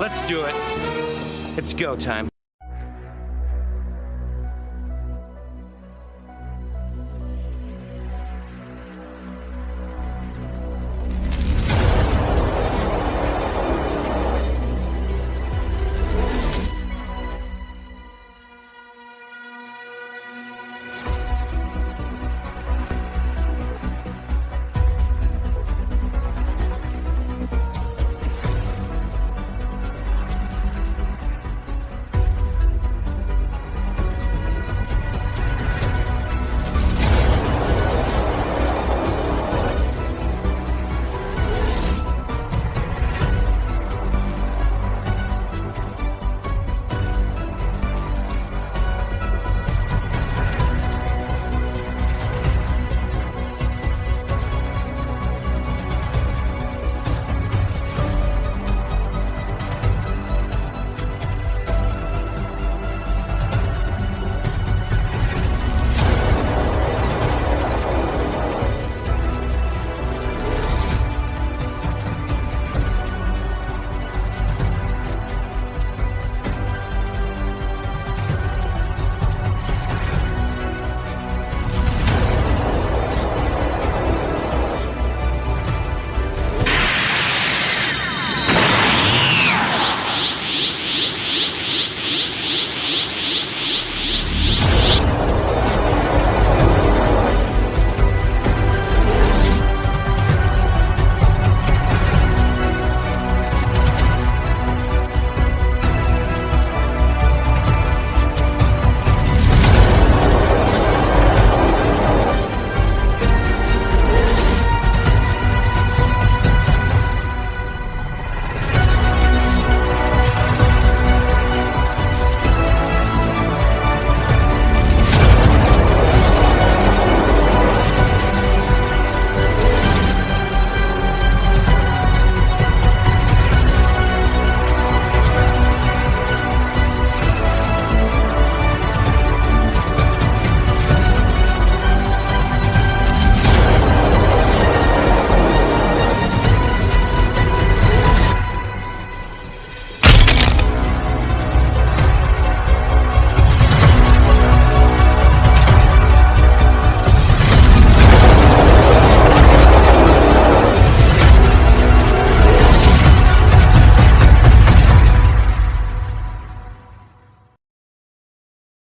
Let's do it. It's go time.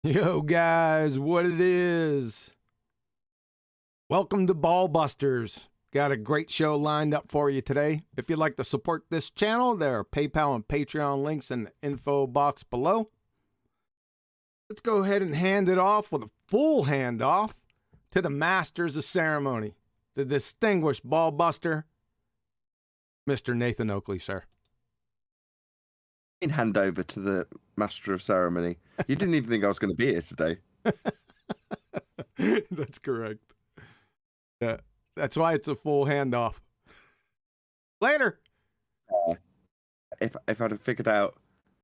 Yo, guys, what it is? Welcome to BALLBUSTERS. Got a great show lined up for you today. If you'd like to support this channel, there are PayPal and Patreon links in the info box below. Let's go ahead and hand it off with a full handoff to the masters of ceremony, the distinguished ballbuster, Mr. Nathan Oakley, sir. Hand over to the master of ceremony. You didn't even think I was going to be here today. That's correct. Yeah, that's why it's a full handoff. Later. If I'd have figured out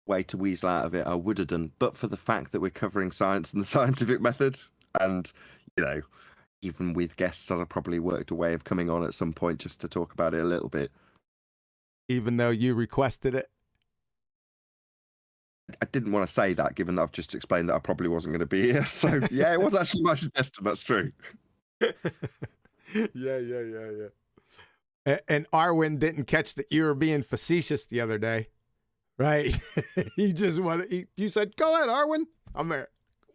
a way to weasel out of it, I would have done. But for the fact that we're covering science and the scientific method, and you know, even with guests, I'd have probably worked a way of coming on at some point just to talk about it a little bit. Even though you requested it. I didn't want to say that, given that I've just explained that I probably wasn't going to be here. So yeah, it was actually my suggestion. That's true. Yeah. And Arwen didn't catch that you were being facetious the other day, right? He just wanted. You said, "Go ahead, Arwen." I'm there.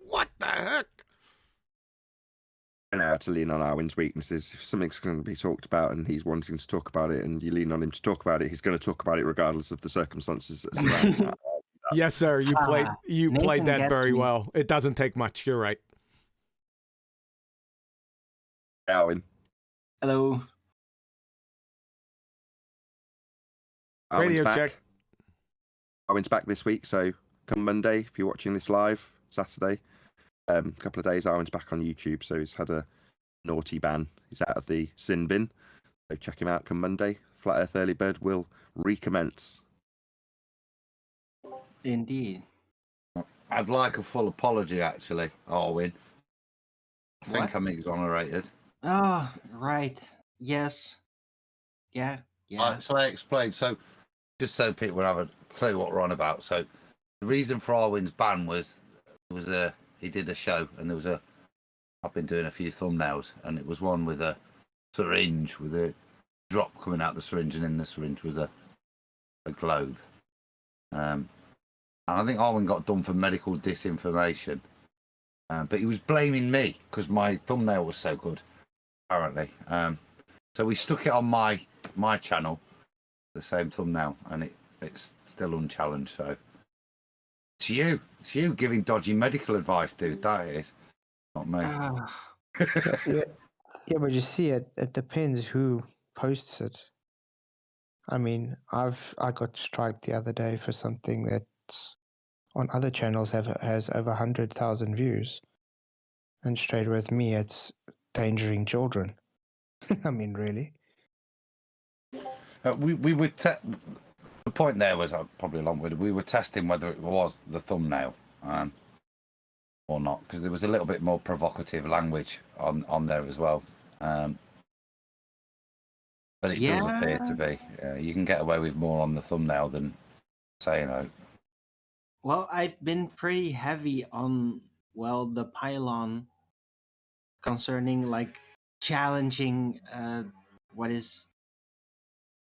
What the heck? I know how to lean on Arwen's weaknesses. If something's going to be talked about and he's wanting to talk about it, and you lean on him to talk about it, he's going to talk about it regardless of the circumstances. Yes, sir. You played that very well. It doesn't take much. You're right. Arwen. Hello. Radio check. Arwen's back this week, so come Monday, if you're watching this live, Saturday, a couple of days, Arwen's back on YouTube, so he's had a naughty ban. He's out of the sin bin. So check him out come Monday. Flat Earth Early Bird will recommence. Indeed. I'd like a full apology, actually, Arwen. I think I'm exonerated. Oh, right. Yes. Yeah. So I explained. So just so people have a clue what we're on about. So the reason for Arwin's ban was he did a show, and I've been doing a few thumbnails, and it was one with a syringe with a drop coming out the syringe, and in the syringe was a globe. And I think Arwin got done for medical disinformation, but he was blaming me because my thumbnail was so good, apparently. So we stuck it on my channel, the same thumbnail, and it's still unchallenged. So it's you giving dodgy medical advice, dude. That is not me. Yeah, but you see, it depends who posts it. I mean, I got striked the other day for something that on other channels has over 100,000 views, and straight with me, it's endangering children. I mean, really. We were the point there was probably a long way. We were testing whether it was the thumbnail or not, because there was a little bit more provocative language on there as well. But it does appear to be. You can get away with more on the thumbnail than saying out. Well, I've been pretty heavy on, the pylon concerning like challenging what is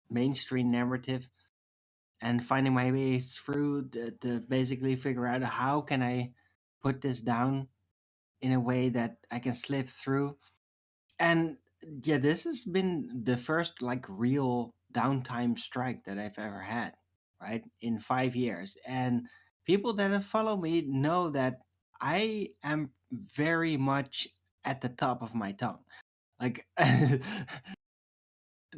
mainstream narrative and finding my ways through to basically figure out how can I put this down in a way that I can slip through. And yeah, this has been the first like real downtime strike that I've ever had, right? In 5 years. And people that have followed me know that I am very much at the top of my tongue. Like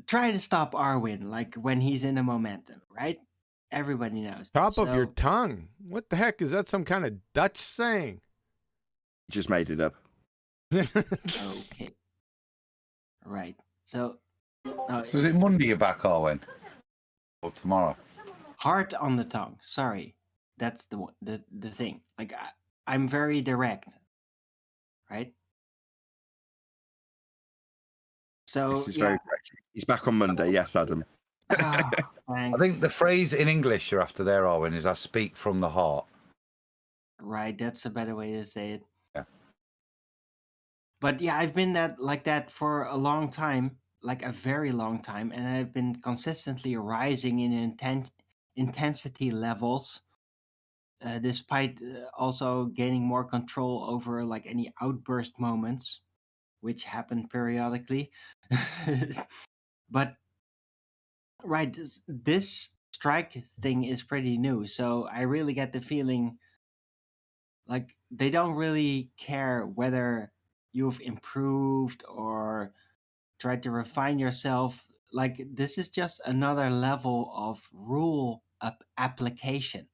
try to stop Arwin like when he's in a momentum, right? Everybody knows. Top of your tongue. What the heck? Is that some kind of Dutch saying? Just made it up. Okay. Right. So is it Monday you're back, Arwin? Or tomorrow? Heart on the tongue. Sorry. That's the thing. Like I'm very direct. Right? So this is very correct. He's back on Monday. Yes, Adam. Thanks. I think the phrase in English you're after there, Arwin, is "I speak from the heart." Right, that's a better way to say it. Yeah. But yeah, I've been like that for a long time, like a very long time, and I've been consistently rising in intensity levels, despite also gaining more control over like any outburst moments, which happen periodically. But right, this strike thing is pretty new, so I really get the feeling like they don't really care whether you've improved or tried to refine yourself. Like this is just another level of rule application,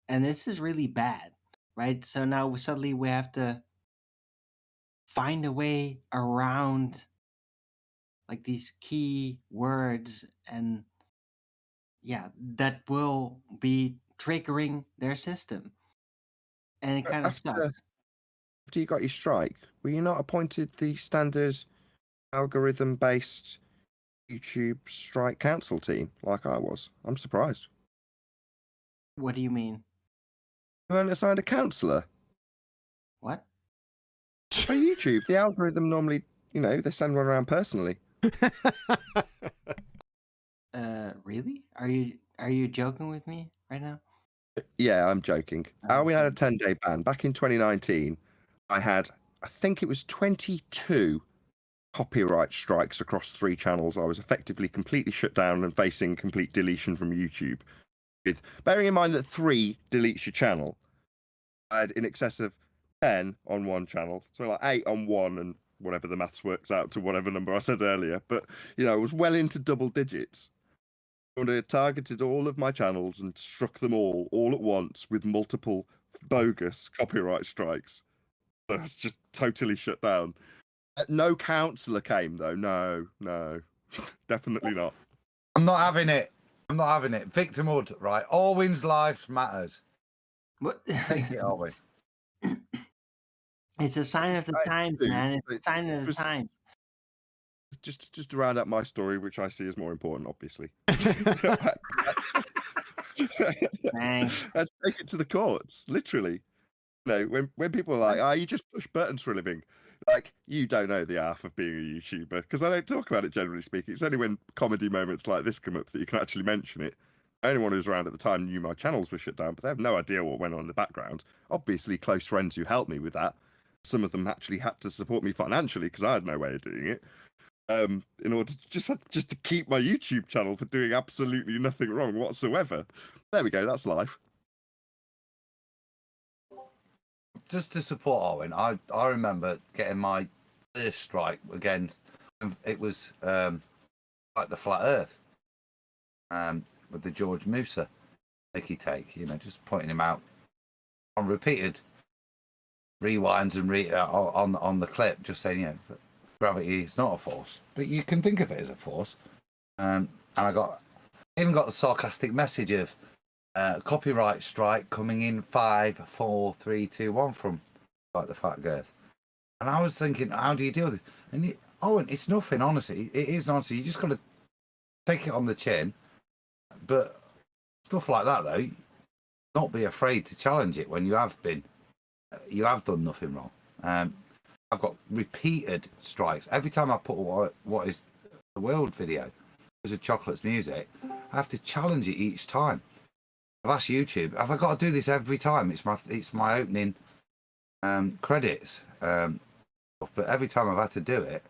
and this is really bad, right? So now suddenly we have to find a way around like these key words, and yeah, that will be triggering their system, and it kind of sucks. After you got your strike, were you not appointed the standard algorithm-based YouTube strike council team like I was? I'm surprised. What do you mean? You weren't assigned a counsellor? What? For YouTube, the algorithm normally, they send one around personally. Really? Are you joking with me right now? Yeah, I'm joking. We had a 10-day ban. Back in 2019, I think it was 22 copyright strikes across 3 channels. I was effectively completely shut down and facing complete deletion from YouTube. Bearing in mind that 3 deletes your channel, I had in excess of 10 on one channel, so like 8 on one, and whatever the maths works out to whatever number I said earlier. But it was well into double digits. I would have targeted all of my channels and struck them all at once with multiple bogus copyright strikes. So it's just totally shut down. No counsellor came though. No, definitely not. I'm not having it. Victimhood, right? Arwin's life matters. What? Take it, Arwin. It's a sign of the times, man. It's a sign of the time. Just to round up my story, which I see as more important, obviously. Thanks. Let's take it to the courts, literally. When people are like, "Ah, you just push buttons for a living," like you don't know the half of being a YouTuber because I don't talk about it generally speaking. It's only when comedy moments like this come up that you can actually mention it. Anyone who was around at the time knew my channels were shut down, but they have no idea what went on in the background. Obviously, close friends who helped me with that. Some of them actually had to support me financially because I had no way of doing it. In order to just to keep my YouTube channel for doing absolutely nothing wrong whatsoever. There we go. That's life. Just to support Owen, I remember getting my first strike against. It was like the flat Earth, with the George Musa Nicky take. Just pointing him out on repeated rewinds and on the clip, just saying, gravity is not a force, but you can think of it as a force. And I even got the sarcastic message of copyright strike coming in 5, 4, 3, 2, 1 from like the fat girth. And I was thinking, how do you deal with it? And it's nothing, honestly. It is honestly. You just got to take it on the chin. But stuff like that, though, not be afraid to challenge it when you have done nothing wrong. I've got repeated strikes every time I put what is the world video as a Chocolate's music. I have to challenge it each time. I've asked YouTube, have I got to do this every time? It's my opening credits, but every time I've had to do it.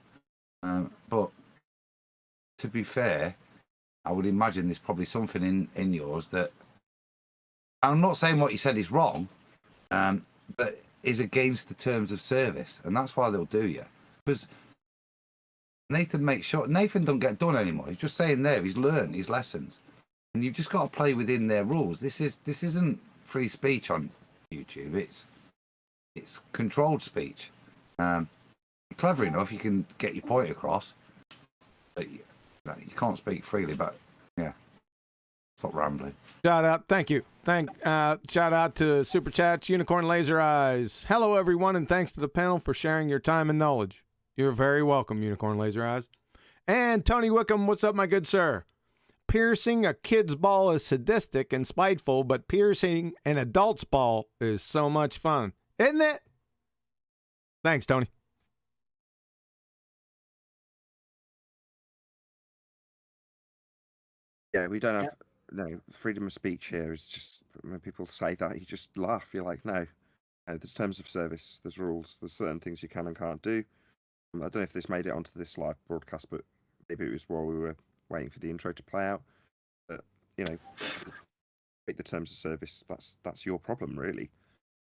But to be fair, I would imagine there's probably something in yours that, I'm not saying what you said is wrong, but is against the terms of service, and that's why they'll do you. Because Nathan don't get done anymore. He's just saying there he's learned his lessons, and you've just got to play within their rules. This isn't free speech on YouTube. It's controlled speech. Clever enough, you can get your point across, but you can't speak freely. But yeah, stop rambling. Shout out, thank you. Shout out to Super Chats, Unicorn Laser Eyes. Hello, everyone, and thanks to the panel for sharing your time and knowledge. You're very welcome, Unicorn Laser Eyes. And Tony Wickham, what's up, my good sir? Piercing a kid's ball is sadistic and spiteful, but piercing an adult's ball is so much fun, isn't it? Thanks, Tony. Yeah, we don't have freedom of speech here. Is just when people say that, you just laugh. You're like, no, there's terms of service, there's rules, there's certain things you can and can't do. I don't know if this made it onto this live broadcast, but maybe it was while we were waiting for the intro to play out. But break the terms of service. That's your problem, really.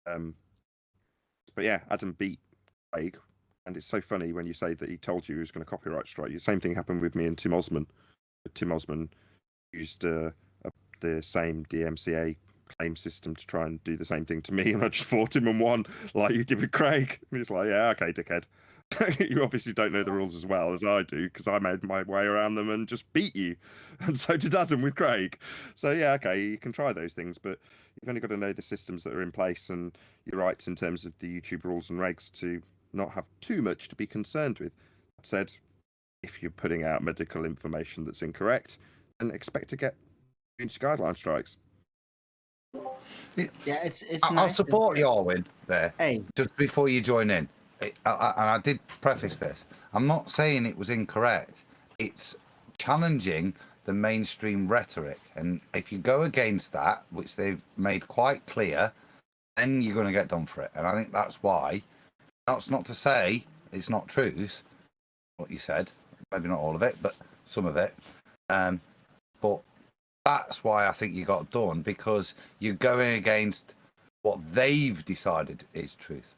But yeah, Adam beat Craig, and it's so funny when you say that he told you he was going to copyright strike you. Same thing happened with me and Tim Osman. Tim Osman used the same DMCA claim system to try and do the same thing to me, and I just fought him and won, like you did with Craig. And he's like, yeah, okay, dickhead. You obviously don't know the rules as well as I do, because I made my way around them and just beat you. And so did Adam with Craig. So yeah, okay, you can try those things, but you've only got to know the systems that are in place and your rights in terms of the YouTube rules and regs to not have too much to be concerned with. That said, if you're putting out medical information that's incorrect, then expect to get community guideline strikes. Yeah, it's I'll nice support you, Owen, there. Hey. Just before you join in. And I did preface this. I'm not saying it was incorrect. It's challenging the mainstream rhetoric. And if you go against that, which they've made quite clear, then you're going to get done for it. And I think that's why. That's not to say it's not truth, what you said. Maybe not all of it, but some of it. But that's why I think you got done, because you're going against what they've decided is truth.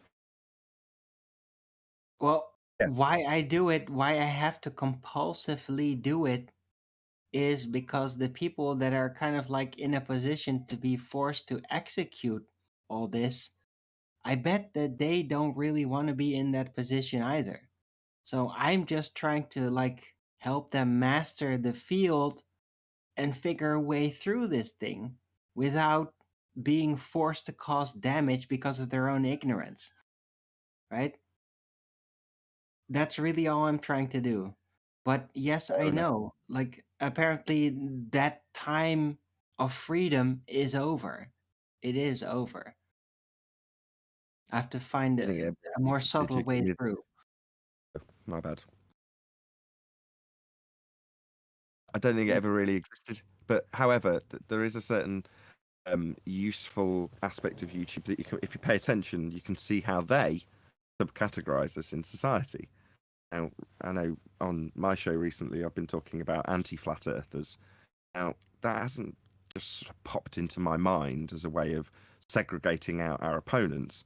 Well, Yeah. why I do it, why I have to compulsively do it, is because the people that are kind of like in a position to be forced to execute all this, I bet that they don't really want to be in that position either. So I'm just trying to like help them master the field and figure a way through this thing without being forced to cause damage because of their own ignorance. Right? That's really all I'm trying to do. But yes, I know. Like apparently that time of freedom is over. It is over. I have to find I think a it more existed subtle way with- through. My bad. I don't think it ever really existed. But however, there is a certain useful aspect of YouTube that you can, if you pay attention, you can see how they subcategorize us in society. Now, I know on my show recently, I've been talking about anti-flat earthers. Now, that hasn't just sort of popped into my mind as a way of segregating out our opponents.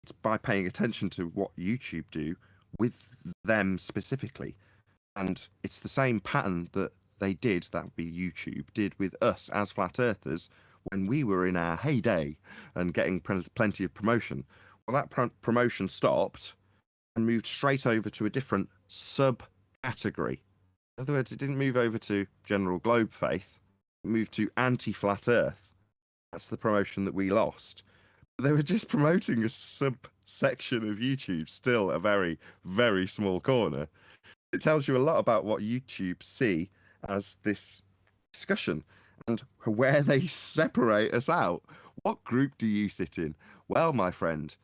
It's by paying attention to what YouTube do with them specifically. And it's the same pattern that they did, that would be YouTube, did with us as flat earthers when we were in our heyday and getting plenty of promotion. Well, that promotion stopped and moved straight over to a different subcategory. In other words, it didn't move over to general globe faith, it moved to anti-flat earth. That's the promotion that we lost. They were just promoting a subsection of YouTube, still a very, very small corner. It tells you a lot about what YouTube see as this discussion and where they separate us out. What group do you sit in? Well, my friend,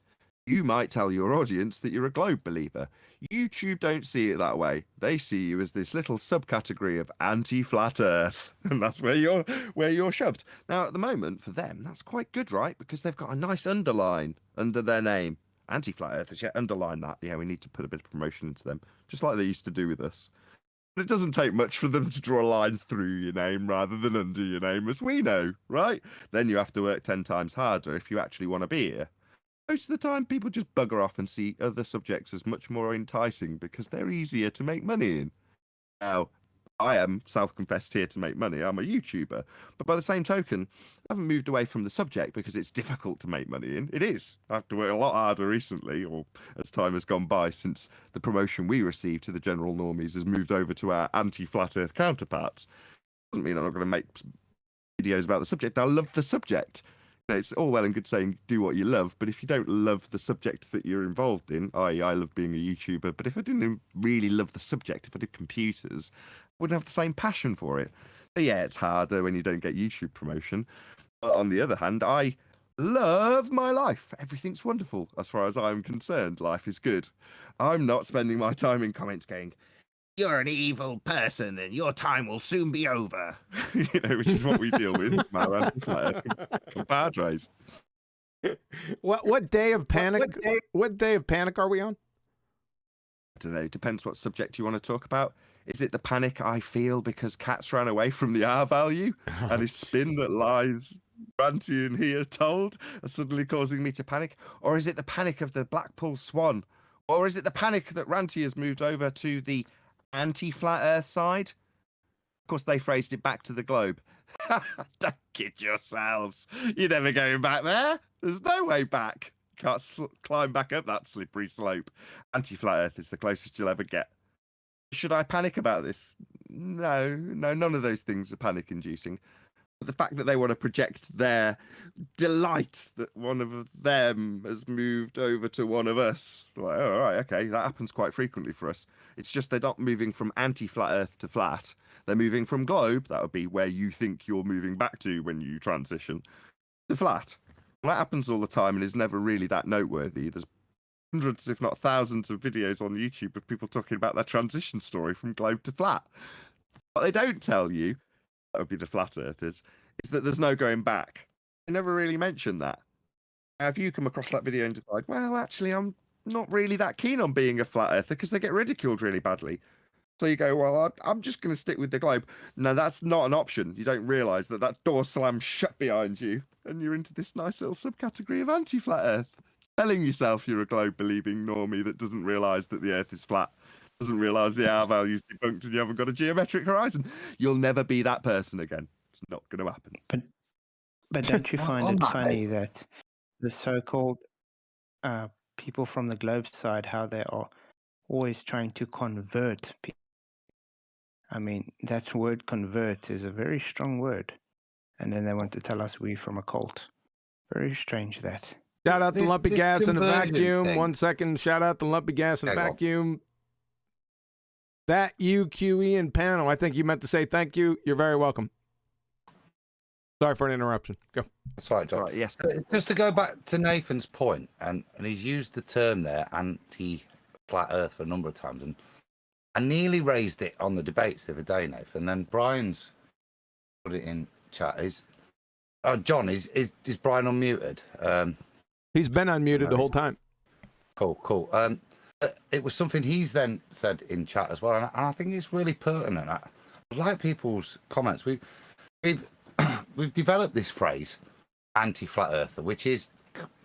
you might tell your audience that you're a globe believer. YouTube don't see it that way. They see you as this little subcategory of anti-flat earth, and that's where you're shoved. Now, at the moment, for them, that's quite good, right? Because they've got a nice underline under their name. Anti-flat earthers, yeah, underline that. Yeah, we need to put a bit of promotion into them, just like they used to do with us. But it doesn't take much for them to draw a line through your name rather than under your name, as we know, right? Then you have to work 10 times harder if you actually want to be here. Most of the time, people just bugger off and see other subjects as much more enticing because they're easier to make money in. Now, I am self-confessed here to make money. I'm a YouTuber. But by the same token, I haven't moved away from the subject because it's difficult to make money in. It is. I have to work a lot harder recently, or as time has gone by, since the promotion we received to the general normies has moved over to our anti-flat earth counterparts. Doesn't mean I'm not going to make videos about the subject. I love the subject. It's all well and good saying do what you love, but if you don't love the subject that you're involved in, i.e. I love being a YouTuber, but if I didn't really love the subject, if I did computers, I wouldn't have the same passion for it. But yeah, it's harder when you don't get YouTube promotion. But on the other hand, I love my life. Everything's wonderful as far as I'm concerned. Life is good. I'm not spending my time in comments going, "You're an evil person and your time will soon be over." Which is what we deal with from our anti-flat compadres. What day of panic? What day of panic are we on? I don't know. Depends what subject you want to talk about. Is it the panic I feel because cats ran away from the R value and his spin that lies Ranty and here told are suddenly causing me to panic? Or is it the panic of the Blackpool Swan? Or is it the panic that Ranty has moved over to the anti-flat earth side? Of course, they phrased it back to the globe. Don't kid yourselves. You're never going back there. There's no way back. You can't climb back up that slippery slope. Anti-flat earth is the closest you'll ever get. Should I panic about this? No, none of those things are panic-inducing. But the fact that they want to project their delight that one of them has moved over to one of us, like, oh, all right, okay, that happens quite frequently for us. It's just they're not moving from anti-flat earth to flat. They're moving from globe, that would be where you think you're moving back to when you transition, to flat. And that happens all the time and is never really that noteworthy. There's hundreds, if not thousands, of videos on YouTube of people talking about their transition story from globe to flat. What they don't tell you, that would be the flat earthers, is that there's no going back. They never really mention that. Now, if you come across that video and decide, well, actually, I'm not really that keen on being a flat earther because they get ridiculed really badly. So you go, well, I'm just going to stick with the globe. No, that's not an option. You don't realise that that door slams shut behind you and you're into this nice little subcategory of anti-flat earth. Telling yourself you're a globe-believing normie that doesn't realise that the earth is flat, doesn't realise the R value's debunked and you haven't got a geometric horizon. You'll never be that person again. It's not going to happen. But don't you find it funny that the so-called people from the globe side, how they are always trying to convert people? I mean, that word convert is a very strong word. And then they want to tell us we're from a cult. Very strange that. Shout out the lumpy gas in the vacuum. thing. 1 second. Shout out the lumpy gas in the Okay, go on. vacuum. That UQE and panel. I think you meant to say thank you. You're very welcome. Sorry for an interruption. Go. That's right, John. Right, yes. Just to go back to Nathan's point, and he's used the term there, anti-flat Earth, for a number of times, and I nearly raised it on the debates the other day, Nathan. And then Brian's put it in chat. John, is Brian unmuted? He's been unmuted the whole time. Cool. It was something he's then said in chat as well, and I think it's really pertinent. I like people's comments. We've developed this phrase, anti-flat earther, which is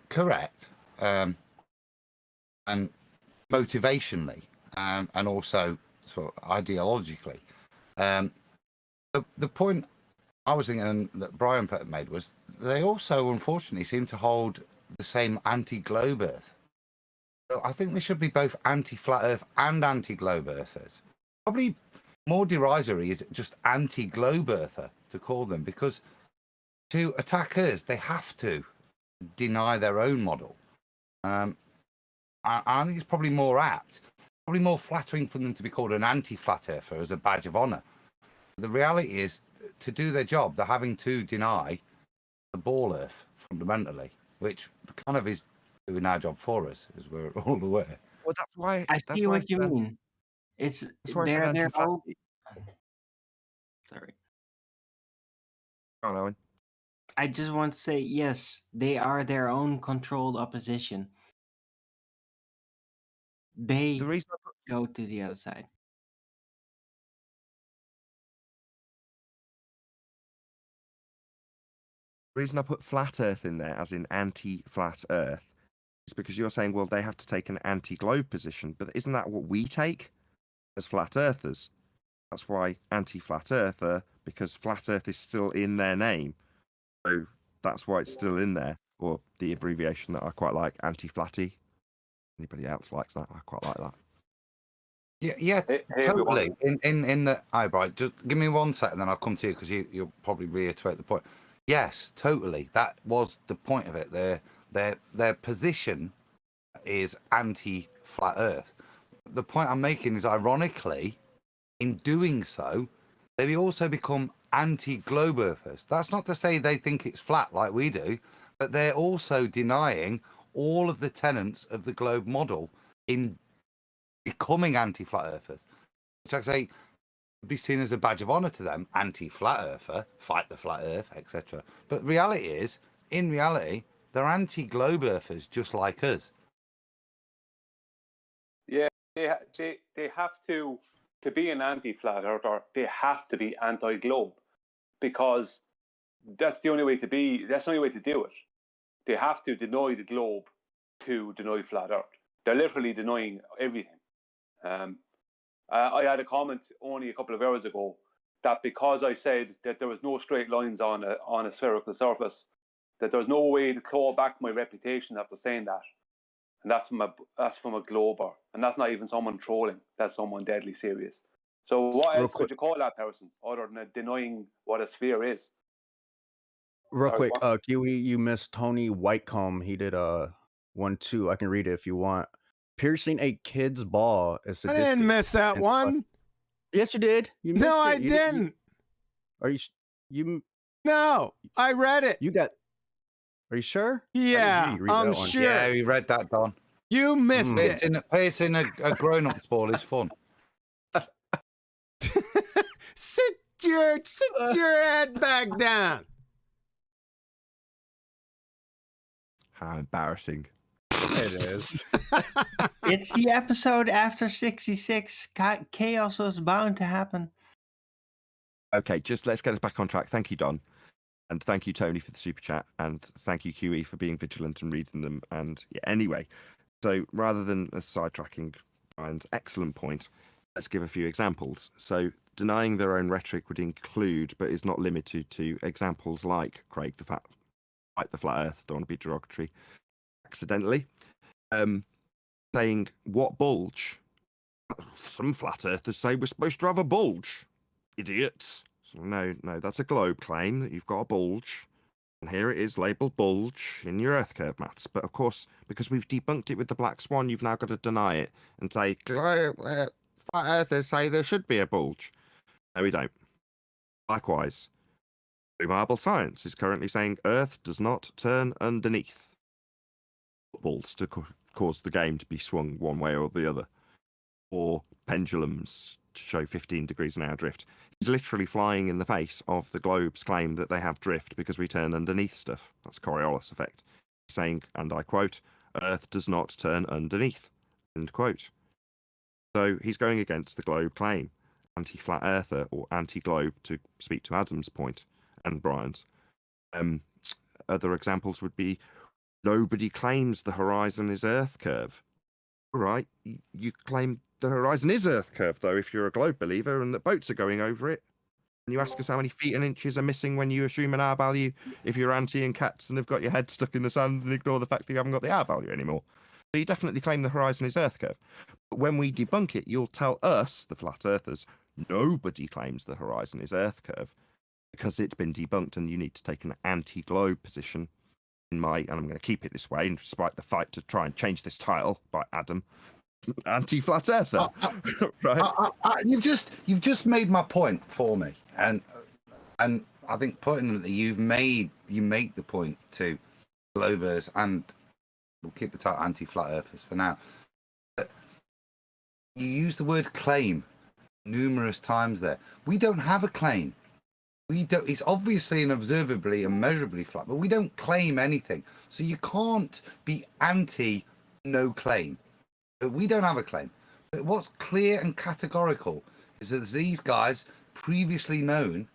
correct, and motivationally, and also sort of ideologically. The point I was thinking that Brian made was they also, unfortunately, seem to hold the same anti-globe Earth. So I think there should be both anti-flat Earth and anti-globe Earthers. Probably more derisory is just anti-globe Earther to call them, because to attack us, they have to deny their own model. I think it's probably more apt, probably more flattering for them to be called an anti-flat Earther as a badge of honour. The reality is, to do their job, they're having to deny the ball Earth fundamentally, which kind of is doing our job for us, as we're all aware. Well, that's why I see what you mean. It's they're all... Sorry. Go on, Owen. I just want to say, yes, they are their own controlled opposition. They The reason go to the other side. The reason I put flat Earth in there, as in anti-flat Earth, is because you're saying, well, they have to take an anti-globe position, but isn't that what we take as flat Earthers? That's why anti-flat Earther, because flat Earth is still in their name, so that's why it's still in there. Or the abbreviation that I quite like, anti-flatty. Anybody else likes that? I quite like that. Yeah, totally. In the Bright, just give me 1 second, then I'll come to you, because you'll probably reiterate the point. Yes, totally. That was the point of it. Their position is anti-flat Earth. The point I'm making is, ironically, in doing so, they also become anti-globe Earthers. That's not to say they think it's flat like we do, but they're also denying all of the tenets of the globe model in becoming anti-flat Earthers, which I say be seen as a badge of honor to them. Anti-flat Earther, fight the flat Earth, etc. But reality is, in reality, they're anti-globe Earthers just like us. Yeah, they have to be an anti-flat Earther. They have to be anti-globe, because that's the only way to be. That's the only way to do it. They have to deny the globe to deny flat Earth. They're literally denying everything. I had a comment only a couple of hours ago that because I said that there was no straight lines on a spherical surface, that there's no way to claw back my reputation after saying that. And that's from a glober, and that's not even someone trolling. That's someone deadly serious. So what else could you call that person other than denying what a sphere is? Real quick, Kiwi, you missed Tony Whitecomb. He did 1-2. I can read it if you want. Piercing a kid's ball is sadistic. I didn't miss that one. Yes, you did. You missed no, it. I didn't. Are you? No, I read it. You got. Are you sure? Yeah, I'm sure. Yeah, we read that, Don. You missed it. Piercing a grown-up's ball is fun. Sit your head back down. How embarrassing. It is. It's the episode after 66. Chaos was bound to happen. Okay, just let's get us back on track. Thank you, Don. And thank you, Tony, for the super chat. And thank you, QE, for being vigilant and reading them. And yeah, anyway, so rather than sidetracking Brian's excellent point, let's give a few examples. So denying their own rhetoric would include, but is not limited to, examples like Craig the Fat, like the flat Earth, don't want to be derogatory, accidentally. Saying, what bulge? Some flat earthers say we're supposed to have a bulge. Idiots. So no, that's a globe claim that you've got a bulge. And here it is labelled bulge in your Earth curve maths. But of course, because we've debunked it with the black swan, you've now got to deny it and say, flat earthers say there should be a bulge. No, we don't. Likewise, Blue Marble Science is currently saying Earth does not turn underneath footballs to cause the game to be swung one way or the other, or pendulums to show 15 degrees an hour drift. He's literally flying in the face of the globe's claim that they have drift because we turn underneath stuff. That's Coriolis effect. He's saying, and I quote, Earth does not turn underneath, end quote. So he's going against the globe claim, anti-flat earther or anti-globe, to speak to Adam's point and Brian's. Other examples would be, nobody claims the horizon is Earth curve. All right, you claim the horizon is Earth curve, though, if you're a globe believer and that boats are going over it. And you ask us how many feet and inches are missing when you assume an R value if you're anti and cats and have got your head stuck in the sand and ignore the fact that you haven't got the R value anymore. So you definitely claim the horizon is Earth curve. But when we debunk it, you'll tell us, the flat earthers, nobody claims the horizon is Earth curve because it's been debunked and you need to take an anti-globe position. And I'm going to keep it this way, despite the fight to try and change this title by Adam, anti-flat earther. Right? You've just made my point for me, and I think pertinently you make the point to globers, and we'll keep the title anti-flat earthers for now. You use the word claim numerous times there. We don't have a claim. We don't. It's obviously and observably and measurably flat, but we don't claim anything. So you can't be anti no claim. But we don't have a claim. But what's clear and categorical is that these guys, previously known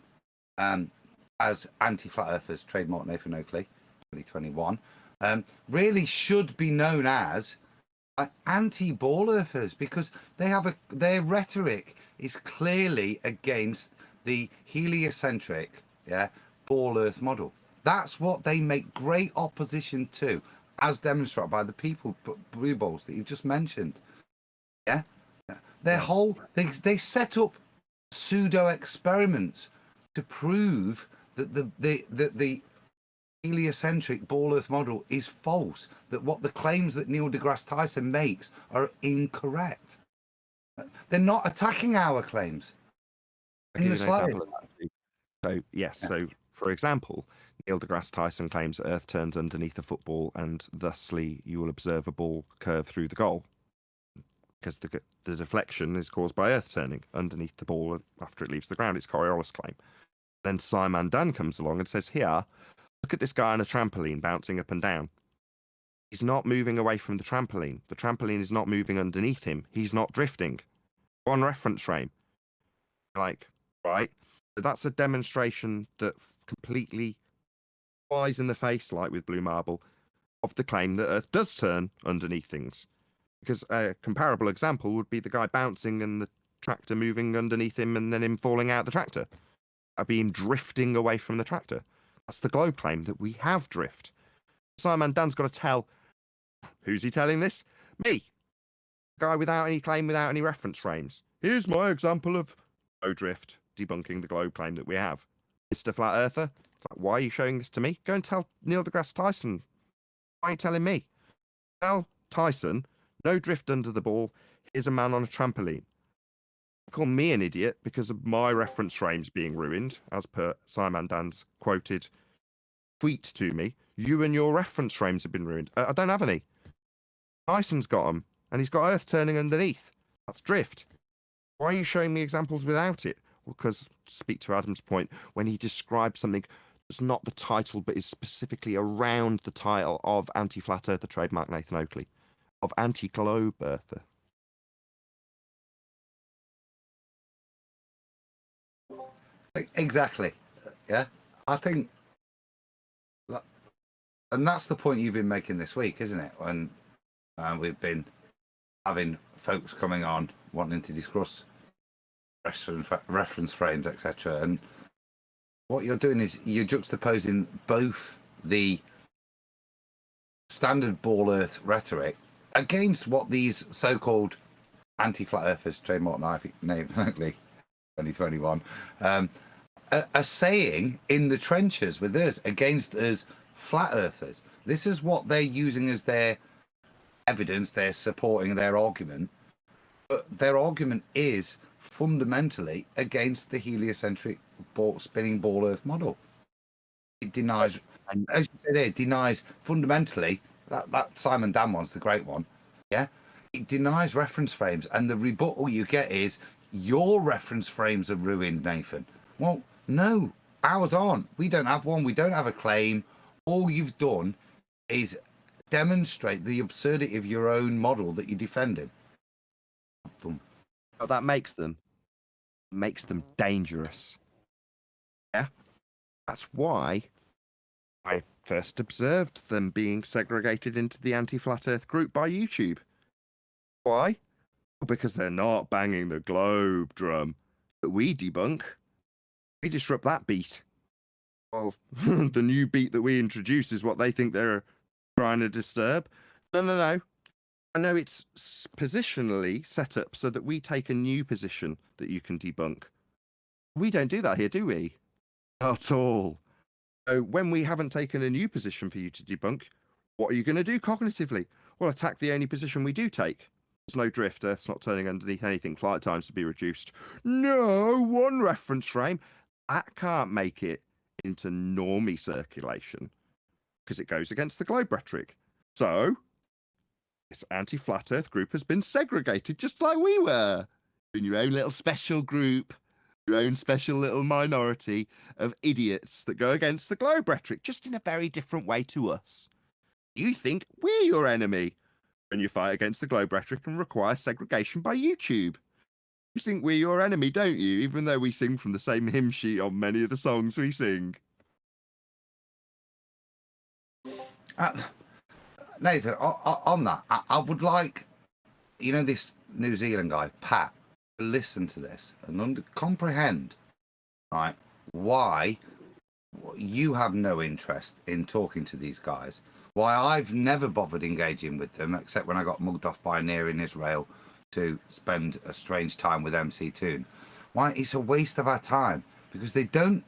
as anti-flat earthers, trademark Nathan Oakley, 2021, really should be known as anti-ball earthers, because their rhetoric is clearly against the heliocentric, ball earth model. That's what they make great opposition to, as demonstrated by the people blue balls that you've just mentioned. Their whole they set up pseudo experiments to prove that the heliocentric ball earth model is false, that what the claims that Neil deGrasse Tyson makes are incorrect. They're not attacking our claims in the slightest. So yes, so for example, Neil deGrasse Tyson claims that Earth turns underneath the football and thusly you will observe a ball curve through the goal because the deflection is caused by Earth turning underneath the ball after it leaves the ground. It's Coriolis' claim. Then Simon Dan comes along and says, here, look at this guy on a trampoline bouncing up and down. He's not moving away from the trampoline. The trampoline is not moving underneath him. He's not drifting. One reference frame. Like, right? So that's a demonstration that completely flies in the face, like with Blue Marble, of the claim that Earth does turn underneath things. Because a comparable example would be the guy bouncing and the tractor moving underneath him and then him falling out the tractor. Being drifting away from the tractor. That's the globe claim, that we have drift. Simon Dan's got to tell, who's he telling this? Me. Guy without any claim, without any reference frames. Here's my example of no drift, debunking the globe claim that we have. Mr. Flat Earther, why are you showing this to me? Go and tell Neil deGrasse Tyson. Why are you telling me? Tell Tyson, no drift under the ball, here's a man on a trampoline. Call me an idiot because of my reference frames being ruined, as per Simon Dan's quoted tweet to me. You and your reference frames have been ruined. I don't have any. Tyson's got them, and he's got Earth turning underneath. That's drift. Why are you showing me examples without it? Well, because, to speak to Adam's point, when he describes something that's not the title, but is specifically around the title of Anti-Flat Earther, trademark Nathan Oakley, of Anti-Globe Earther. Exactly. Yeah, I think, and that's the point you've been making this week, isn't it? When we've been having folks coming on wanting to discuss reference frames, etc. And what you're doing is you're juxtaposing both the standard ball earth rhetoric against what these so-called anti-flat earthers, trademark Nathan Oakley, 2021, are saying in the trenches with us against us flat earthers. This is what they're using as their evidence, they're supporting their argument, but their argument is fundamentally against the heliocentric spinning ball earth model. it denies, And as you said, it denies fundamentally that Simon Dan one's the great one. Yeah, it denies reference frames, and the rebuttal you get is your reference frames are ruined, Nathan. Well, no, ours aren't. We don't have one. We don't have a claim. All you've done is demonstrate the absurdity of your own model that you're defending. what that makes them dangerous. Yeah, that's why I first observed them being segregated into the anti-flat Earth group by YouTube. Why? Well, because they're not banging the globe drum that we debunk. We disrupt that beat. Well, the new beat that we introduce is what they think they're trying to disturb. No. I know it's positionally set up so that we take a new position that you can debunk. We don't do that here, do we? Not at all. So when we haven't taken a new position for you to debunk, what are you going to do cognitively? Well, attack the only position we do take. There's no drift, Earth's not turning underneath anything, flight times to be reduced. No, one reference frame. That can't make it into normie circulation because it goes against the globe rhetoric. So this anti-flat Earth group has been segregated just like we were. In your own little special group, your own special little minority of idiots that go against the globe rhetoric, just in a very different way to us. You think we're your enemy when you fight against the globe rhetoric and require segregation by YouTube. You think we're your enemy, don't you? Even though we sing from the same hymn sheet on many of the songs we sing. Nathan, on that, I would like, this New Zealand guy, Pat, to listen to this and comprehend, right, why you have no interest in talking to these guys, why I've never bothered engaging with them, except when I got mugged off by Near in Israel to spend a strange time with MC Toon. Why it's a waste of our time, because they don't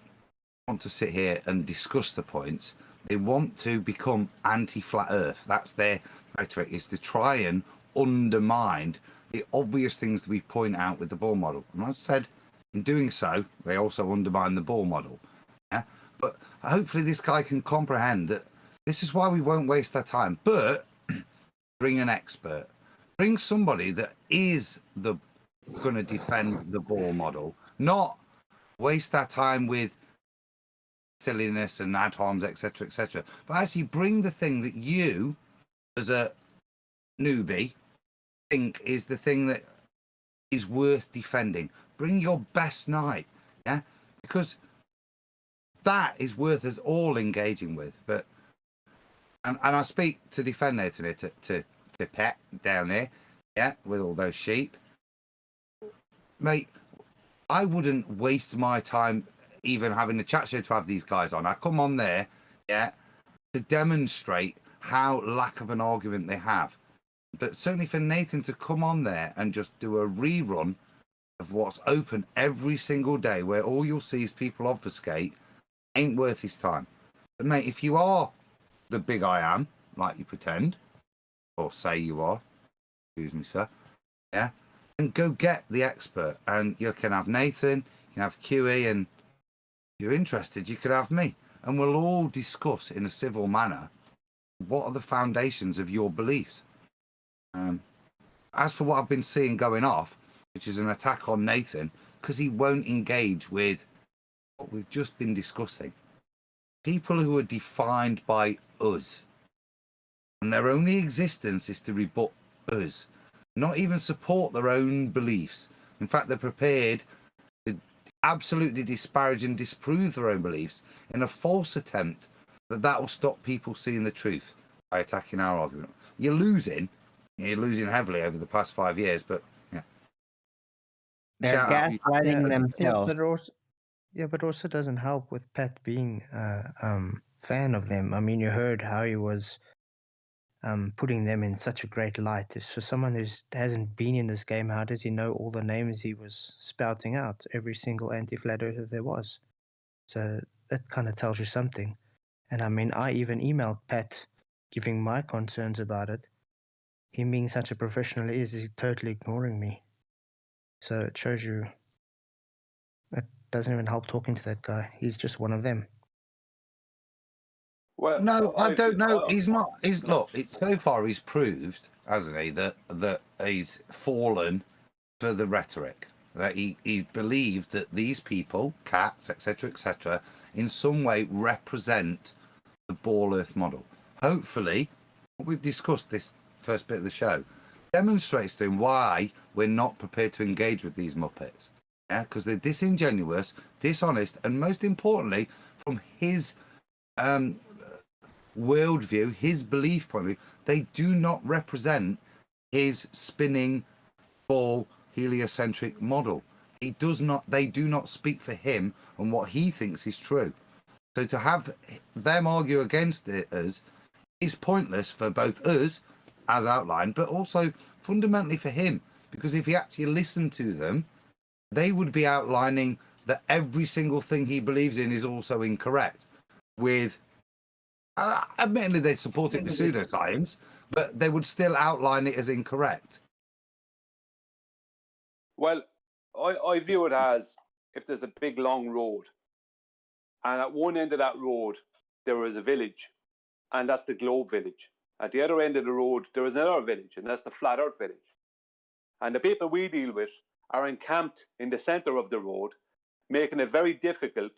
want to sit here and discuss the points. They want to become anti-flat Earth. That's their rhetoric, is to try and undermine the obvious things that we point out with the Bohr model. And I said, in doing so, they also undermine the Bohr model. Yeah? But hopefully this guy can comprehend that this is why we won't waste our time. But bring an expert. Bring somebody that is going to defend the Bohr model, not waste our time with silliness and ad homs, etc., but actually bring the thing that you, as a newbie, think is the thing that is worth defending. Bring your best night, yeah, because that is worth us all engaging with. But and I speak to defend Nathan here to Pet down there, yeah, with all those sheep, mate. I wouldn't waste my time even having a chat show to have these guys on. I come on there, yeah, to demonstrate how lack of an argument they have. But certainly for Nathan to come on there and just do a rerun of what's open every single day, where all you'll see is people obfuscate, ain't worth his time. But mate, if you are the big I am, like you pretend, or say you are, excuse me, sir, yeah, and go get the expert. And you can have Nathan, you can have QE, and if you're interested, you could have me. And we'll all discuss in a civil manner what are the foundations of your beliefs. As for what I've been seeing going off, which is an attack on Nathan, because he won't engage with what we've just been discussing. People who are defined by us, and their only existence is to rebut us, not even support their own beliefs. In fact, they're prepared to absolutely disparage and disprove their own beliefs in a false attempt that will stop people seeing the truth by attacking our argument. You're losing heavily over the past 5 years, but yeah. They're gaslighting themselves. But also doesn't help with Pat being a fan of them. I mean, you heard how he was putting them in such a great light. For someone who hasn't been in this game, how does he know all the names he was spouting out? Every single anti-flat earther there was. So that kind of tells you something. And I mean, I even emailed Pat giving my concerns about it. Him being such a professional he's totally ignoring me. So it shows you it doesn't even help talking to that guy. He's just one of them. Well, No, I don't know. I- He's not. He's look. It's so far he's proved, hasn't he, that he's fallen for the rhetoric. That he believed that these people, cats, etc., in some way represent the Ball Earth model. Hopefully, what we've discussed this first bit of the show demonstrates to him why we're not prepared to engage with these Muppets. Yeah, because they're disingenuous, dishonest, and most importantly, from his worldview, his belief point of view, they do not represent his spinning ball heliocentric model. He does not. They do not speak for him and what he thinks is true. So to have them argue against us is pointless for both us, as outlined, but also fundamentally for him, because if he actually listened to them, they would be outlining that every single thing he believes in is also incorrect. With admittedly, they support it with pseudoscience, but they would still outline it as incorrect. Well, I view it as if there's a big long road, and at one end of that road there is a village, and that's the globe village. At the other end of the road there is another village, and that's the flat earth village. And the people we deal with are encamped in the center of the road, making it very difficult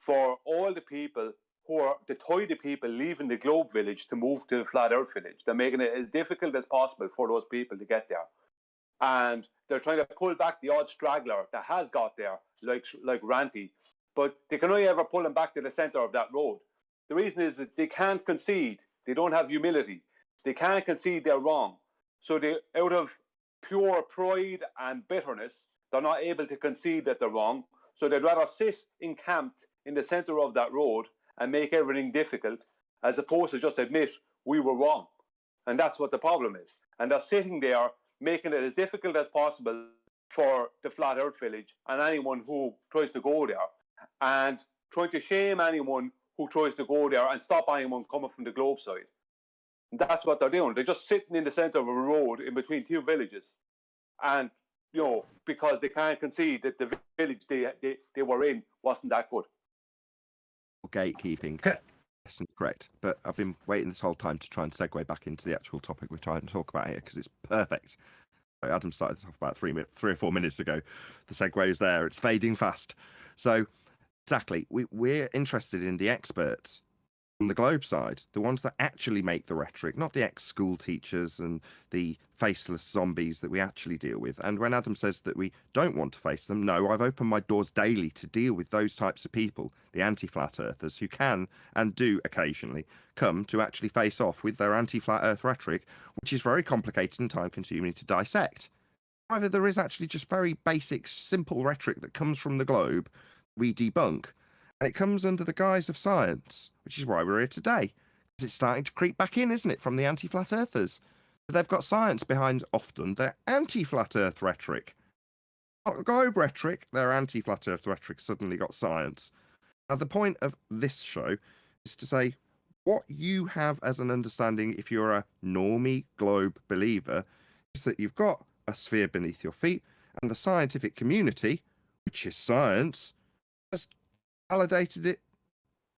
for all the people who are the tidy people leaving the globe village to move to the flat earth village. They're making it as difficult as possible for those people to get there. And they're trying to pull back the odd straggler that has got there, like Ranty, but they can only ever pull them back to the center of that road. The reason is that they can't concede. They don't have humility. They can't concede they're wrong. So they, out of pure pride and bitterness, they're not able to concede that they're wrong. So they'd rather sit encamped in the center of that road and make everything difficult, as opposed to just admit we were wrong. And that's what the problem is. And they're sitting there making it as difficult as possible for the flat earth village and anyone who tries to go there, and trying to shame anyone who tries to go there and stop anyone coming from the globe side. And that's what they're doing. They're just sitting in the center of a road in between two villages, and because they can't concede that the village they were in wasn't that good. Gatekeeping. Yes, correct. But I've been waiting this whole time to try and segue back into the actual topic we're trying to talk about here, because it's perfect. So Adam started this off about 3 or 4 minutes ago. The segue is there. It's fading fast. So exactly, we're interested in the experts on the globe side, the ones that actually make the rhetoric, not the ex-school teachers and the faceless zombies that we actually deal with. And when Adam says that we don't want to face them, no, I've opened my doors daily to deal with those types of people, the anti-flat earthers, who can and do occasionally come to actually face off with their anti-flat earth rhetoric, which is very complicated and time-consuming to dissect. However, there is actually just very basic, simple rhetoric that comes from the globe we debunk. And it comes under the guise of science, which is why we're here today. Because it's starting to creep back in, isn't it, from the anti-flat earthers? But they've got science behind often their anti-flat earth rhetoric. Not globe rhetoric, their anti-flat earth rhetoric suddenly got science. Now, the point of this show is to say what you have as an understanding, if you're a normie globe believer, is that you've got a sphere beneath your feet, and the scientific community, which is science, has validated it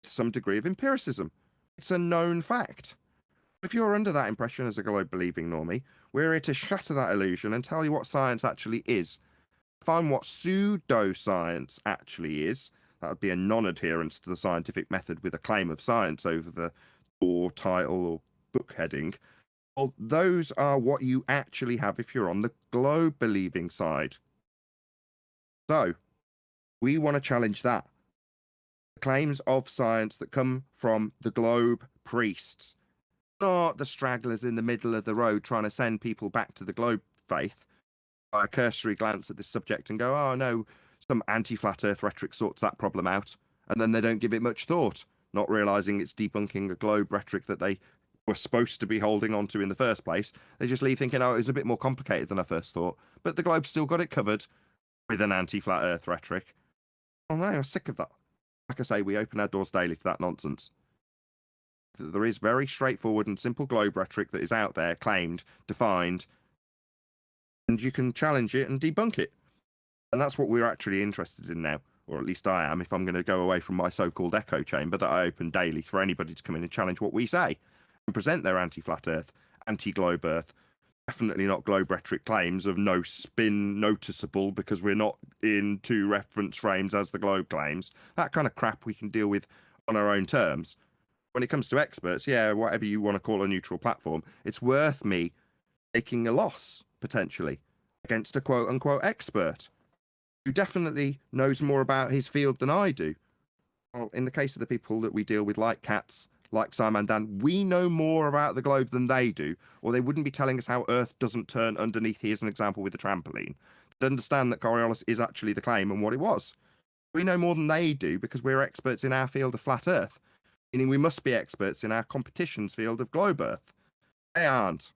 to some degree of empiricism. It's a known fact. If you're under that impression as a globe-believing normie, we're here to shatter that illusion and tell you what science actually is. Find what pseudoscience actually is. That would be a non-adherence to the scientific method with a claim of science over the or title or book heading. Well, those are what you actually have if you're on the globe-believing side. So, we want to challenge that. The claims of science that come from the globe priests, not the stragglers in the middle of the road trying to send people back to the globe faith by a cursory glance at this subject and go, oh no, some anti-flat earth rhetoric sorts that problem out, and then they don't give it much thought, not realizing it's debunking a globe rhetoric that they were supposed to be holding on to in the first place. They just leave thinking, oh, it was a bit more complicated than I first thought, but the globe's still got it covered with an anti-flat earth rhetoric. Oh no, I'm sick of that. Like I say, we open our doors daily to that nonsense. There is very straightforward and simple globe rhetoric that is out there, claimed, defined, and you can challenge it and debunk it. And that's what we're actually interested in now. or at least I am, if I'm going to go away from my so-called echo chamber that I open daily for anybody to come in and challenge what we say and present their anti-flat Earth, anti-globe Earth, definitely not globe rhetoric claims of no spin noticeable because we're not in 2 reference frames as the globe claims. That kind of crap we can deal with on our own terms. When it comes to experts, yeah, whatever you want to call a neutral platform, it's worth me taking a loss, potentially, against a quote-unquote expert who definitely knows more about his field than I do. Well, in the case of the people that we deal with, like Cats, like Simon Dan, we know more about the globe than they do, or they wouldn't be telling us how Earth doesn't turn underneath. Here's an example with the trampoline. They understand that Coriolis is actually the claim and what it was. We know more than they do because we're experts in our field of flat Earth, meaning we must be experts in our competition's field of globe Earth. They aren't.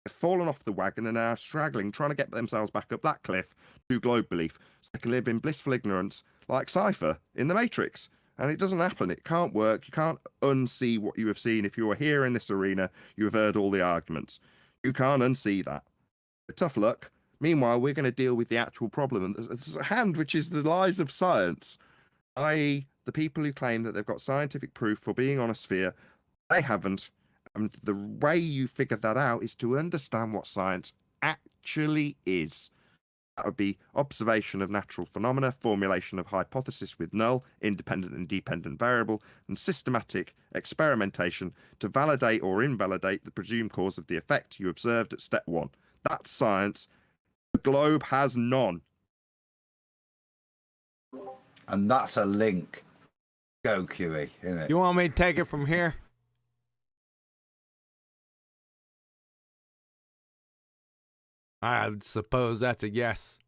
They've fallen off the wagon and are straggling, trying to get themselves back up that cliff to globe belief so they can live in blissful ignorance like Cypher in the Matrix. And it doesn't happen. It can't work. You can't unsee what you have seen. If you are here in this arena, you have heard all the arguments. You can't unsee that. But tough luck. Meanwhile, we're going to deal with the actual problem. And there's a hand, which is the lies of science, i.e. the people who claim that they've got scientific proof for being on a sphere. They haven't. And the way you figure that out is to understand what science actually is. That would be observation of natural phenomena, formulation of hypothesis with null, independent and dependent variable, and systematic experimentation to validate or invalidate the presumed cause of the effect you observed at step 1. That's science. The globe has none. And that's a link. Go, QE, isn't it? You want me to take it from here? I suppose that's a yes.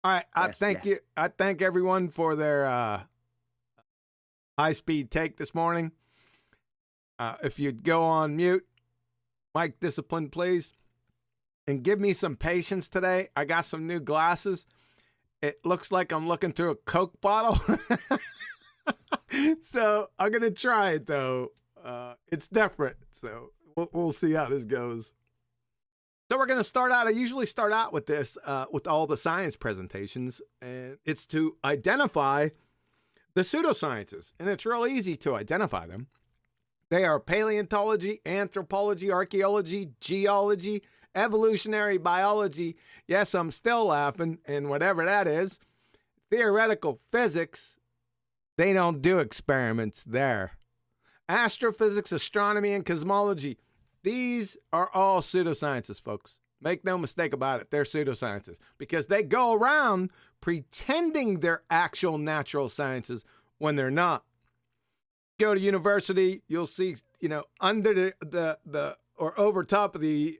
All right, I thank you. I thank everyone for their high-speed take this morning. If you'd go on mute, mic discipline, please, and give me some patience today. I got some new glasses. It looks like I'm looking through a Coke bottle. So I'm gonna try it though. It's different, so we'll see how this goes. So we're going to start out, I usually start out with this, with all the science presentations, and it's to identify the pseudosciences. And it's real easy to identify them. They are paleontology, anthropology, archaeology, geology, evolutionary biology. Yes, I'm still laughing, and whatever that is. Theoretical physics, they don't do experiments there. Astrophysics, astronomy, and cosmology. These are all pseudosciences, folks. Make no mistake about it. They're pseudosciences because they go around pretending they're actual natural sciences when they're not. Go to university, you'll see, under the or over top of the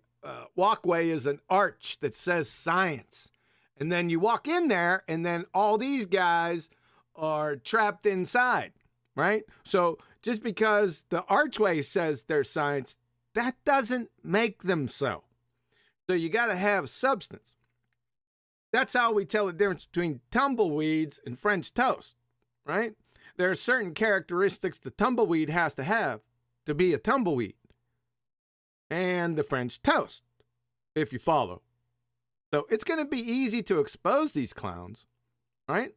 walkway is an arch that says science. And then you walk in there and then all these guys are trapped inside, right? So just because the archway says they're science, that doesn't make them so. So you got to have substance. That's how we tell the difference between tumbleweeds and French toast, right? There are certain characteristics the tumbleweed has to have to be a tumbleweed. And the French toast, if you follow. So it's going to be easy to expose these clowns, right?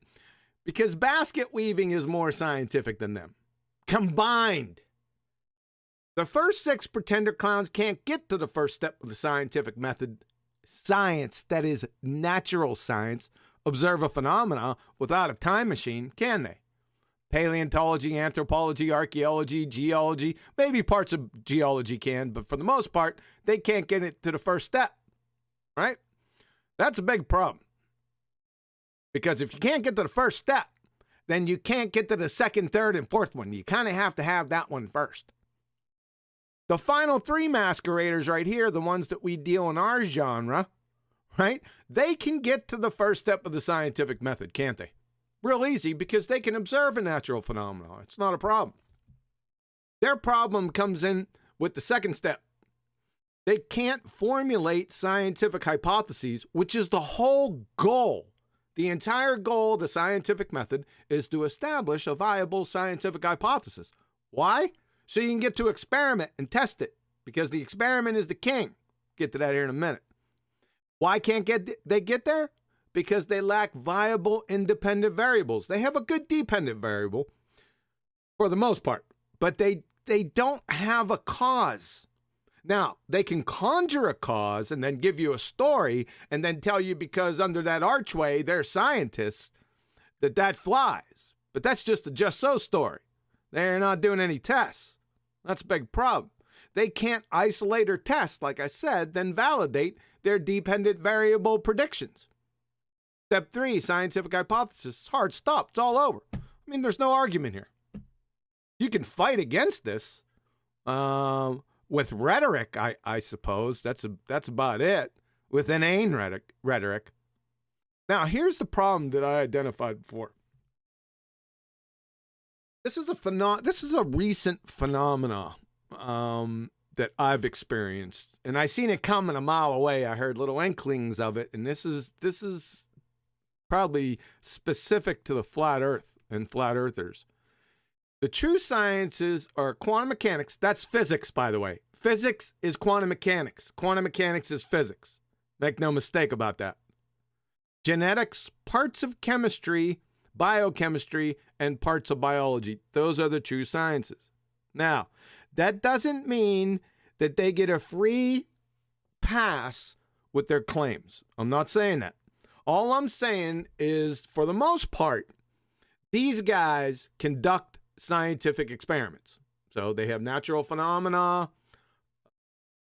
Because basket weaving is more scientific than them. Combined. The first 6 pretender clowns can't get to the first step of the scientific method. Science, that is natural science, observe a phenomena without a time machine, can they? Paleontology, anthropology, archaeology, geology, maybe parts of geology can, but for the most part, they can't get it to the first step, right? That's a big problem. Because if you can't get to the first step, then you can't get to the second, third, and fourth one. You kind of have to have that one first. The final 3 masqueraders right here, the ones that we deal in our genre, right? They can get to the first step of the scientific method, can't they? Real easy, because they can observe a natural phenomenon. It's not a problem. Their problem comes in with the second step. They can't formulate scientific hypotheses, which is the whole goal. The entire goal of the scientific method is to establish a viable scientific hypothesis. Why? So you can get to experiment and test it, because the experiment is the king. Get to that here in a minute. Why can't they get there? because they lack viable independent variables. They have a good dependent variable for the most part, but they don't have a cause. Now, they can conjure a cause and then give you a story and then tell you because under that archway they're scientists that flies. But that's just a just so story. They're not doing any tests. That's a big problem. They can't isolate or test, like I said, then validate their dependent variable predictions. Step 3, scientific hypothesis. Hard stop. It's all over. I mean, there's no argument here. You can fight against this with rhetoric, I suppose. That's about it. With inane rhetoric. Now, here's the problem that I identified before. This is a recent phenomena that I've experienced, and I seen it coming a mile away. I heard little inklings of it, and this is probably specific to the flat Earth and flat earthers. The true sciences are quantum mechanics. That's physics, by the way. Physics is quantum mechanics. Quantum mechanics is physics. Make no mistake about that. Genetics, parts of chemistry, biochemistry, and parts of biology. Those are the true sciences. Now, that doesn't mean that they get a free pass with their claims. I'm not saying that. All I'm saying is, for the most part, these guys conduct scientific experiments. So they have natural phenomena,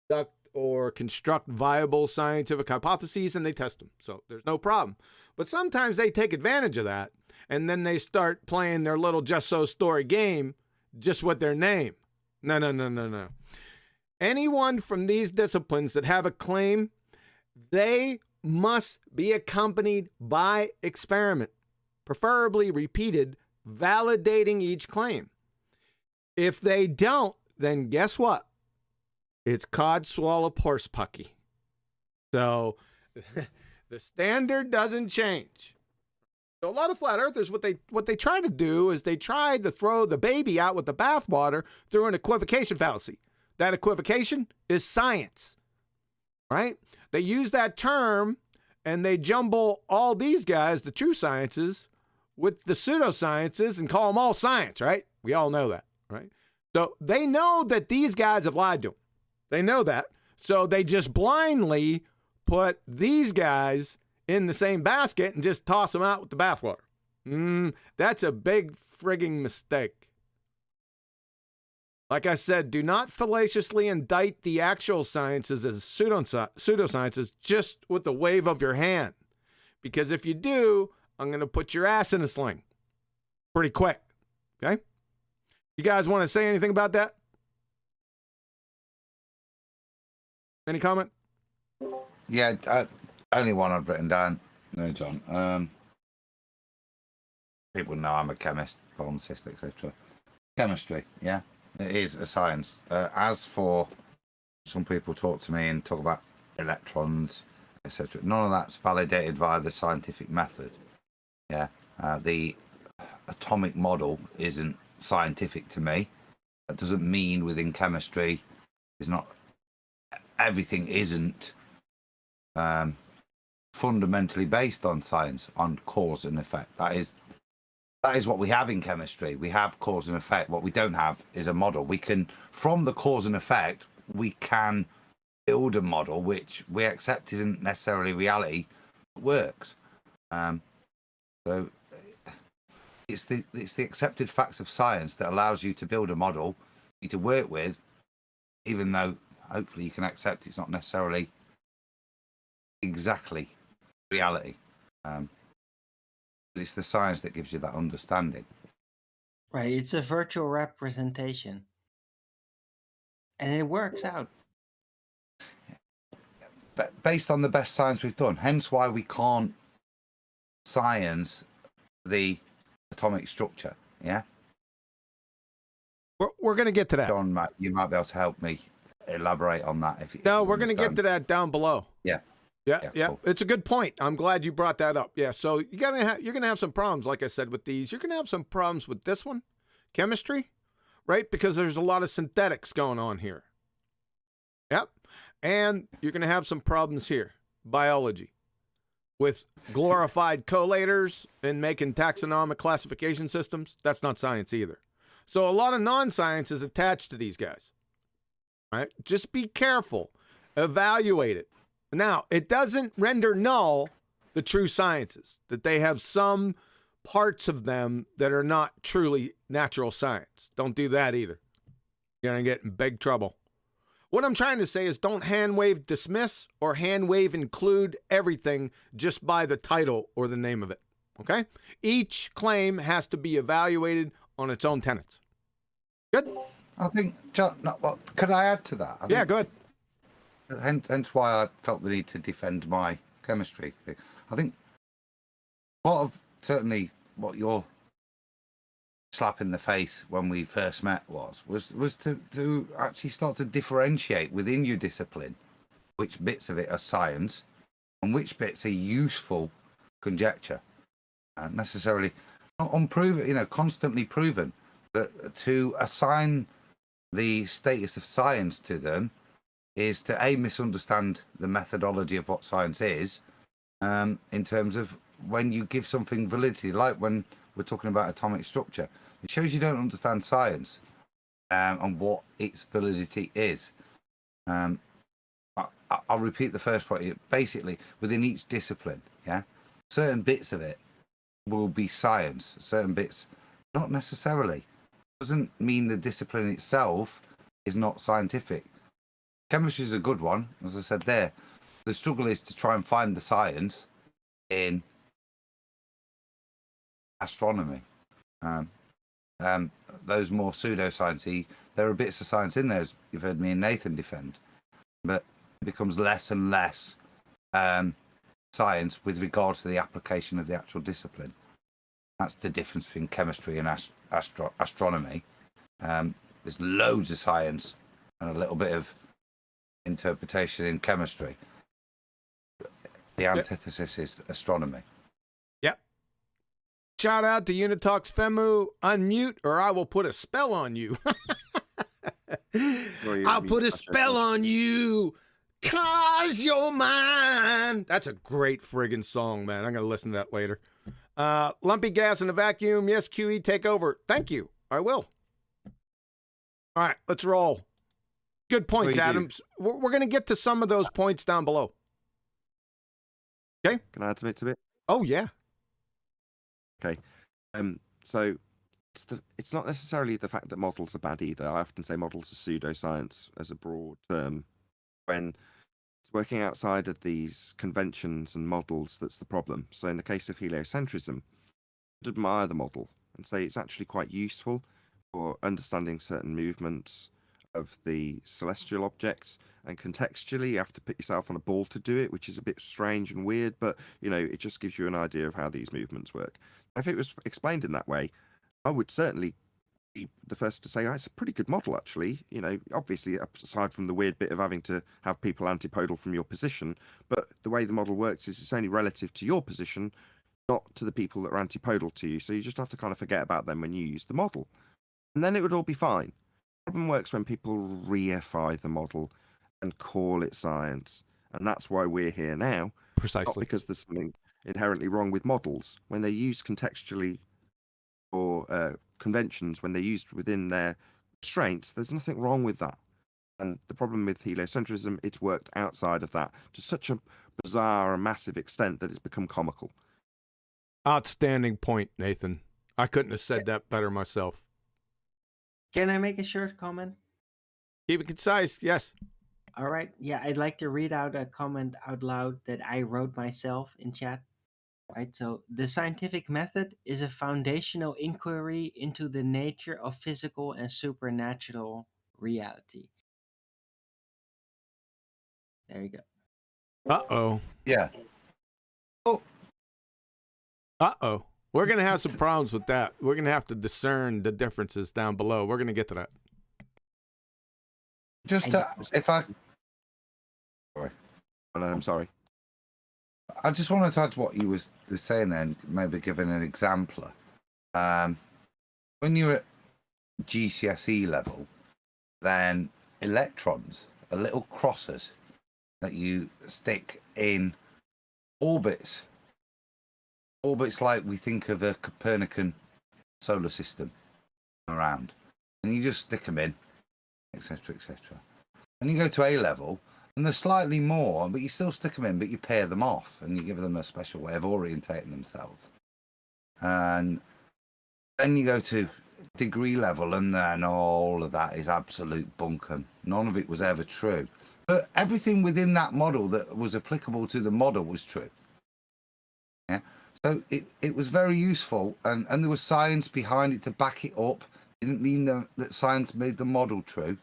conduct or construct viable scientific hypotheses, and they test them. So there's no problem. But sometimes they take advantage of that, and then they start playing their little just so story game just with their name. No. Anyone from these disciplines that have a claim, they must be accompanied by experiment, preferably repeated, validating each claim. If they don't, then guess what? It's cod swallow horse pucky. So the standard doesn't change. So a lot of flat earthers, what they try to do is they try to throw the baby out with the bathwater through an equivocation fallacy. That equivocation is science, right? They use that term and they jumble all these guys, the true sciences, with the pseudosciences and call them all science, right? We all know that, right? So they know that these guys have lied to them. They know that. So they just blindly put these guys in the same basket and just toss them out with the bathwater. That's a big frigging mistake. Like I said, do not fallaciously indict the actual sciences as pseudosciences just with the wave of your hand. Because if you do, I'm going to put your ass in a sling pretty quick. Okay? You guys want to say anything about that? Any comment? Yeah, only one I've written down. No, John. People know I'm a chemist, pharmacist, etc. Chemistry, yeah, it is a science. As for some people talk to me and talk about electrons, etc., none of that's validated via the scientific method. Yeah, the atomic model isn't scientific to me. That doesn't mean within chemistry is not everything isn't fundamentally based on science, on cause and effect. That is what we have in chemistry. We have cause and effect. What we don't have is a model. We can, from the cause and effect, we can build a model which we accept isn't necessarily reality, but works. So it's the accepted facts of science that allows you to build a model you to work with, even though hopefully you can accept it's not necessarily exactly reality. It's the science that gives you that understanding. Right, it's a virtual representation. And it works out. But based on the best science we've done, hence why we can't science the atomic structure, yeah? We're going to get to that. John, you might be able to help me elaborate on that. If we're going to get to that down below. Yeah. Yeah. Cool. It's a good point. I'm glad you brought that up. Yeah, so you're gonna have some problems, like I said, with these. You're gonna have some problems with this one, chemistry, right? Because there's a lot of synthetics going on here. Yep. And you're gonna have some problems here, biology. with glorified collators and making taxonomic classification systems, that's not science either. So a lot of non-science is attached to these guys. Right? Just be careful. Evaluate it. Now, it doesn't render null the true sciences, that they have some parts of them that are not truly natural science. Don't do that either. You're going to get in big trouble. What I'm trying to say is don't hand wave dismiss or hand wave include everything just by the title or the name of it. Okay? Each claim has to be evaluated on its own tenets. Good? I think, John, no, well, could I add to that? Yeah, go ahead. Hence why I felt the need to defend my chemistry thing. I think part of certainly what your slap in the face when we first met was to actually start to differentiate within your discipline which bits of it are science and which bits are useful conjecture, and necessarily not unproven, constantly proven. That to assign the status of science to them is to misunderstand the methodology of what science is, in terms of when you give something validity, like when we're talking about atomic structure. It shows you don't understand science and what its validity is. I'll repeat the first point. Basically, within each discipline, certain bits of it will be science, certain bits not necessarily. Doesn't mean the discipline itself is not scientific. Chemistry is a good one, as I said there. The struggle is to try and find the science in astronomy. Those more pseudoscience-y, there are bits of science in there, as you've heard me and Nathan defend, but it becomes less and less science with regard to the application of the actual discipline. That's the difference between chemistry and astronomy. There's loads of science and a little bit of interpretation in chemistry. The antithesis is astronomy. Yep. Shout out to Unitox Femu. Unmute or I will put a spell on you. I'll put a spell on you. 'Cause you're mine. That's a great friggin' song, man. I'm going to listen to that later. Lumpy gas in the vacuum. Yes, QE, take over. Thank you. I will. All right, let's roll. Good points, Adams. We're going to get to some of those points down below. Okay? Can I add to it? Oh, yeah. Okay. So it's not necessarily the fact that models are bad either. I often say models are pseudoscience as a broad term. When it's working outside of these conventions and models that's the problem. So in the case of heliocentrism, I'd admire the model and say it's actually quite useful for understanding certain movements of the celestial objects, and contextually you have to put yourself on a ball to do it, which is a bit strange and weird, but it just gives you an idea of how these movements work. If it was explained in that way, I would certainly be the first to say, it's a pretty good model actually. Obviously aside from the weird bit of having to have people antipodal from your position, but the way the model works is it's only relative to your position, not to the people that are antipodal to you. So you just have to kind of forget about them when you use the model, and then it would all be fine. The problem works when people reify the model and call it science, and that's why we're here now. Precisely. Not because there's something inherently wrong with models. When they're used contextually or conventions, when they're used within their restraints, there's nothing wrong with that. And the problem with heliocentrism, it's worked outside of that to such a bizarre and massive extent that it's become comical. Outstanding point, Nathan. I couldn't have said that better myself. Can I make a short comment? Keep it concise, yes. All right. Yeah, I'd like to read out a comment out loud that I wrote myself in chat. Right. So the scientific method is a foundational inquiry into the nature of physical and supernatural reality. There you go. Uh-oh. Yeah. Oh. Uh-oh. We're going to have some problems with that. We're going to have to discern the differences down below. We're going to get to that. Just if I... Sorry. Oh, no, I'm sorry. I just wanted to add to what you was saying then, maybe giving an example. When you're at GCSE level, then electrons are little crosses that you stick in orbits. Orbits like we think of a Copernican solar system around. And you just stick them in, etc., etc. And you go to A level, and they're slightly more, but you still stick them in, but you pair them off, and you give them a special way of orientating themselves. And then you go to degree level, and then all of that is absolute bunkum. None of it was ever true. But everything within that model that was applicable to the model was true. Yeah. So it was very useful, and there was science behind it to back it up. It didn't mean that science made the model true,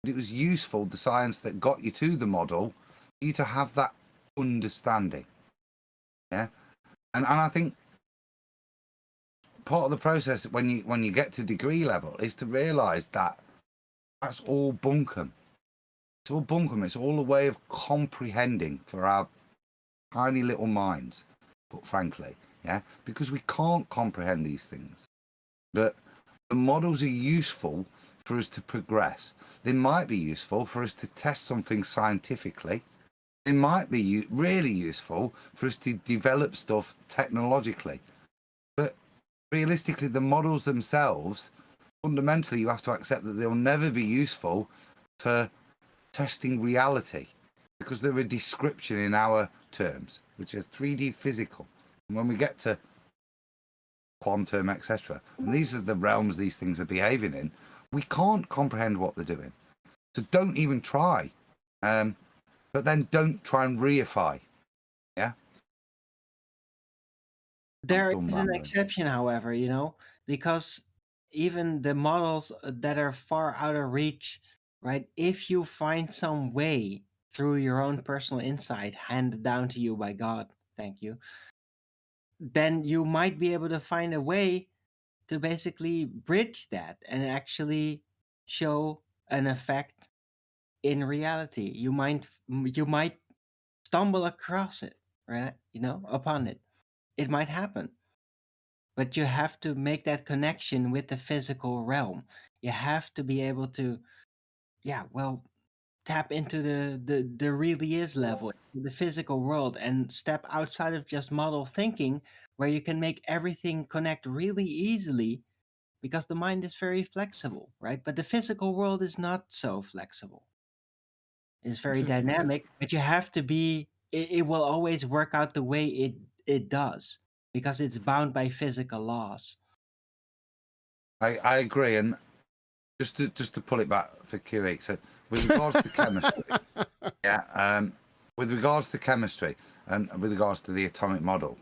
but it was useful, the science that got you to the model, for you to have that understanding. Yeah. And I think part of the process when you get to degree level is to realize that that's all bunkum. It's all bunkum. It's all a way of comprehending for our tiny little minds, but frankly, yeah, because we can't comprehend these things. But the models are useful for us to progress. They might be useful for us to test something scientifically. They might be really useful for us to develop stuff technologically. But realistically, the models themselves, fundamentally, you have to accept that they'll never be useful for testing reality, because they're a description in our terms, which are 3D physical. And when we get to quantum, etc., and these are the realms these things are behaving in, we can't comprehend what they're doing. So don't even try. But then don't try and reify. Yeah? There is an exception, however, you know, because even the models that are far out of reach, right? If you find some way through your own personal insight handed down to you by God, thank you, then you might be able to find a way to basically bridge that and actually show an effect in reality. You might stumble across it, right? You know, upon it. It might happen. But you have to make that connection with the physical realm. You have to be able to, tap into the really is level, the physical world, and step outside of just model thinking, where you can make everything connect really easily, because the mind is very flexible, right? But the physical world is not so flexible. It's very dynamic, but you have to be. It will always work out the way it does, because it's bound by physical laws. I agree, and just to pull it back for QE, so with regards to chemistry, with regards to chemistry and with regards to the atomic model,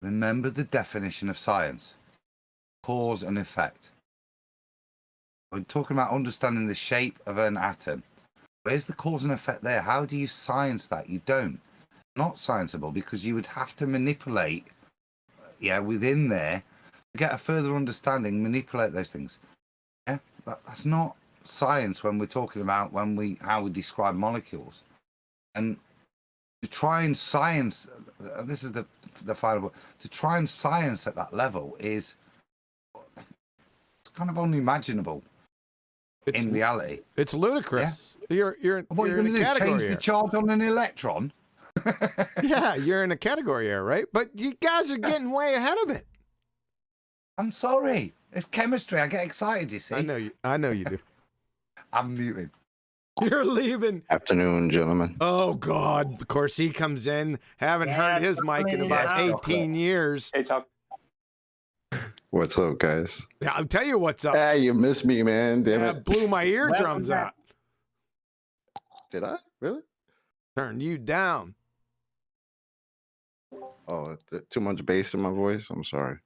remember the definition of science: cause and effect. We're talking about understanding the shape of an atom. Where's the cause and effect there? How do you science that? You don't. Not scienceable, because you would have to manipulate, within there, to get a further understanding, manipulate those things. Yeah, that's not science when we're talking about how we describe molecules. And to try and science, this is the final word, to try and science at that level it's kind of unimaginable in reality. It's ludicrous. Yeah? You're in a category. Change the charge on an electron? Yeah, you're in a category error, right? But you guys are getting way ahead of it. I'm sorry. It's chemistry. I get excited, you see. I know you do. I'm muting. You're leaving. Afternoon, gentlemen. Oh, God. Of course, he comes in. Haven't heard his mic in about 18 years. Hey, Chuck. What's up, guys? Yeah, I'll tell you what's up. Hey, you missed me, man. Damn it. That blew my eardrums out. Did I? Really? Turned you down. Oh, too much bass in my voice? I'm sorry.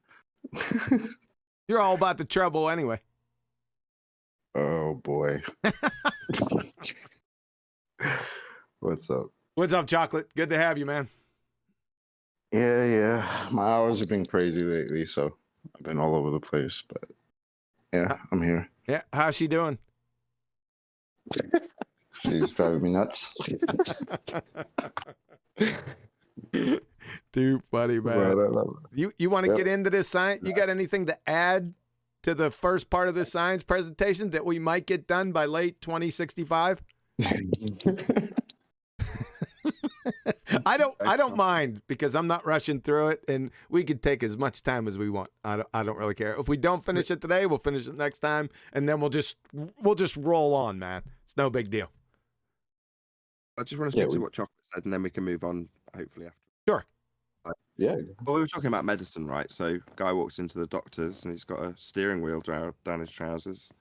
You're all about the trouble anyway. Oh, boy. What's up? What's up, Chocolate? Good to have you, man. Yeah. My hours have been crazy lately, so I've been all over the place. But yeah, I'm here. Yeah, how's she doing? She's driving me nuts. Too funny, man. You want to get into this science? You got anything to add to the first part of this science presentation that we might get done by late 2065? I don't mind because I'm not rushing through it, and we can take as much time as we want. I don't really care. If we don't finish it today, we'll finish it next time, and then we'll just roll on, man. It's no big deal. I just want to speak to what Chocolate said, and then we can move on, hopefully, after. Sure. Yeah. Well, we were talking about medicine, right? So, guy walks into the doctor's, and he's got a steering wheel down his trousers.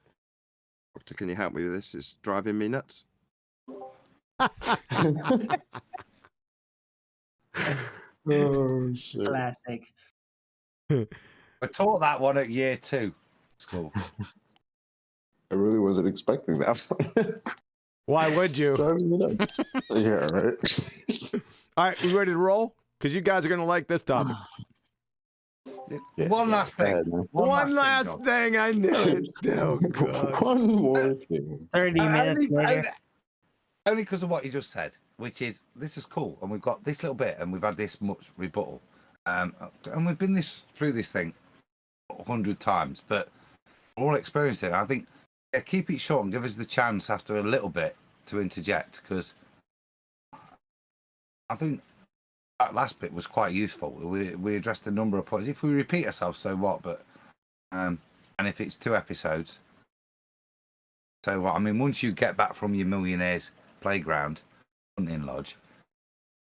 Doctor, can you help me with this? It's driving me nuts. Oh shit. Classic. I taught that one at year 2 school. I really wasn't expecting that one. Why would you? Driving me nuts. Yeah, right. All right, we ready to roll? Because you guys are going to like this topic. Yeah, One last thing. One last thing. I knew it. Oh, God. One more thing. 30 minutes later. Only because of what you just said, which is, this is cool, and we've got this little bit, and we've had this much rebuttal. And we've been through this thing 100 times, but we're all experiencing it. I think, keep it short and give us the chance after a little bit to interject, because I think that last bit was quite useful. We addressed a number of points. If we repeat ourselves, so what? But and if it's 2 episodes, so what? I mean, once you get back from your millionaire's playground, hunting lodge,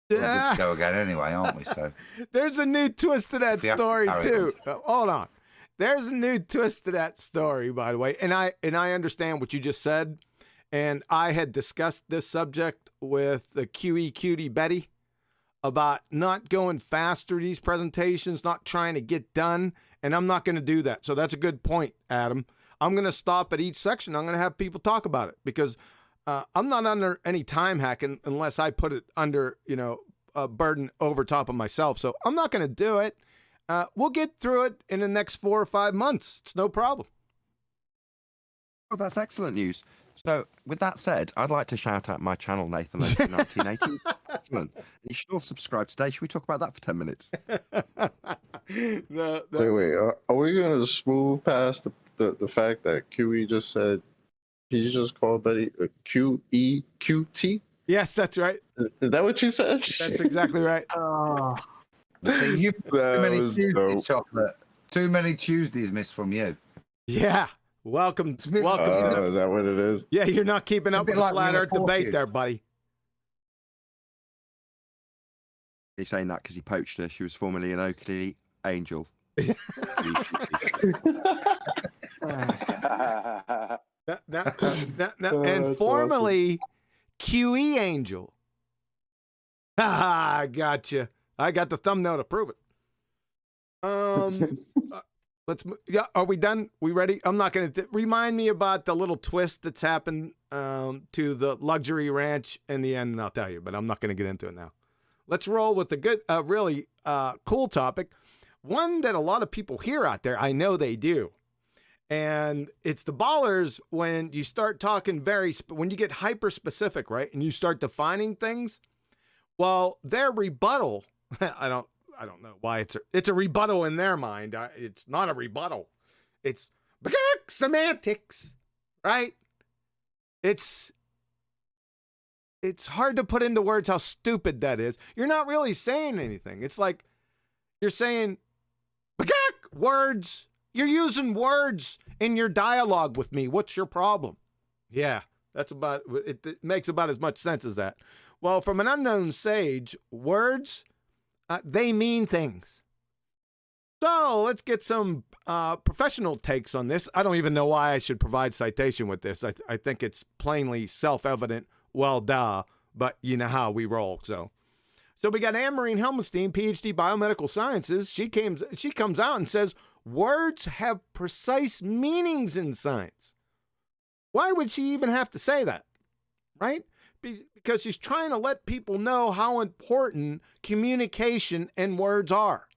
we're good to go again anyway, aren't we? So there's a new twist to that story too. Hold on. There's a new twist to that story, by the way, and I understand what you just said, and I had discussed this subject with the QE cutie Betty about not going fast through these presentations, not trying to get done, and I'm not going to do that. So that's a good point, Adam. I'm going to stop at each section. I'm going to have people talk about it because I'm not under any time hacking unless I put it under, a burden over top of myself. So I'm not going to do it. We'll get through it in the next 4 or 5 months. It's no problem. Oh, that's excellent news. So, with that said, I'd like to shout out my channel, Nathan Logan 1980. Excellent. You should all subscribe today. Should we talk about that for 10 minutes? Wait. Are we going to smooth past the fact that QE just said, he just called Betty QEQT? Yes, that's right. Is that what you said? That's exactly right. So you too many Tuesdays missed from you. Yeah. Welcome. Is that what it is? Yeah, you're not keeping up with the flat earth debate there, buddy. He's saying that because he poached her. She was formerly an Oakley angel. And formerly QE angel. I gotcha. I got the thumbnail to prove it. Are we done? We ready? I'm not going to remind me about the little twist that's happened to the luxury ranch in the end, and I'll tell you, but I'm not going to get into it now. Let's roll with the good, really cool topic. One that a lot of people hear out there. I know they do. And it's the ballers when you start talking when you get hyper specific, right? And you start defining things. Well, their rebuttal, I don't know why it's a rebuttal in their mind. It's not a rebuttal. It's semantics, right? It's hard to put into words how stupid that is. You're not really saying anything. It's like you're saying words. You're using words in your dialogue with me. What's your problem? Yeah, that's about it. It makes about as much sense as that. Well, from an unknown sage, words, they mean things. So let's get some professional takes on this. I don't even know why I should provide citation with this. I think it's plainly self-evident. Well, duh, but you know how we roll. So we got Anne-Marie Helmstein, PhD, biomedical sciences. She comes out and says, words have precise meanings in science. Why would she even have to say that? Right? Because she's trying to let people know how important communication and words are.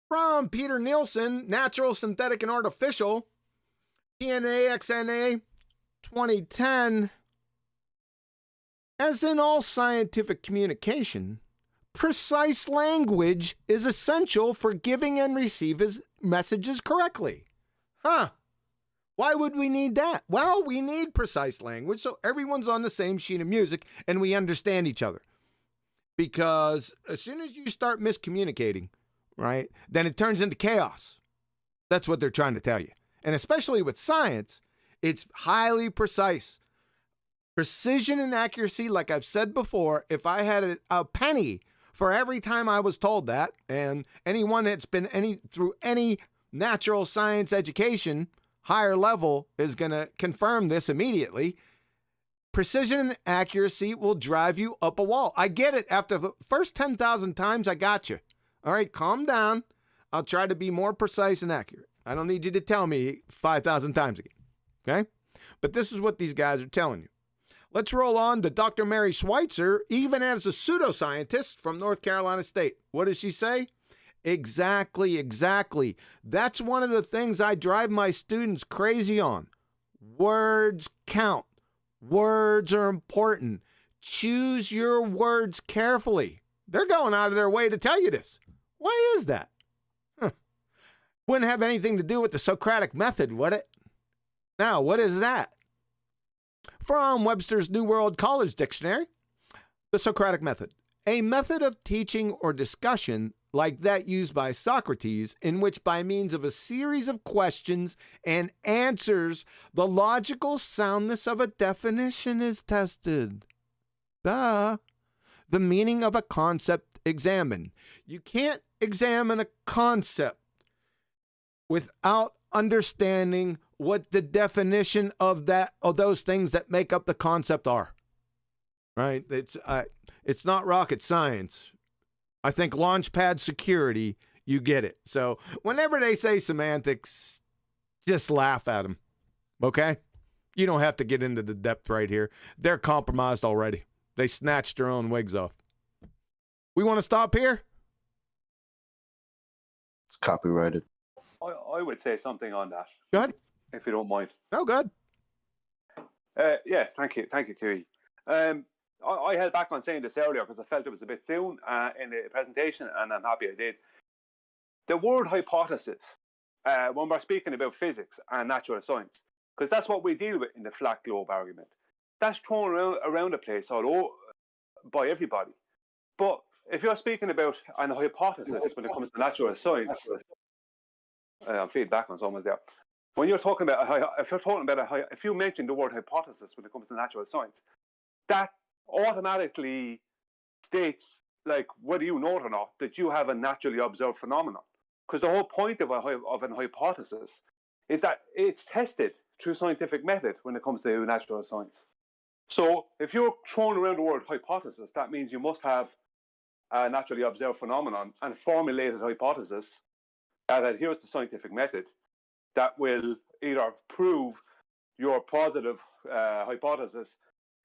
From Peter Nielsen, Natural, Synthetic, and Artificial, DNA, XNA, 2010. As in all scientific communication, precise language is essential for giving and receiving messages correctly. Huh? Why would we need that? Well, we need precise language so everyone's on the same sheet of music and we understand each other. because as soon as you start miscommunicating, right, then it turns into chaos. That's what they're trying to tell you. And especially with science, it's highly precise. Precision and accuracy, like I've said before, if I had a penny for every time I was told that, and anyone that's been through any natural science education, higher level, is going to confirm this immediately. Precision and accuracy will drive you up a wall. I get it. After the first 10,000 times, I got you. All right, calm down. I'll try to be more precise and accurate. I don't need you to tell me 5,000 times again. Okay? But this is what these guys are telling you. Let's roll on to Dr. Mary Schweitzer, even as a pseudoscientist from North Carolina State. What does she say? Exactly. That's one of the things I drive my students crazy on. Words count. Words are important. Choose your words carefully. They're going out of their way to tell you this. Why is that? Wouldn't have anything to do with the Socratic method, would it? Now, what is that? From Webster's New World College Dictionary, the Socratic method, a method of teaching or discussion like that used by Socrates, in which by means of a series of questions and answers, the logical soundness of a definition is tested. The meaning of a concept examined. You can't examine a concept without understanding what the definition of those things that make up the concept are. Right? It's not rocket science. I think launchpad security, you get it. So whenever they say semantics, just laugh at them. Okay? You don't have to get into the depth right here. They're compromised already. They snatched their own wigs off. We want to stop here? It's copyrighted. I would say something on that. Go ahead. If you don't mind. Oh, good. Yeah, thank you, Kiwi. I held back on saying this earlier because I felt it was a bit soon in the presentation, and I'm happy I did. The word hypothesis, when we're speaking about physics and natural science, because that's what we deal with in the flat globe argument, that's thrown around the place by everybody. But if you're speaking about an hypothesis when it comes to natural science, I'm feeding back on someone's there. When you're talking about if you mention the word hypothesis when it comes to natural science, that automatically states, like, whether you know it or not, that you have a naturally observed phenomenon. Because the whole point of an hypothesis is that it's tested through scientific method when it comes to natural science. So if you're throwing around the word hypothesis, that means you must have a naturally observed phenomenon and a formulated hypothesis that adheres to scientific method that will either prove your positive hypothesis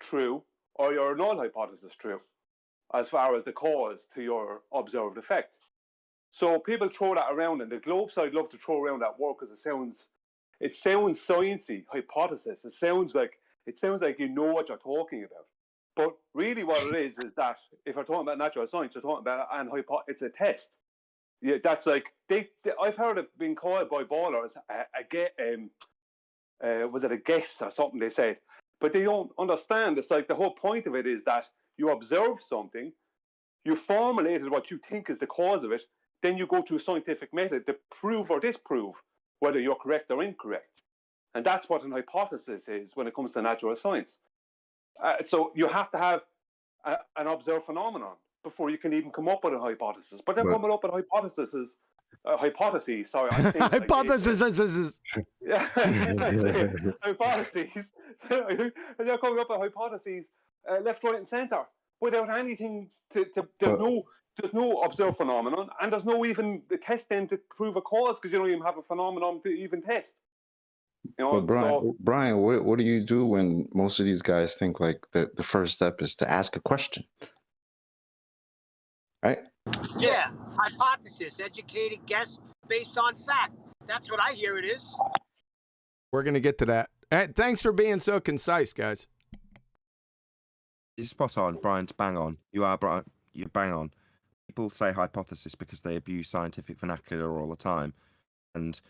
true or your null hypothesis true, as far as the cause to your observed effect. So people throw that around, and the globe side love to throw around that word because it sounds sciencey, hypothesis. It sounds like you know what you're talking about. But really, what it is that if you're talking about natural science, you're talking about it's a test. Yeah, that's like I've heard it being called by ballers was it a guess or something they said, but they don't understand. It's like the whole point of it is that you observe something, you formulated what you think is the cause of it, then you go to a scientific method to prove or disprove whether you're correct or incorrect, and that's what an hypothesis is when it comes to natural science. So you have to have an observed phenomenon before you can even come up with a hypothesis. But they're coming up with hypotheses. Sorry, Hypotheses. Yeah, hypotheses. They're coming up with hypotheses left, right, and centre without anything there's no observed phenomenon, and there's no even testing to prove a cause because you don't even have a phenomenon to even test. You know, but Brian, what do you do when most of these guys think like the first step is to ask a question? Right? Yeah, hypothesis, educated guess based on fact. That's what I hear it is. We're going to get to that. Thanks for being so concise, guys. You're spot on, Brian's bang on. You are, Brian. You're bang on. People say hypothesis because they abuse scientific vernacular all the time. And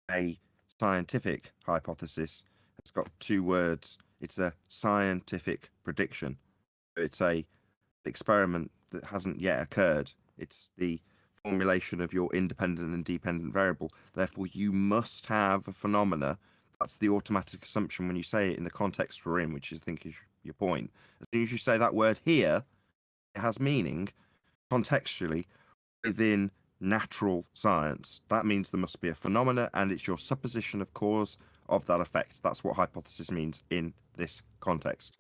a scientific hypothesis has got two words. It's a scientific prediction. It's a experiment that hasn't yet occurred. It's the formulation of your independent and dependent variable. Therefore, you must have a phenomena. That's the automatic assumption when you say it in the context we're in, which I think is your point. As soon as you say that word here, it has meaning contextually within natural science. That means there must be a phenomena, and it's your supposition of cause of that effect. That's what hypothesis means in this context.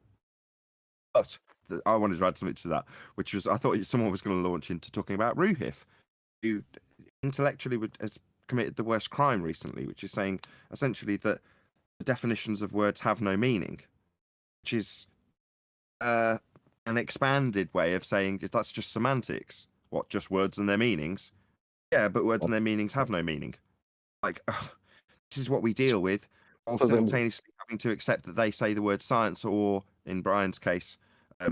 But I wanted to add something to that, which was I thought someone was going to launch into talking about Ruhif, who intellectually has committed the worst crime recently, which is saying essentially that the definitions of words have no meaning, which is an expanded way of saying that's just semantics. What, just words and their meanings? Yeah, but words and their meanings have no meaning. Like, this is what we deal with, while simultaneously having to accept that they say the word science, or in Brian's case,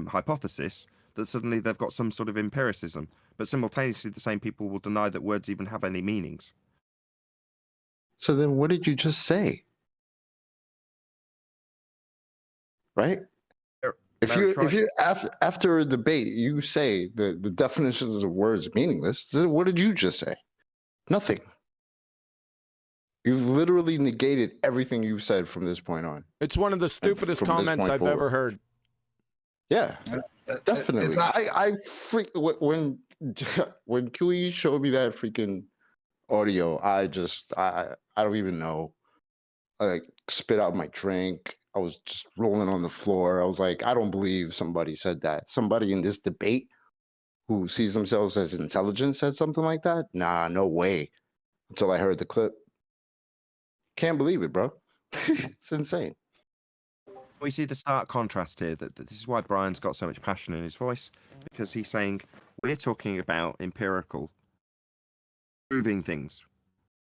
hypothesis, that suddenly they've got some sort of empiricism. But simultaneously, the same people will deny that words even have any meanings. So then what did you just say? Right? If you after a debate, you say the definitions of words are meaningless, then what did you just say? Nothing. You've literally negated everything you've said from this point on. It's one of the stupidest comments I've ever heard. Yeah, definitely. I freak when QE showed me that freaking audio. I don't even know. I like spit out my drink. I was just rolling on the floor. I was like, I don't believe somebody said that. Somebody in this debate who sees themselves as intelligent said something like that? Nah, no way. Until I heard the clip. Can't believe it, bro. It's insane. We see the stark contrast here. That this is why Brian's got so much passion in his voice, because he's saying we're talking about empirical, proving things.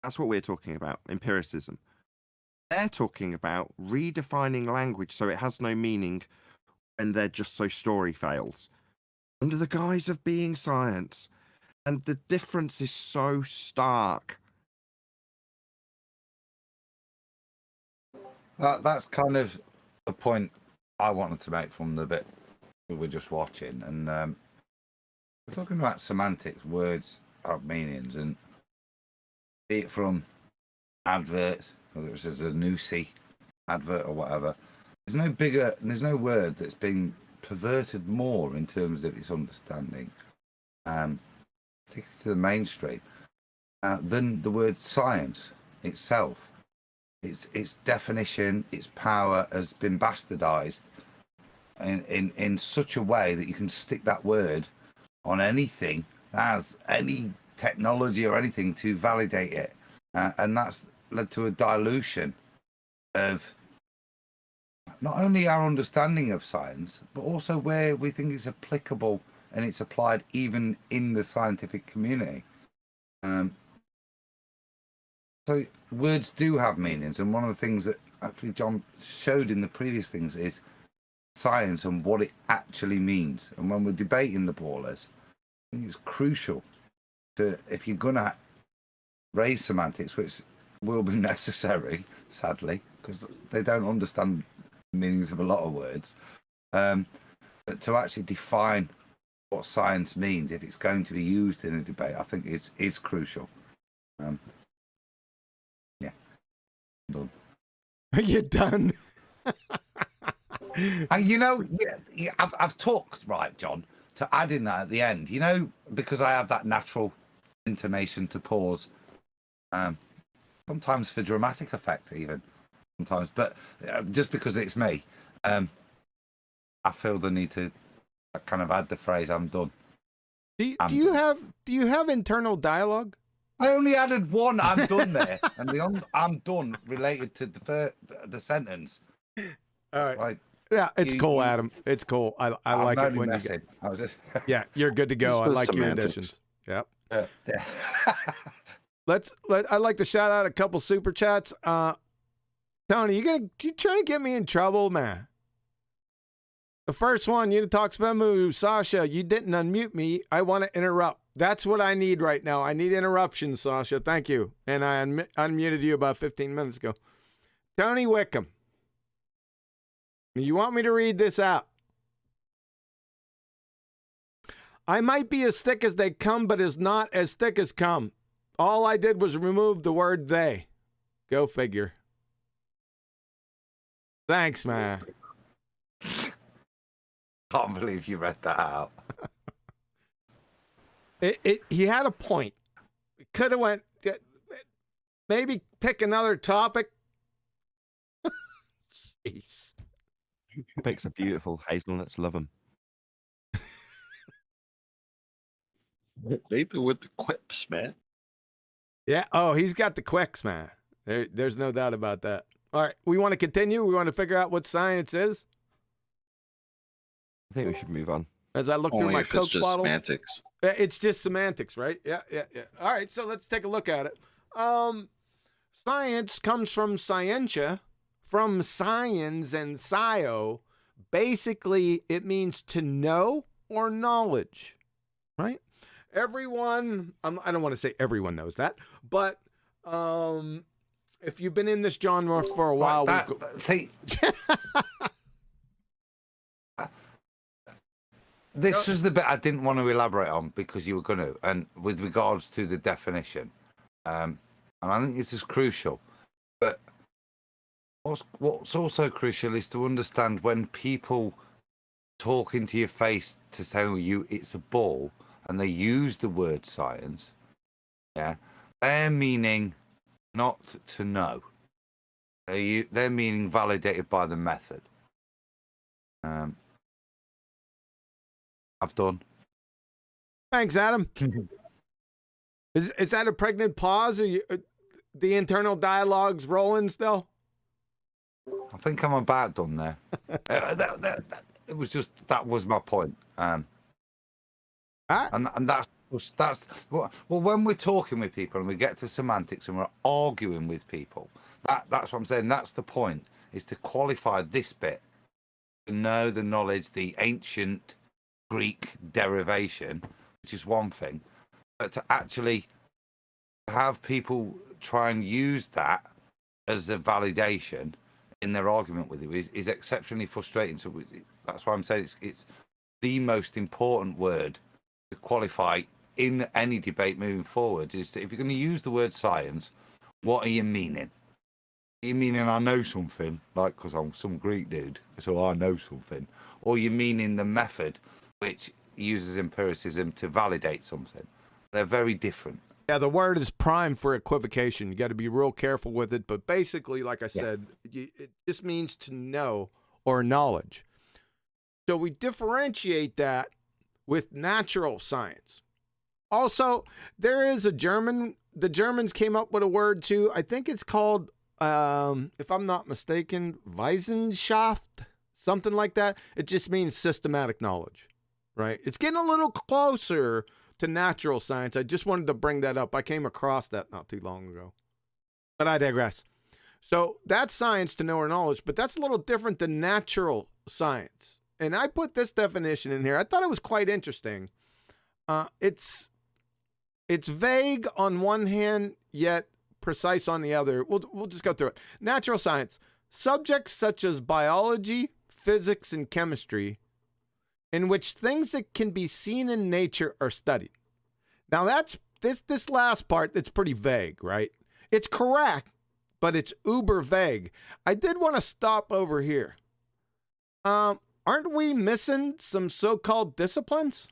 That's what we're talking about, empiricism. They're talking about redefining language so it has no meaning, and they're just so story fails under the guise of being science. And the difference is so stark. That's kind of the point I wanted to make from the bit we were just watching. And we're talking about semantics, words have meanings, and be it from adverts, whether it's as a Nusi advert or whatever, there's no word that's been perverted more in terms of its understanding, particularly to the mainstream, than the word science itself. Its definition, its power has been bastardized in such a way that you can stick that word on anything that has any technology or anything to validate it, and that's led to a dilution of not only our understanding of science, but also where we think it's applicable and it's applied even in the scientific community. So words do have meanings, and one of the things that actually John showed in the previous things is science and what it actually means. And when we're debating the ballers, I think it's crucial to, if you're gonna raise semantics, which will be necessary, sadly, because they don't understand the meanings of a lot of words, but to actually define what science means, if it's going to be used in a debate, I think is crucial. Yeah, I'm done. Are you done? You know, I've talked, right, John, to add in that at the end, you know, because I have that natural intonation to pause, sometimes for dramatic effect even, sometimes, but just because it's me, I feel the need to kind of add the phrase, I'm done. Do you have internal dialogue? I only added one I'm done there, and the I'm done related to the sentence. All right. Like, yeah, it's cool, Adam. It's cool. I like it when messing. you get... I was just... Yeah, you're good to go. I like your additions. Yep. Yeah. I'd like to shout out a couple super chats. Tony, you trying to get me in trouble, man? The first one, you talk Spemu, Sasha, you didn't unmute me. I want to interrupt. That's what I need right now. I need interruptions, Sasha. Thank you. And I unmuted you about 15 minutes ago. Tony Wickham. You want me to read this out? I might be as thick as they come, but is not as thick as come. All I did was remove the word they. Go figure. Thanks, man. Can't believe you read that out. He had a point. Could have went, maybe pick another topic. Jeez. Topics are beautiful. Hazelnuts, love them. Nathan with the quips, man. Yeah. Oh, he's got the quicks, man. There's no doubt about that. All right. We want to continue. We want to figure out what science is. I think we should move on. As I look through Only my if it's Coke just bottles. semantics. It's just semantics, right? Yeah. All right. So let's take a look at it. Science comes from scientia, from science and scio. Basically, it means to know or knowledge, right? Everyone, I don't want to say everyone knows that, but if you've been in this genre for a while, this is the bit I didn't want to elaborate on because you were going to, and with regards to the definition, and I think this is crucial. But what's also crucial is to understand when people talk into your face to tell you it's a ball, and they use the word science, yeah, they're meaning not to know. They're meaning validated by the method. I've done. Thanks, Adam. Is that a pregnant pause? Are you, the internal dialogue's rolling still? I think I'm about done there. It was just that was my point. And that's well, when we're talking with people and we get to semantics and we're arguing with people, that's what I'm saying. That's the point, is to qualify this bit, to know the knowledge, the ancient Greek derivation, which is one thing, but to actually have people try and use that as a validation in their argument with you is exceptionally frustrating. So that's why I'm saying it's the most important word to qualify in any debate moving forward, is that if you're going to use the word science, what are you meaning? Are you meaning I know something, like because I'm some Greek dude, so I know something? Or you meaning the method which uses empiricism to validate something? They're very different. Yeah, the word is prime for equivocation. You got to be real careful with it. But basically, like I said, it just means to know or knowledge. So we differentiate that with natural science. Also, there is a German, the Germans came up with a word too. I think it's called, if I'm not mistaken, Wissenschaft, something like that. It just means systematic knowledge, right? It's getting a little closer to natural science. I just wanted to bring that up. I came across that not too long ago, but I digress. So that's science, to know or knowledge, but that's a little different than natural science. And I put this definition in here. I thought it was quite interesting. It's vague on one hand, yet precise on the other. We'll just go through it. Natural science, subjects such as biology, physics, and chemistry, in which things that can be seen in nature are studied. Now that's this last part that's pretty vague, right? It's correct, but it's uber vague. I did want to stop over here. Aren't we missing some so-called disciplines?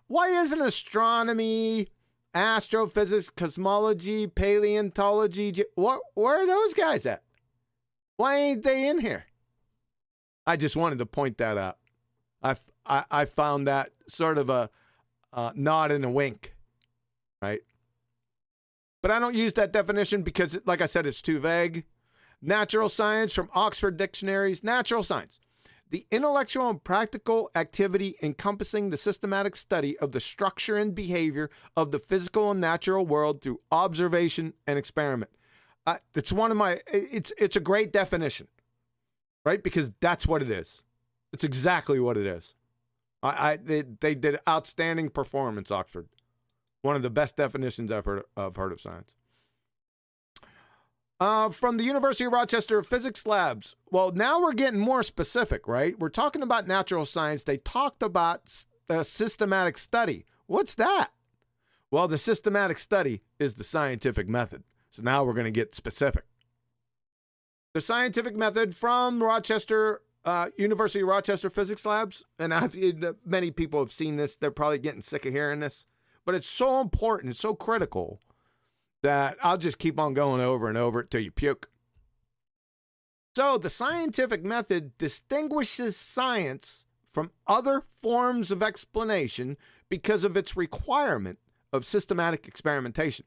Why isn't astronomy, astrophysics, cosmology, paleontology, where are those guys at? Why ain't they in here? I just wanted to point that out. I found that sort of a nod and a wink, right? But I don't use that definition because, like I said, it's too vague. Natural science from Oxford Dictionaries. Natural science, the intellectual and practical activity encompassing the systematic study of the structure and behavior of the physical and natural world through observation and experiment. It's one of my. It's a great definition, right? Because that's what it is. It's exactly what it is. They did outstanding performance, Oxford. One of the best definitions I've heard of science. From the University of Rochester Physics Labs. Well, now we're getting more specific, right? We're talking about natural science. They talked about a systematic study. What's that? Well, the systematic study is the scientific method. So now we're going to get specific. The scientific method from Rochester, University of Rochester Physics Labs, and many people have seen this. They're probably getting sick of hearing this, but it's so important, it's so critical that I'll just keep on going over and over it till you puke. So the scientific method distinguishes science from other forms of explanation because of its requirement of systematic experimentation.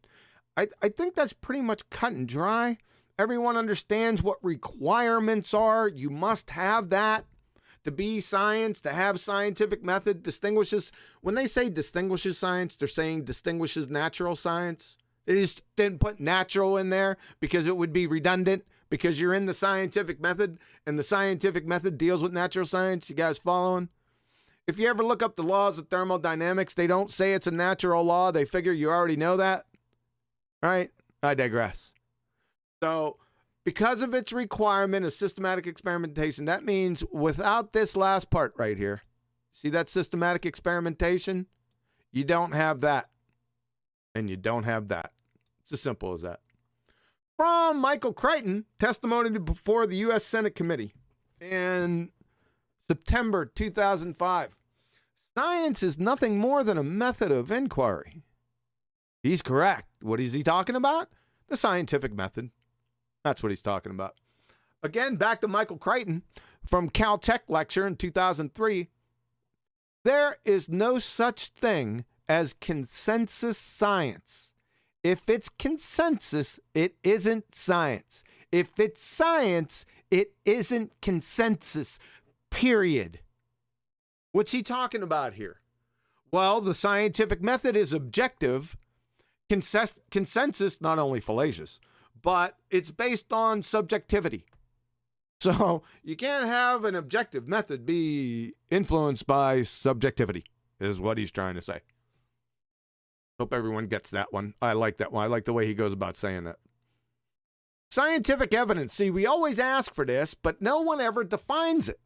I think that's pretty much cut and dry. Everyone understands what requirements are. You must have that to be science, to have scientific method. Distinguishes, when they say distinguishes science, they're saying distinguishes natural science. They just didn't put natural in there because it would be redundant, because you're in the scientific method and the scientific method deals with natural science. You guys following? If you ever look up the laws of thermodynamics, they don't say it's a natural law. They figure you already know that. All right, I digress. So because of its requirement of systematic experimentation, that means without this last part right here, see that systematic experimentation? You don't have that. And you don't have that. It's as simple as that. From Michael Crichton, testimony before the U.S. Senate Committee in September 2005. Science is nothing more than a method of inquiry. He's correct. What is he talking about? The scientific method. That's what he's talking about. Again, back to Michael Crichton from Caltech lecture in 2003. There is no such thing as consensus science. If it's consensus, it isn't science. If it's science, it isn't consensus. Period. What's he talking about here? Well, the scientific method is objective. Consensus, not only fallacious, but it's based on subjectivity. So you can't have an objective method be influenced by subjectivity, is what he's trying to say. Hope everyone gets that one. I like that one. I like the way he goes about saying that. Scientific evidence. See, we always ask for this, but no one ever defines it.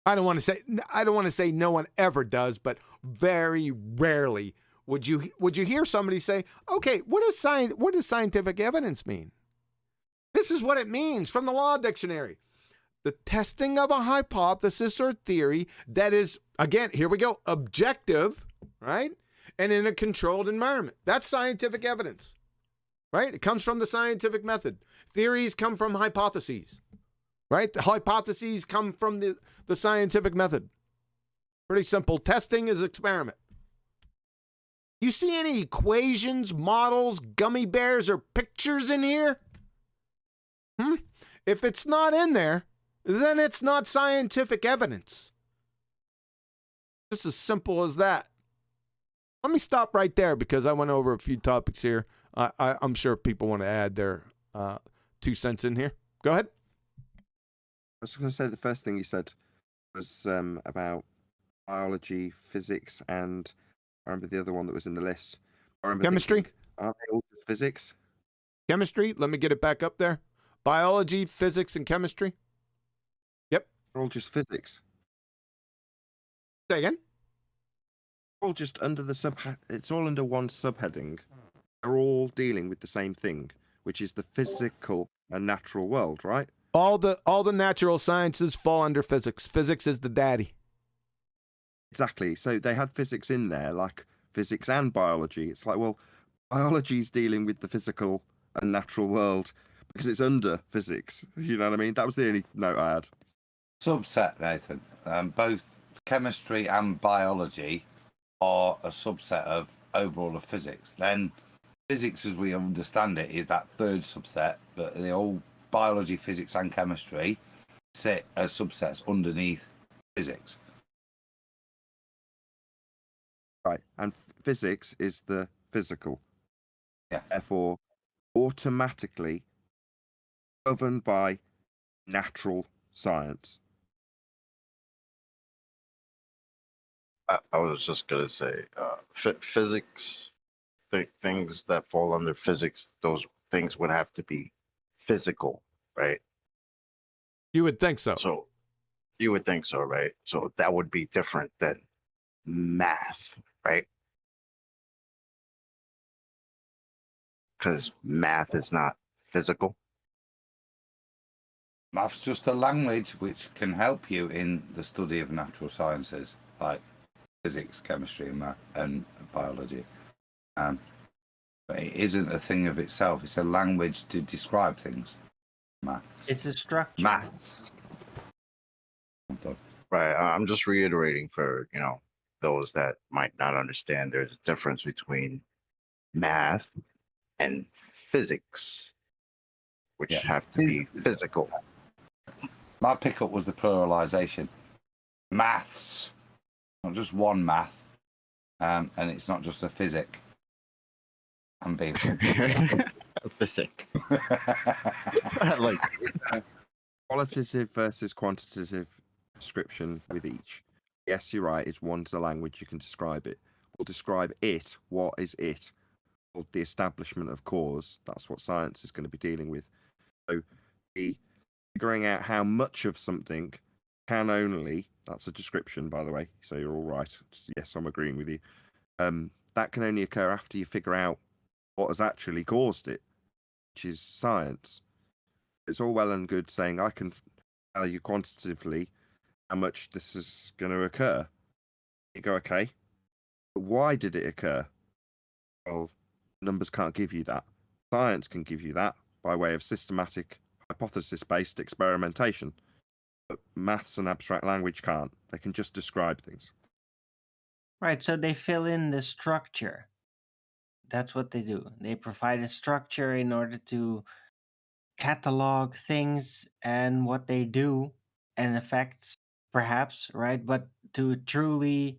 I don't want to say no one ever does, but very rarely would you hear somebody say, "Okay, what does scientific evidence mean?" This is what it means from the Law Dictionary. The testing of a hypothesis or theory that is, again, here we go, objective, right? And in a controlled environment. That's scientific evidence, right? It comes from the scientific method. Theories come from hypotheses, right? The hypotheses come from the scientific method. Pretty simple. Testing is experiment. You see any equations, models, gummy bears, or pictures in here? If it's not in there, then it's not scientific evidence. Just as simple as that. Let me stop right there because I went over a few topics here. I'm sure people want to add their 2 cents in here. Go ahead. I was going to say the first thing you said was about biology, physics, and I remember the other one that was in the list. Chemistry. Thinking, aren't they all just physics? Chemistry. Let me get it back up there. Biology, physics, and chemistry. Yep. They're all just physics. Say again. All just under the it's all under one subheading. They're all dealing with the same thing, which is the physical and natural world, right? All the natural sciences fall under physics. Physics is the daddy. Exactly. So they had physics in there, like physics and biology. It's like, well, biology's dealing with the physical and natural world because it's under physics. You know what I mean? That was the only note I had. Subset, Nathan. Both chemistry and biology are a subset of overall of physics. Then physics, as we understand it, is that third subset, but the whole biology, physics, and chemistry sit as subsets underneath physics. Right, and physics is the physical. Yeah. Therefore, automatically governed by natural science. I was just gonna say, physics, things that fall under physics, those things would have to be physical, right? You would think so. So you would think so, right? So that would be different than math, right? Because math is not physical. Math's just a language which can help you in the study of natural sciences, like physics, chemistry, and math, and biology. But it isn't a thing of itself. It's a language to describe things. Maths. It's a structure. Maths. I'm done. Right. I'm just reiterating for, those that might not understand there's a difference between math and physics, which have to be physical. My pickup was the pluralization. Maths. Not just one math. And it's not just a physic. I'm being Physic. I like Qualitative versus quantitative description with each. Yes, you're right. It's one's a language, you can describe it. We'll describe it. What is it? Well, the establishment of cause. That's what science is going to be dealing with. So the figuring out how much of something can only, that's a description, by the way, so you're all right. Yes, I'm agreeing with you. That can only occur after you figure out what has actually caused it, which is science. It's all well and good saying I can tell you quantitatively how much this is going to occur. You go, okay, but why did it occur? Well, numbers can't give you that. Science can give you that by way of systematic, hypothesis-based experimentation. But maths and abstract language can't. They can just describe things. Right, so they fill in the structure. That's what they do. They provide a structure in order to catalog things and what they do and effects, perhaps, right? But to truly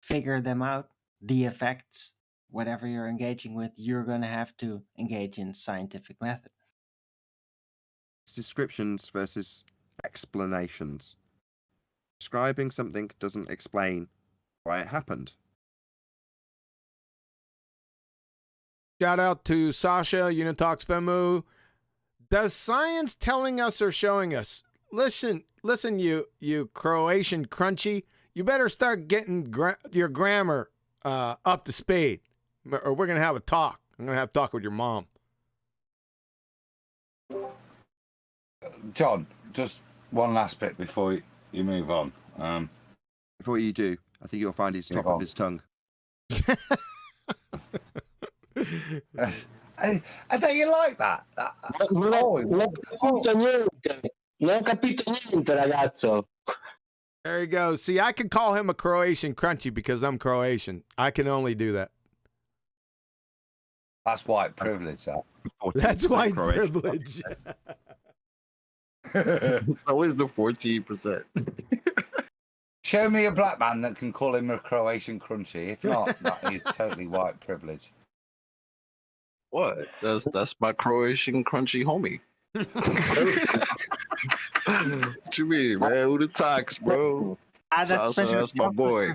figure them out, the effects, whatever you're engaging with, you're going to have to engage in scientific method. It's descriptions versus explanations. Describing something doesn't explain why it happened. Shout out to Sasha, Unitox Femu. Does science telling us or showing us? Listen, you Croatian crunchy. You better start getting your grammar up to speed, or we're gonna have a talk. I'm gonna have a talk with your mom. John, just one last bit before you move on. Before you do, I think you'll find his top of his tongue. I don't you like that? Non ho capito niente, ragazzo. There you go. See, I can call him a Croatian crunchy because I'm Croatian. I can only do that. That's white privilege, that. That's white Croatian. privilege. it's always the 14%. Show me a black man that can call him a Croatian crunchy. If not, that is totally white privilege. What? That's my Croatian crunchy homie. What you mean, man? Who the talks, bro? That's my boy.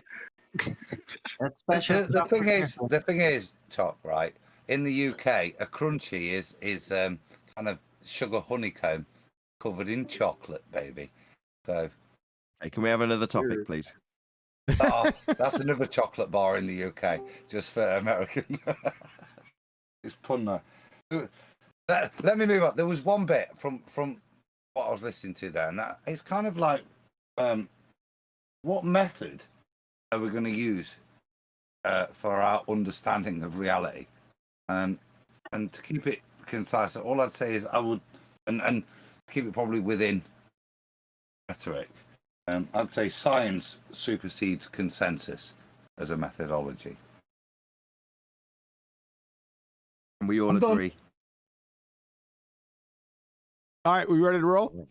That's special. The thing is, Top, right? In the UK, a crunchy is kind of sugar honeycomb covered in chocolate, baby. So, hey, can we have another topic, please? That's another chocolate bar in the UK, just for American. It's pun there. Let me move on. There was one bit from what I was listening to there, and that it's kind of like, what method are we going to use for our understanding of reality? And to keep it concise, all I'd say is I would, and keep it probably within rhetoric. I'd say science supersedes consensus as a methodology. And we all agree. All right, we ready to roll?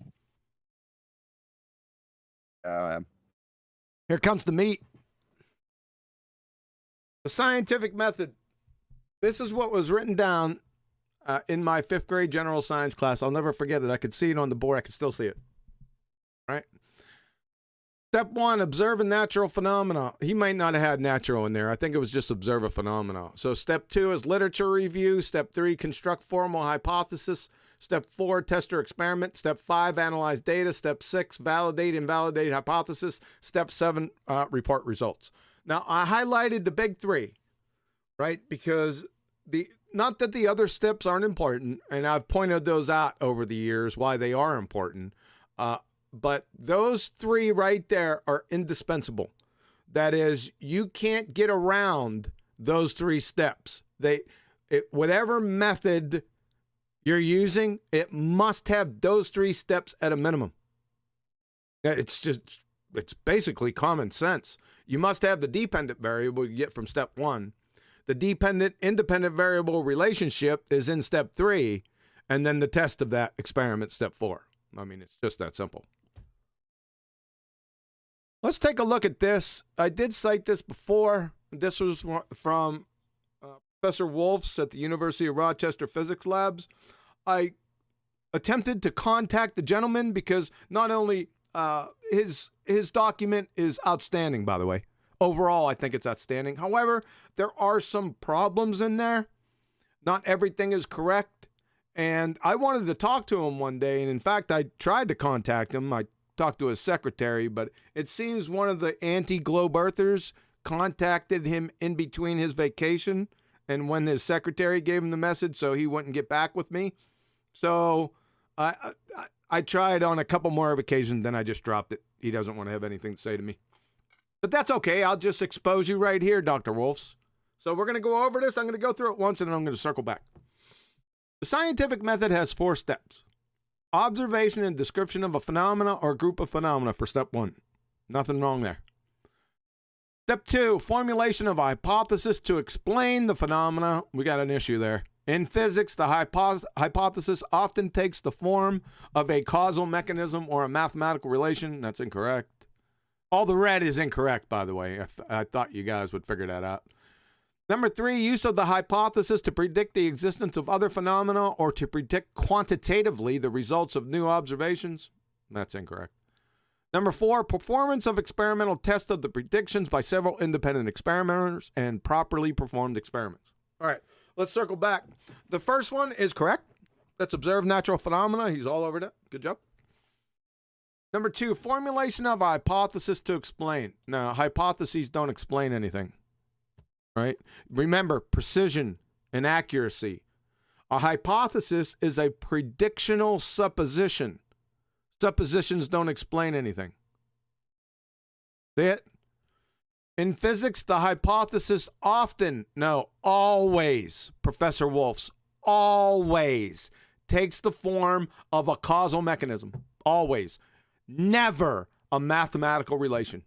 I am. Here comes the meat. The scientific method. This is what was written down in my 5th grade general science class. I'll never forget it. I could see it on the board. I could still see it. All right. Step 1, observe a natural phenomena. He might not have had natural in there. I think it was just observe a phenomena. So step 2 is literature review. Step 3, construct formal hypothesis. Step 4, test or experiment. Step 5, analyze data. Step 6, validate, invalidate hypothesis. Step 7, report results. Now, I highlighted the big three, right? Because not that the other steps aren't important, and I've pointed those out over the years why they are important, but those three right there are indispensable. That is, you can't get around those three steps. Whatever method you're using, it must have those three steps at a minimum. It's basically common sense. You must have the dependent variable you get from step 1. The dependent-independent variable relationship is in step 3, and then the test of that experiment, step 4. I mean, it's just that simple. Let's take a look at this. I did cite this before. This was from Professor Wolf's at the University of Rochester Physics Labs. I attempted to contact the gentleman because not only his document is outstanding, by the way. Overall, I think it's outstanding. However, there are some problems in there. Not everything is correct. And I wanted to talk to him one day. And in fact, I tried to contact him. I talked to his secretary, but it seems one of the anti-globe earthers contacted him in between his vacation and when his secretary gave him the message so he wouldn't get back with me. So I tried on a couple more occasions, then I just dropped it. He doesn't want to have anything to say to me. But that's okay. I'll just expose you right here, Dr. Wolfs. So we're going to go over this. I'm going to go through it once, and then I'm going to circle back. The scientific method has 4 steps. Observation and description of a phenomena or group of phenomena for step 1. Nothing wrong there. Step 2, formulation of a hypothesis to explain the phenomena. We got an issue there. In physics, the hypothesis often takes the form of a causal mechanism or a mathematical relation. That's incorrect. All the red is incorrect, by the way. I thought you guys would figure that out. Number 3, use of the hypothesis to predict the existence of other phenomena or to predict quantitatively the results of new observations. That's incorrect. Number 4, performance of experimental tests of the predictions by several independent experimenters and properly performed experiments. All right, let's circle back. The first one is correct. Let's observe natural phenomena. He's all over that. Good job. Number 2, formulation of a hypothesis to explain. Now, hypotheses don't explain anything. Right? Remember, precision and accuracy. A hypothesis is a predictional supposition. Suppositions don't explain anything. See it? In physics, the hypothesis always, Professor Wolf's, always takes the form of a causal mechanism. Always. Never a mathematical relation.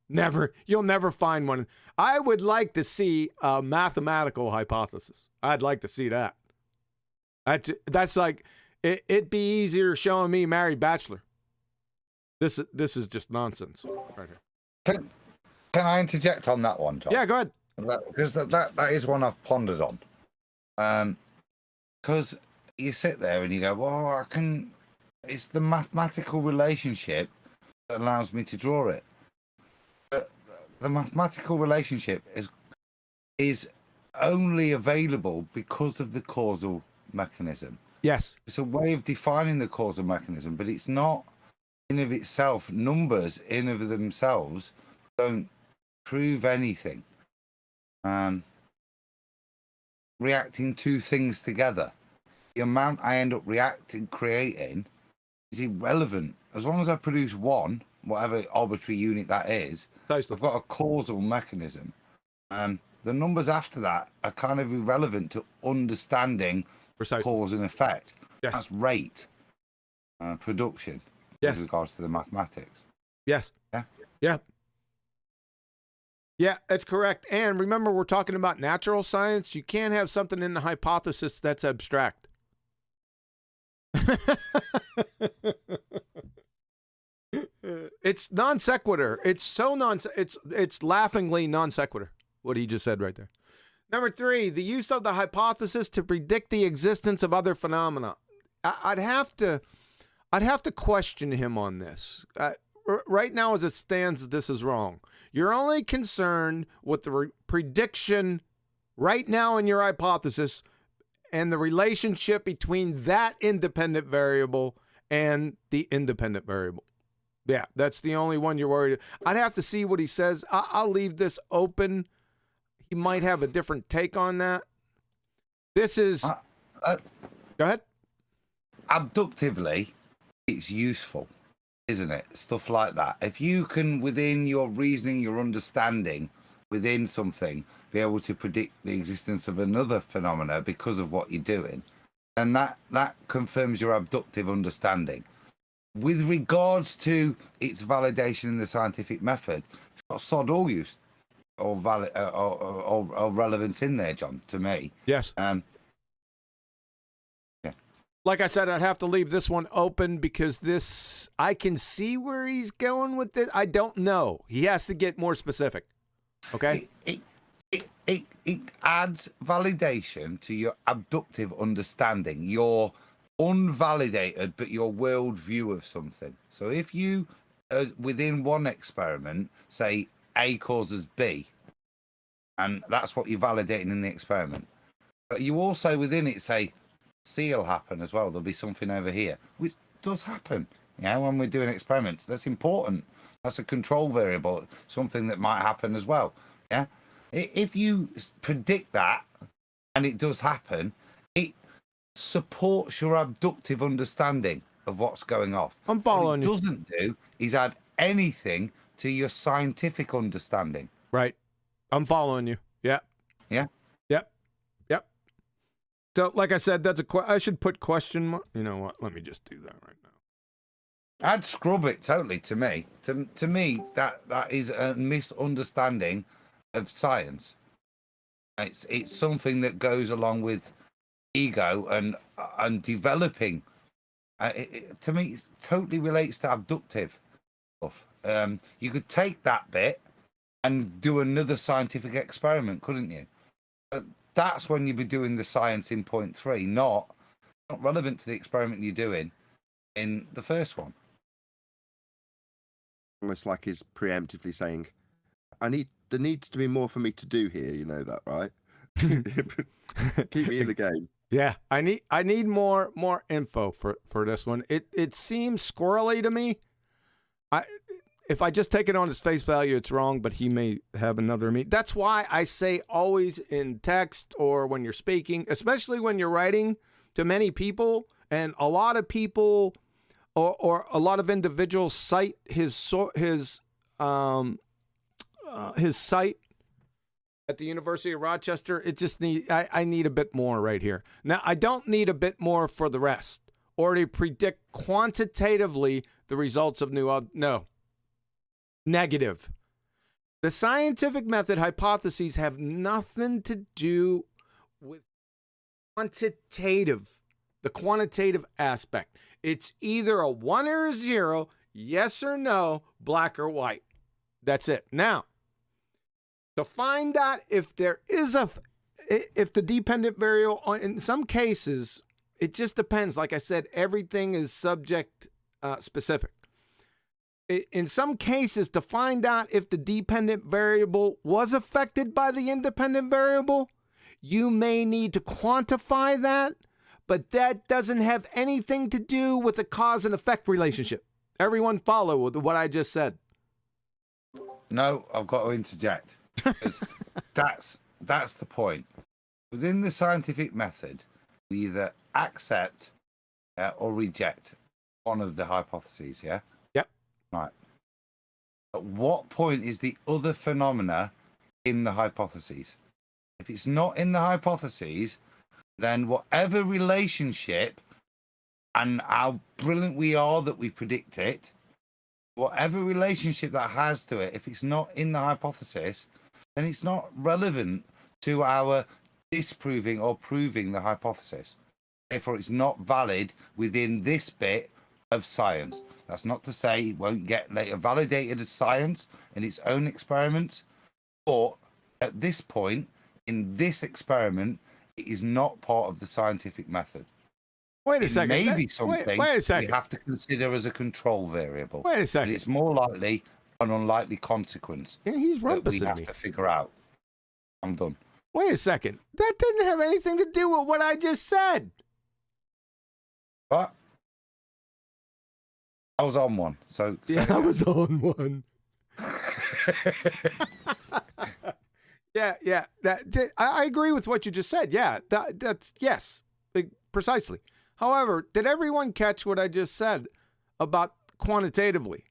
Never. You'll never find one. I would like to see a mathematical hypothesis. I'd like to see that. That's like, it'd be easier showing me Married Bachelor. This is just nonsense right here. Can I interject on that one, Tom? Yeah, go ahead. Because that is one I've pondered on. Because you sit there and you go, well, it's the mathematical relationship that allows me to draw it. But the mathematical relationship is only available because of the causal mechanism. Yes. It's a way of defining the causal mechanism, but it's not in of itself. Numbers in of themselves don't prove anything. Reacting to things together, the amount I end up creating is irrelevant. As long as I produce one, whatever arbitrary unit that is, I've got a causal mechanism. The numbers after that are kind of irrelevant to understanding cause and effect. Yes. That's rate, production, with regards to the mathematics. Yes. Yeah. Yeah. Yeah, that's correct. And remember, we're talking about natural science. You can't have something in the hypothesis that's abstract. It's non sequitur. It's so it's laughingly non sequitur, what he just said right there. Number 3, the use of the hypothesis to predict the existence of other phenomena. I'd have to question him on this. Right now, as it stands, this is wrong. You're only concerned with the prediction right now in your hypothesis and the relationship between that independent variable and the independent variable. Yeah, that's the only one you're worried. I'd have to see what he says. I'll leave this open. He might have a different take on that. This is... go ahead. Abductively, it's useful, isn't it? Stuff like that. If you can, within your reasoning, your understanding, within something, be able to predict the existence of another phenomena because of what you're doing, then that confirms your abductive understanding. With regards to its validation in the scientific method, it's got sod all use or valid or relevance in there, John. To me, yes. Like I said, I'd have to leave this one open because this, I can see where he's going with it. I don't know. He has to get more specific. Okay. It adds validation to your abductive understanding, your unvalidated, but your world view of something. So if you, within one experiment, say A causes B, and that's what you're validating in the experiment, but you also within it say, C will happen as well. There'll be something over here, which does happen. Yeah, when we're doing experiments, that's important. That's a control variable, something that might happen as well. Yeah, if you predict that and it does happen, it supports your abductive understanding of what's going off. I'm following you. What it doesn't do is add anything to your scientific understanding. Right. I'm following you. Yeah. Yeah. Yep. Yep. So, like I said, that's I should put question mark. You know what? Let me just do that right now. I'd scrub it totally. To me, to me, that is a misunderstanding of science. It's something that goes along with ego and developing. To me, it totally relates to abductive stuff. You could take that bit and do another scientific experiment, couldn't you? But that's when you'd be doing the science in point 3, not relevant to the experiment you're doing in the first one. Almost like he's preemptively saying, there needs to be more for me to do here, you know that, right? Keep me in the game. Yeah, I need more info for this one. It seems squirrely to me. If I just take it on its face value, it's wrong, but he may have another meaning. That's why I say always in text or when you're speaking, especially when you're writing to many people, and a lot of people or a lot of individuals cite his site at the University of Rochester. It just I need a bit more right here. Now, I don't need a bit more for the rest or to predict quantitatively the results of no. Negative. The scientific method hypotheses have nothing to do with the quantitative aspect. It's either a 1 or a 0, yes or no, black or white. That's it. Now, to find out if there is if the dependent variable, in some cases, it just depends. Like I said, everything is subject specific. In some cases, to find out if the dependent variable was affected by the independent variable, you may need to quantify that, but that doesn't have anything to do with the cause and effect relationship. Everyone follow what I just said? No, I've got to interject. That's the point. Within the scientific method, we either accept or reject one of the hypotheses, yeah? Yep. Right. At what point is the other phenomena in the hypotheses? If it's not in the hypotheses, then whatever relationship and how brilliant we are that we predict it, whatever relationship that has to it, if it's not in the hypothesis, then it's not relevant to our disproving or proving the hypothesis. Therefore, it's not valid within this bit of science. That's not to say it won't get later validated as science in its own experiments, but at this point, in this experiment, it is not part of the scientific method. Wait a second. Maybe something wait a second. we have to consider as a control variable. Wait a second. But it's more likely an unlikely consequence He's that we have me. to figure out. I'm done. Wait a second. That didn't have anything to do with what I just said. What? I was on one. So Yeah, I was on one. Yeah. I agree with what you just said. Yeah, that's yes, precisely. However, did everyone catch what I just said about quantitatively?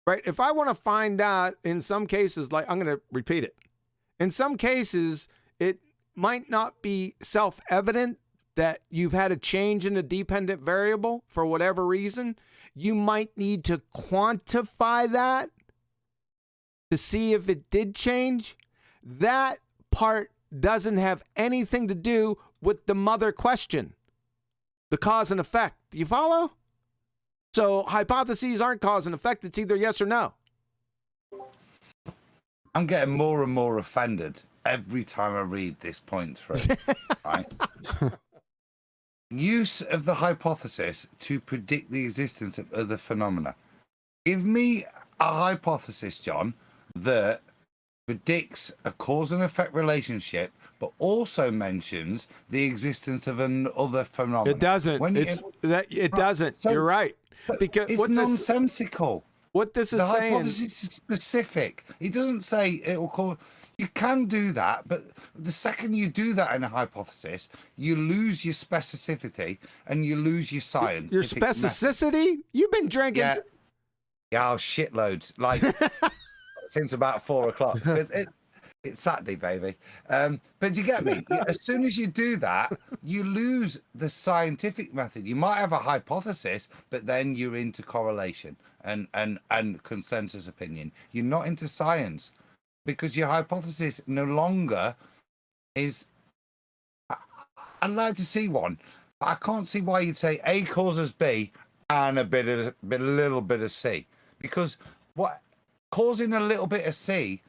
Right? If I want to find out, in some cases, like I'm going to repeat it. In some cases, it might not be self-evident that you've had a change in a dependent variable for whatever reason. You might need to quantify that to see if it did change. That part doesn't have anything to do with the mother question, the cause and effect. Do you follow? So hypotheses aren't cause and effect. It's either yes or no. I'm getting more and more offended every time I read this point through. Right? Use of the hypothesis to predict the existence of other phenomena. Give me a hypothesis, John, that predicts a cause and effect relationship, but also mentions the existence of another phenomenon. It doesn't. It doesn't. So, you're right. Because it's nonsensical. What this is saying, the hypothesis is specific. It doesn't say it will cause. You can do that, but the second you do that in a hypothesis, you lose your specificity and you lose your science. Your specificity? Method. You've been drinking. Yeah, shitloads. Like since about 4 o'clock. It's Saturday, baby. But you get me? As soon as you do that, you lose the scientific method. You might have a hypothesis, but then you're into correlation and consensus opinion. You're not into science because your hypothesis no longer is. I'd like to see one. I can't see why you'd say A causes B and a little bit of C, because what causing a little bit of C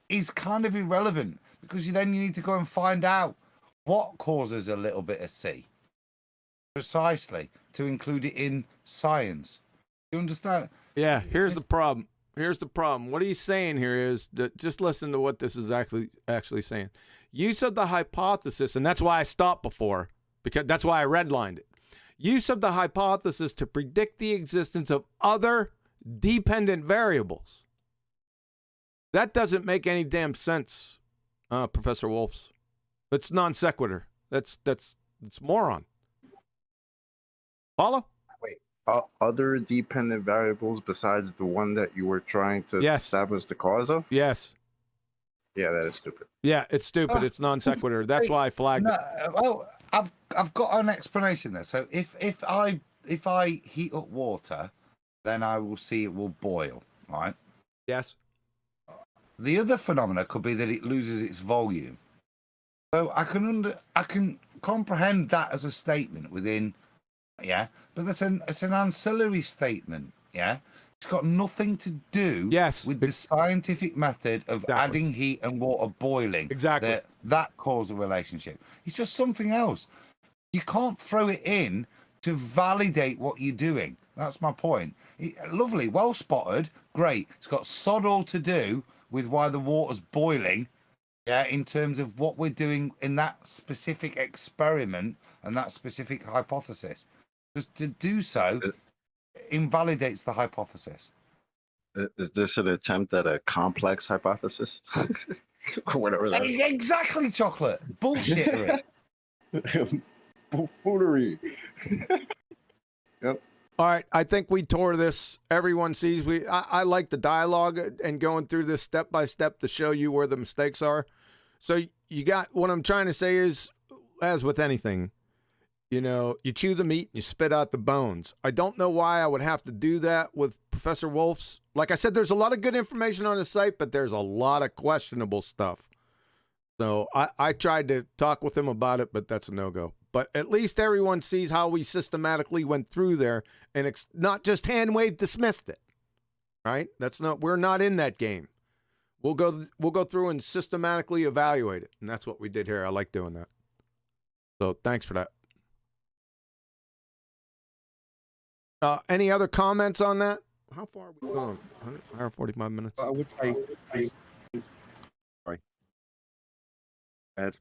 is kind of irrelevant, because you need to go and find out what causes a little bit of C precisely to include it in science. You understand? Yeah, here's the problem. What he's saying here is that, just listen to what this is actually saying. Use of the hypothesis, and that's why I stopped before, because that's why I redlined it. Use of the hypothesis to predict the existence of other dependent variables. That doesn't make any damn sense, Professor Wolfs. It's non sequitur. That's moron. Follow? Wait, other dependent variables besides the one that you were trying to establish the cause of? Yes. Yeah, that is stupid. Yeah, it's stupid. It's non sequitur. That's why I flagged it. Well, I've got an explanation there. So if I heat up water, then I will see it will boil, right? Yes. The other phenomena could be that it loses its volume. So I can comprehend that as a statement within, but it's an ancillary statement, It's got nothing to do with the scientific method of adding heat and water boiling. Exactly. That causal relationship. It's just something else. You can't throw it in to validate what you're doing. That's my point. Lovely, well spotted, great. It's got sod all to do with why the water's boiling, in terms of what we're doing in that specific experiment and that specific hypothesis. Because to do so invalidates the hypothesis. Is this an attempt at a complex hypothesis? Or whatever that is. Exactly, chocolate. Bullshit. Buffoonery. Yep. All right, I think we tore this. Everyone sees I like the dialogue and going through this step by step to show you where the mistakes are. So you got, what I'm trying to say is, as with anything, you chew the meat and you spit out the bones. I don't know why I would have to do that with Professor Wolfs. Like I said, there's a lot of good information on the site, but there's a lot of questionable stuff. So I tried to talk with him about it, but that's a no-go. But at least everyone sees how we systematically went through there and not just hand-wave dismissed it, right? We're not in that game. We'll go through and systematically evaluate it, and that's what we did here. I like doing that. So thanks for that. Any other comments on that? How far are we going? 145 minutes. I would say. Sorry. Ed.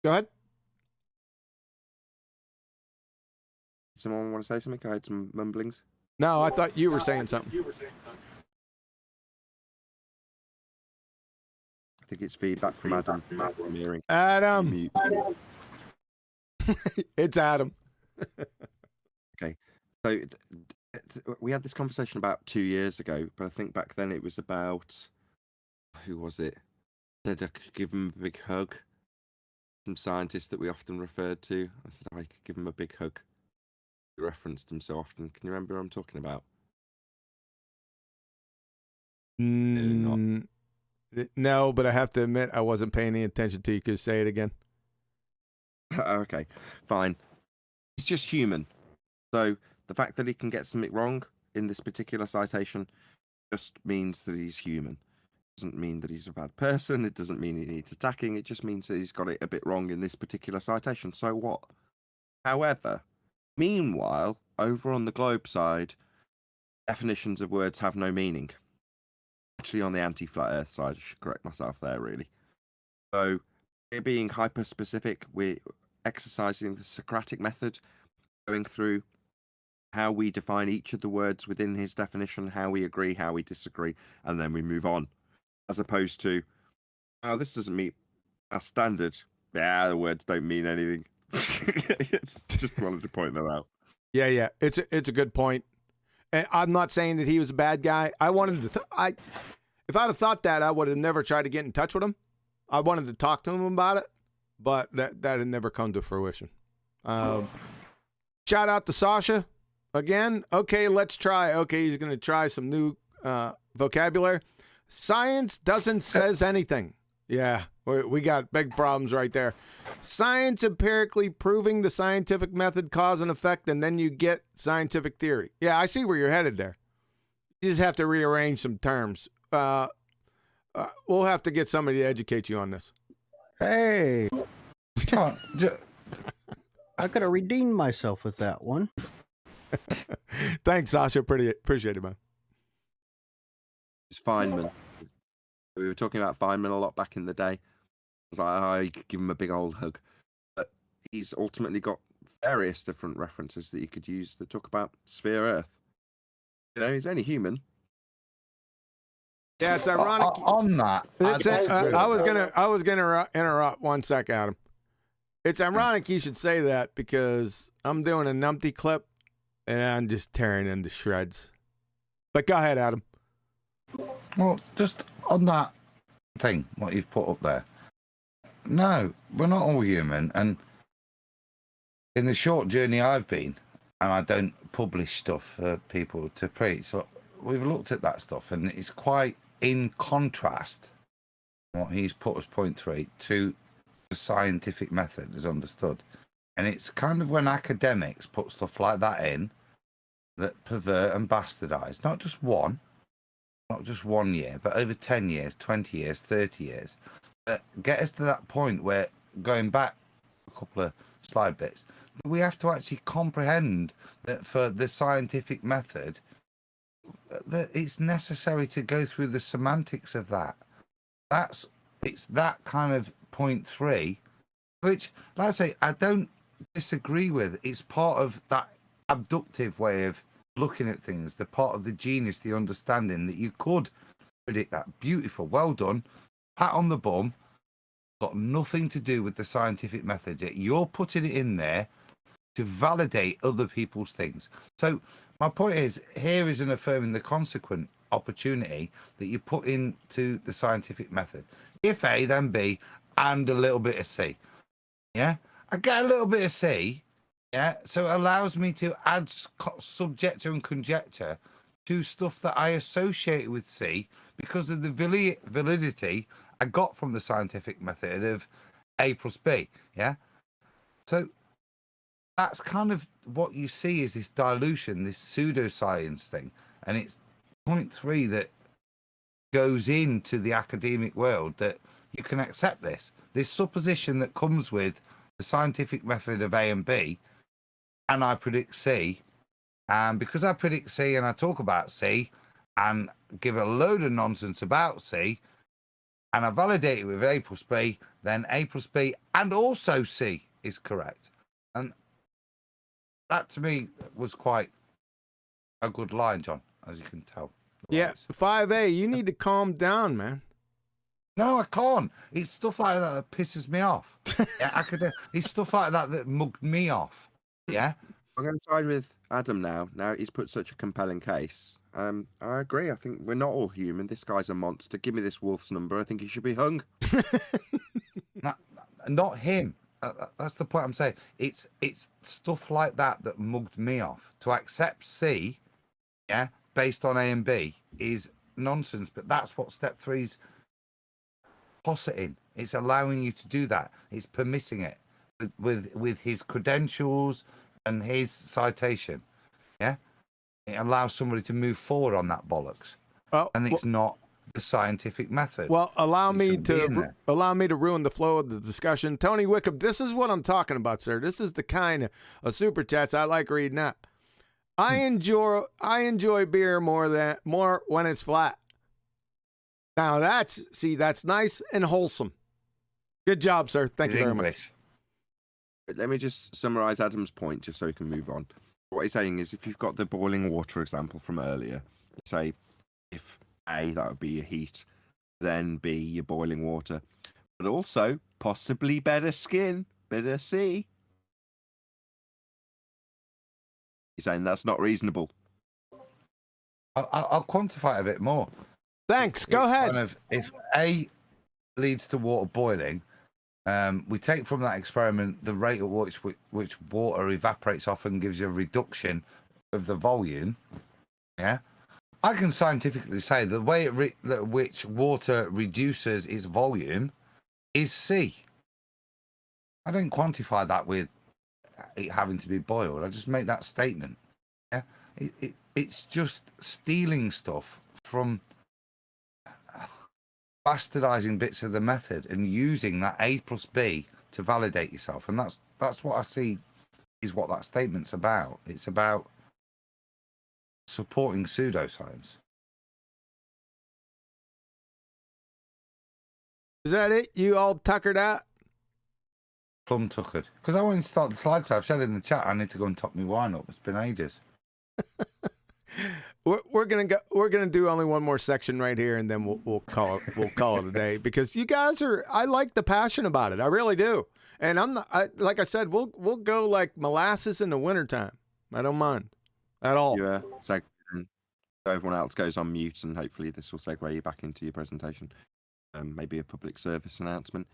Go ahead. Someone want to say something? I heard some mumblings. No, I thought you were saying something. I think it's feedback from Adam. I'm hearing. Adam. Mute. It's Adam. Okay. So we had this conversation about 2 years ago, but I think back then it was about, who was it? Said I could give him a big hug. Some scientists that we often referred to. I said I could give him a big hug. We referenced him so often. Can you remember what I'm talking about? Mm, no, but I have to admit I wasn't paying any attention to you. Could you say it again? Okay, fine. He's just human. So the fact that he can get something wrong in this particular citation just means that he's human. It doesn't mean that he's a bad person. It doesn't mean he needs attacking. It just means that he's got it a bit wrong in this particular citation. So what? However, meanwhile, over on the globe side, definitions of words have no meaning. Actually, on the anti-flat earth side, I should correct myself there, really. So we're being hyper-specific. We're exercising the Socratic method, going through how we define each of the words within his definition, how we agree, how we disagree, and then we move on. As opposed to, oh, this doesn't meet our standard. Yeah, the words don't mean anything. It's just wanted to point that out. Yeah. It's a good point. And I'm not saying that he was a bad guy. I wanted to. If I'd have thought that, I would have never tried to get in touch with him. I wanted to talk to him about it, but that had never come to fruition. Shout out to Sasha again. Okay, let's try. Okay, he's going to try some new vocabulary. Science doesn't says anything. Yeah, we got big problems right there. Science empirically proving the scientific method, cause and effect, and then you get scientific theory. Yeah, I see where you're headed there. You just have to rearrange some terms. We'll have to get somebody to educate you on this. Hey, I could have redeemed myself with that one. Thanks, Sasha. Appreciate it, man. It's Feynman. We were talking about Feynman a lot back in the day. I was like, I could give him a big old hug. But he's ultimately got various different references that you could use that talk about sphere Earth. You know, he's only human. Yeah, it's ironic. On that, I was gonna interrupt 1 sec, Adam. It's ironic you should say that because I'm doing a numpty clip and I'm just tearing into shreds. But go ahead, Adam. Well, just on that thing, what you've put up there. No, we're not all human. And in the short journey I've been, and I don't publish stuff for people to preach, so we've looked at that stuff, and it's quite in contrast, what he's put as point 3, to the scientific method as understood. And it's kind of when academics put stuff like that in that pervert and bastardize, not just one year, but over 10 years, 20 years, 30 years, that get us to that point where, going back a couple of slide bits, we have to actually comprehend that for the scientific method, that it's necessary to go through the semantics of that. It's that kind of point 3, which, like I say, I don't disagree with. It's part of that abductive way of looking at things, the part of the genius, the understanding that you could predict that. Beautiful, well done, pat on the bum. Got nothing to do with the scientific method. You're putting it in there to validate other people's things. So my point is, here is an affirming the consequent opportunity that you put into the scientific method. If A, then B, and a little bit of C. Yeah, I get a little bit of C. Yeah, so it allows me to add subjector and conjecture to stuff that I associate with C because of the validity I got from the scientific method of A plus B. Yeah, so that's kind of what you see is this dilution, this pseudoscience thing, and it's point 3 that goes into the academic world, that you can accept this supposition that comes with the scientific method of A and B, and I predict C, and because I predict C and I talk about C and give a load of nonsense about C, and I validate it with A plus B, then A plus B and also C is correct. And that to me was quite a good line, John, as you can tell. Yeah, 5A, you need to calm down, man. No, I can't. It's stuff like that that pisses me off. Yeah, it's stuff like that that mugged me off. Yeah. I'm going to side with Adam now. Now he's put such a compelling case. I agree. I think we're not all human. This guy's a monster. Give me this wolf's number. I think he should be hung. Not him. That's the point I'm saying. It's stuff like that that mugged me off. To accept C, yeah, based on A and B is nonsense. But that's what step 3's positing. It's allowing you to do that. It's permitting it with his credentials and his citation. Yeah, it allows somebody to move forward on that bollocks. And it's not the scientific method. Well, allow me to ruin the flow of the discussion. Tony Wickham, this is what I'm talking about, sir. This is the kind of super chats I like reading out. I enjoy beer more when it's flat. Now that's nice and wholesome. Good job, sir. Thank you very much. Let me just summarize Adam's point just so we can move on. What he's saying is if you've got the boiling water example from earlier, say if A, that would be your heat, then B, your boiling water, but also possibly better skin, better C. He's saying that's not reasonable. I'll quantify it a bit more. Thanks. Go ahead. If A leads to water boiling, we take from that experiment the rate at which water evaporates off and gives you a reduction of the volume. Yeah, I can scientifically say the way at which water reduces its volume is C. I don't quantify that with it having to be boiled. I just make that statement. Yeah, it's just stealing stuff from bastardizing bits of the method and using that A plus B to validate yourself. And that's what I see is what that statement's about. It's about supporting pseudoscience. Is that it? You all tuckered out? Plum tuckered. Because I want to start the slideshow. I've said in the chat I need to go and top my wine up. It's been ages. We're gonna do only one more section right here, and then we'll call it a day, because you guys I like the passion about it. I really do. And like I said, we'll go like molasses in the wintertime. I don't mind at all. Yeah. So everyone else goes on mute, and hopefully this will segue you back into your presentation. Maybe a public service announcement.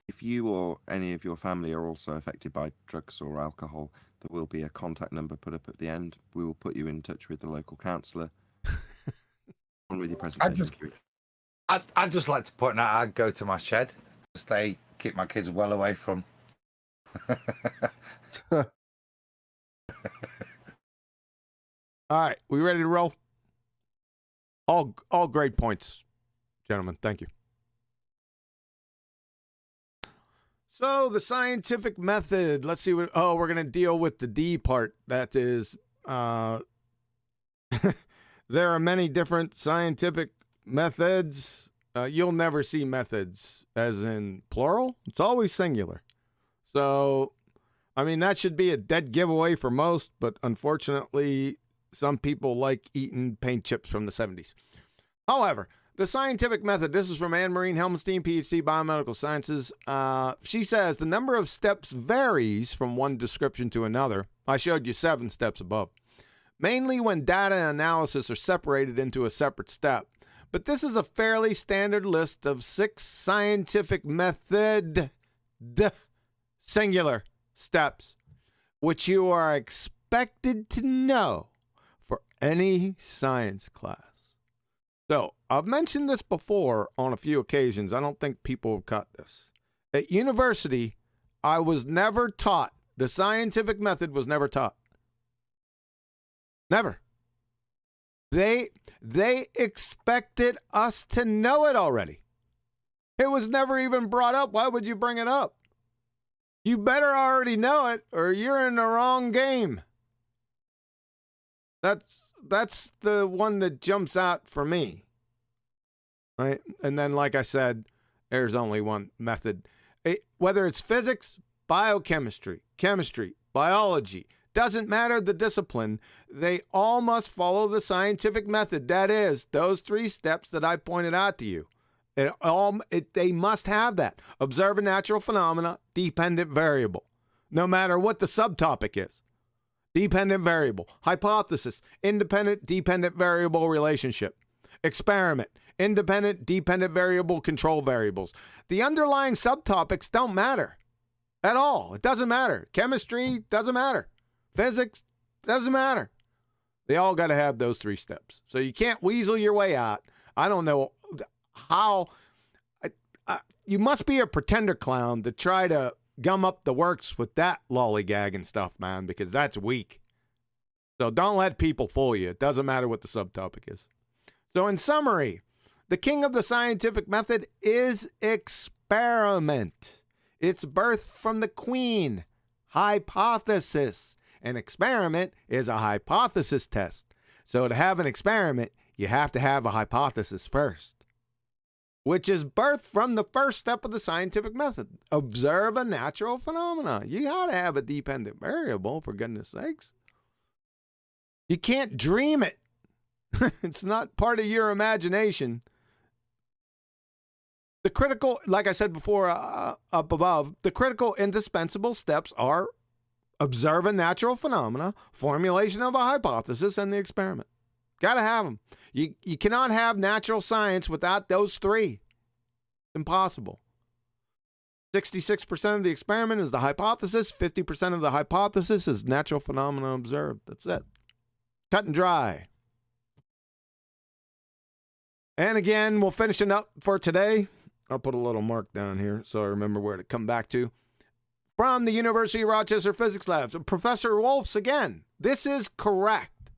If you or any of your family are also affected by drugs or alcohol, there will be a contact number put up at the end. We will put you in touch with the local counsellor. On with your presentation. I'd just like to point out I'd go to my shed to keep my kids well away from. All right, we ready to roll? All great points, gentlemen. Thank you. So the scientific method, let's see we're going to deal with the D part. That is, there are many different scientific methods. You'll never see methods as in plural. It's always singular. So, I mean, that should be a dead giveaway for most, but unfortunately, some people like eating paint chips from the 70s. However, the scientific method, this is from Anne-Marie Helmstein, PhD, Biomedical Sciences. She says the number of steps varies from one description to another. I showed you 7 steps above. Mainly when data analysis are separated into a separate step. But this is a fairly standard list of 6 scientific method singular steps, which you are expected to know for any science class. So, I've mentioned this before on a few occasions. I don't think people have caught this. At university, I was never taught. The scientific method was never taught. Never. They expected us to know it already. It was never even brought up. Why would you bring it up? You better already know it, or you're in the wrong game. That's the one that jumps out for me, right? And then, like I said, there's only one method. Whether it's physics, biochemistry, chemistry, biology, Doesn't matter the discipline. They all must follow the scientific method. That is, those 3 steps that I pointed out to you. They must have that. Observe a natural phenomena, dependent variable. No matter what the subtopic is. Dependent variable. Hypothesis, independent, dependent variable relationship. Experiment, independent, dependent variable control variables. The underlying subtopics don't matter at all. It doesn't matter. Chemistry doesn't matter. Physics doesn't matter. They all got to have those 3 steps. So you can't weasel your way out. I don't know how. You must be a pretender clown to try to gum up the works with that lollygag and stuff, man, because that's weak. So don't let people fool you. It doesn't matter what the subtopic is. So in summary, the king of the scientific method is experiment. It's birthed from the queen, hypothesis. An experiment is a hypothesis test. So to have an experiment, you have to have a hypothesis first, which is birthed from the first step of the scientific method. Observe a natural phenomena. You got to have a dependent variable, for goodness sakes. You can't dream it. It's not part of your imagination. The critical, like I said before, up above, the critical indispensable steps are observe a natural phenomena, formulation of a hypothesis, and the experiment. Got to have them. You cannot have natural science without those 3. Impossible. 66% of the experiment is the hypothesis. 50% of the hypothesis is natural phenomena observed. That's it. Cut and dry. And again, we'll finish it up for today. I'll put a little mark down here so I remember where to come back to. From the University of Rochester Physics Labs, Professor Wolf's again. This is correct.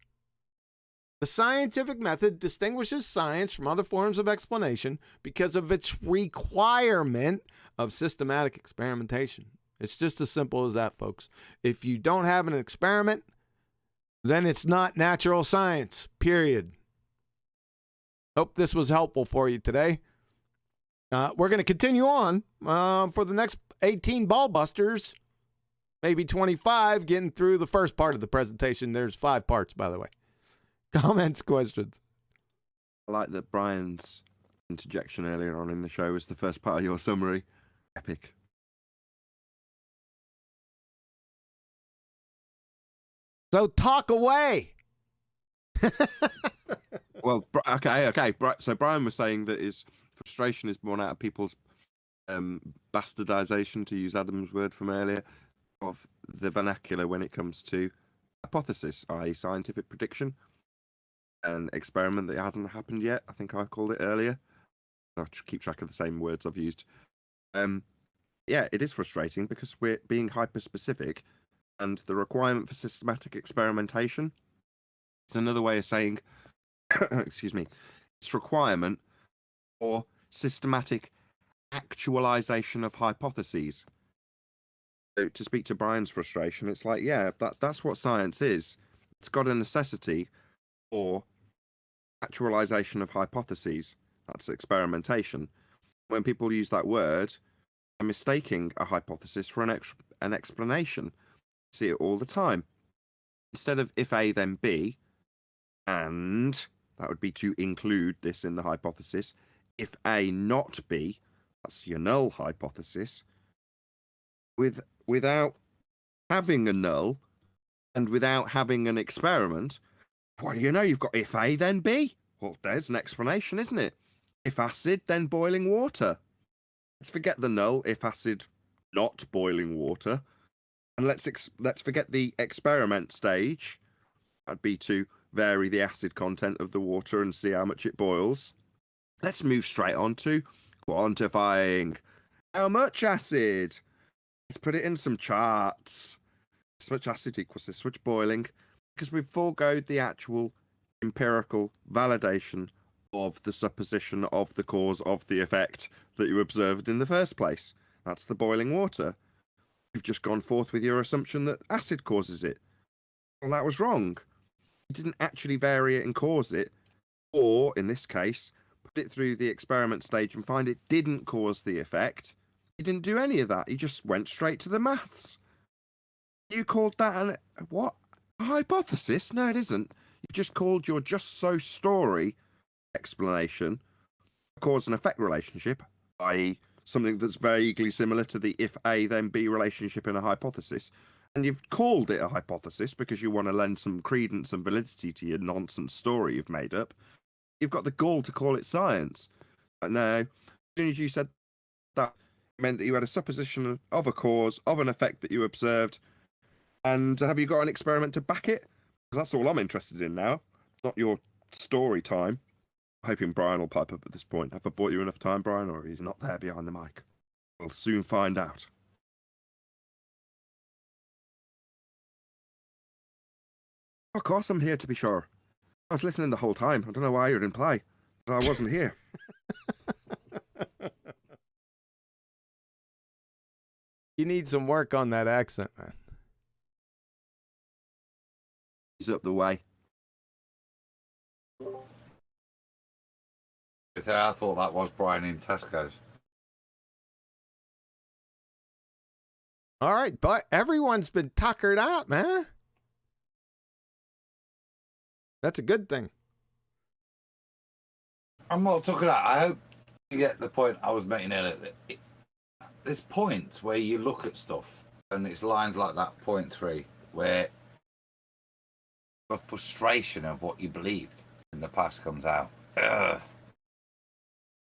The scientific method distinguishes science from other forms of explanation because of its requirement of systematic experimentation. It's just as simple as that, folks. If you don't have an experiment, then it's not natural science, period. Hope this was helpful for you today. We're going to continue on for the next 18 ball busters, maybe 25, getting through the first part of the presentation. There's 5 parts, by the way. Comments, questions? I like that Brian's interjection earlier on in the show was the first part of your summary. Epic. So talk away. Well, okay. So Brian was saying that his frustration is born out of people's bastardization, to use Adam's word from earlier, of the vernacular when it comes to hypothesis, i.e. scientific prediction, an experiment that hasn't happened yet. I think I called it earlier. I'll keep track of the same words I've used. Yeah, it is frustrating because we're being hyper-specific, and the requirement for systematic experimentation is another way of saying, excuse me, it's requirement for systematic actualization of hypotheses. So to speak to Brian's frustration, it's like, yeah, that's what science is. It's got a necessity for actualization of hypotheses. That's experimentation. When people use that word, they're mistaking a hypothesis for an explanation. See it all the time. Instead of if A then B, and that would be to include this in the hypothesis. If A not B, that's your null hypothesis. Without having a null and without having an experiment, well, you know, you've got if A then B. Well, there's an explanation, isn't it? If acid, then boiling water. Let's forget the null, if acid, not boiling water. And let's forget the experiment stage. That'd be to vary the acid content of the water and see how much it boils. Let's move straight on to quantifying. How much acid? Let's put it in some charts. This much acid equals this much boiling, because we've foregoed the actual empirical validation of the supposition of the cause of the effect that you observed in the first place. That's the boiling water. You've just gone forth with your assumption that acid causes it. Well, that was wrong. You didn't actually vary it and cause it, or, in this case, put it through the experiment stage and find it didn't cause the effect. You didn't do any of that. You just went straight to the maths. You called that what? A hypothesis? No, it isn't. You've just called your just so story explanation a cause and effect relationship, i.e., something that's vaguely similar to the if A then B relationship in a hypothesis. And you've called it a hypothesis because you want to lend some credence and validity to your nonsense story you've made up. You've got the gall to call it science. But no, as soon as you said that, it meant that you had a supposition of a cause, of an effect that you observed. And have you got an experiment to back it? Because that's all I'm interested in now. It's not your story time. Hoping Brian will pipe up at this point. Have I bought you enough time, Brian, or he's not there behind the mic? We'll soon find out. Of course I'm here, to be sure. I was listening the whole time. I don't know why you didn't play, but I wasn't here. You need some work on that accent, man. He's up the way. I thought that was Brian in Tesco's. All right, but everyone's been tuckered out, man. That's a good thing. I'm not talking about. I hope you get the point I was making earlier. There's points where you look at stuff, and it's lines like that, point 3, where the frustration of what you believed in the past comes out. Ugh.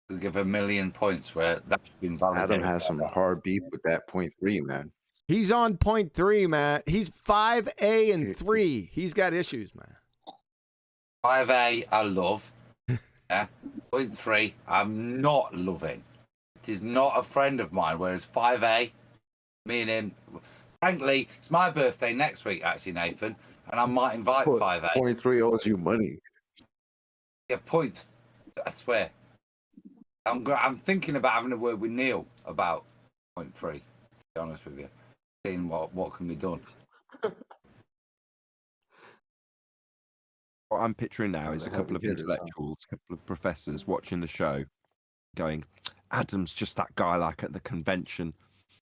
To give a million points where that's been validated. Adam has some hard beef with that point 3, man. He's on point 3, man. He's 5A and 3. He's got issues, man. 5A, I love. Yeah. Point 3, I'm not loving. It is not a friend of mine. Whereas 5A, meaning, frankly, it's my birthday next week, actually, Nathan, and I might invite 5A. Point 3 owes you money. Yeah, points. I swear. I'm thinking about having a word with Neil about point 3. To be honest with you, seeing what can be done. What I'm picturing now is a couple of intellectuals, a couple of professors watching the show, going, "Adam's just that guy like at the convention,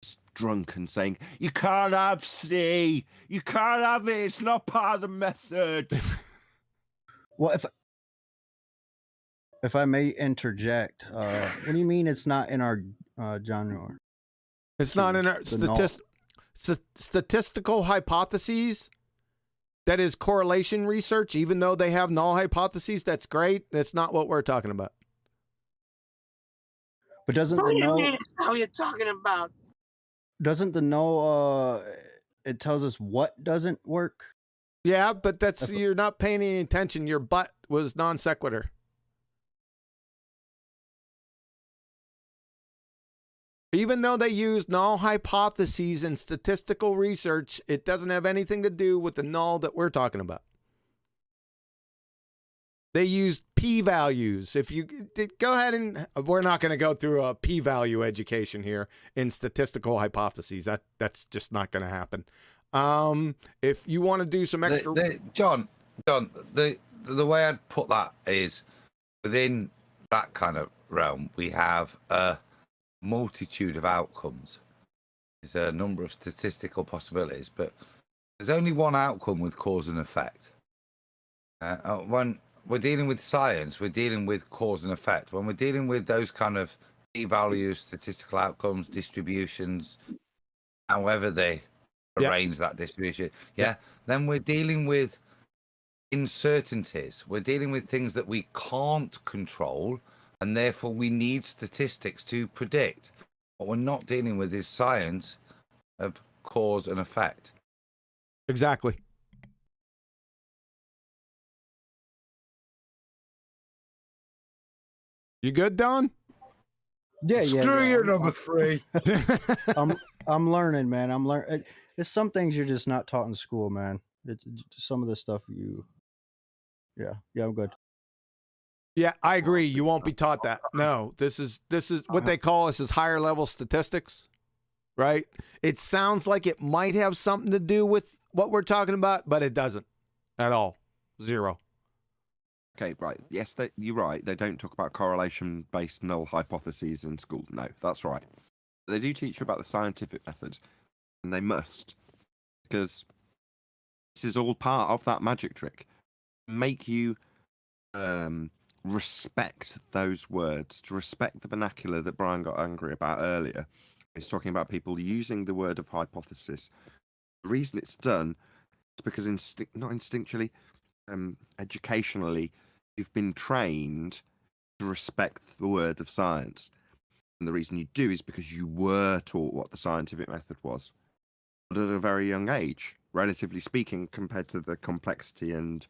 just drunk and saying, 'You can't have C, you can't have it. It's not part of the method.'" Well, if I may interject, what do you mean it's not in our genre? It's not in our statistical hypotheses. That is correlation research, even though they have null hypotheses. That's great. That's not what we're talking about. But doesn't the null? How are you talking about? Doesn't the null? It tells us what doesn't work. Yeah, but that's you're not paying any attention. Your butt was non sequitur. Even though they use null hypotheses in statistical research, it doesn't have anything to do with the null that we're talking about. They use p-values. If you go ahead and we're not going to go through a p-value education here in statistical hypotheses. That's just not going to happen. If you want to do some extra, John, the way I'd put that is within that kind of realm, we have a multitude of outcomes. There's a number of statistical possibilities, but there's only one outcome with cause and effect. When we're dealing with science, we're dealing with cause and effect. When we're dealing with those kind of p-values, statistical outcomes, distributions, however they arrange that distribution, then we're dealing with uncertainties. We're dealing with things that we can't control, and therefore we need statistics to predict. What we're not dealing with is science of cause and effect. Exactly. You good, Don? Yeah. Screw you, number 3. I'm learning, man. I'm learning. It's some things you're just not taught in school, man. It's some of the stuff you. Yeah, I'm good. Yeah, I agree. You won't be taught that. No, this is what they call us is higher level statistics, right? It sounds like it might have something to do with what we're talking about, but it doesn't at all. Zero. Okay, right. Yes, you're right. They don't talk about correlation-based null hypotheses in school. No, that's right. They do teach you about the scientific method, and they must, because this is all part of that magic trick. Make you respect those words, to respect the vernacular that Brian got angry about earlier. He's talking about people using the word of hypothesis. The reason it's done is because not instinctually, educationally, you've been trained to respect the word of science. And the reason you do is because you were taught what the scientific method was. But at a very young age, relatively speaking, compared to the complexity and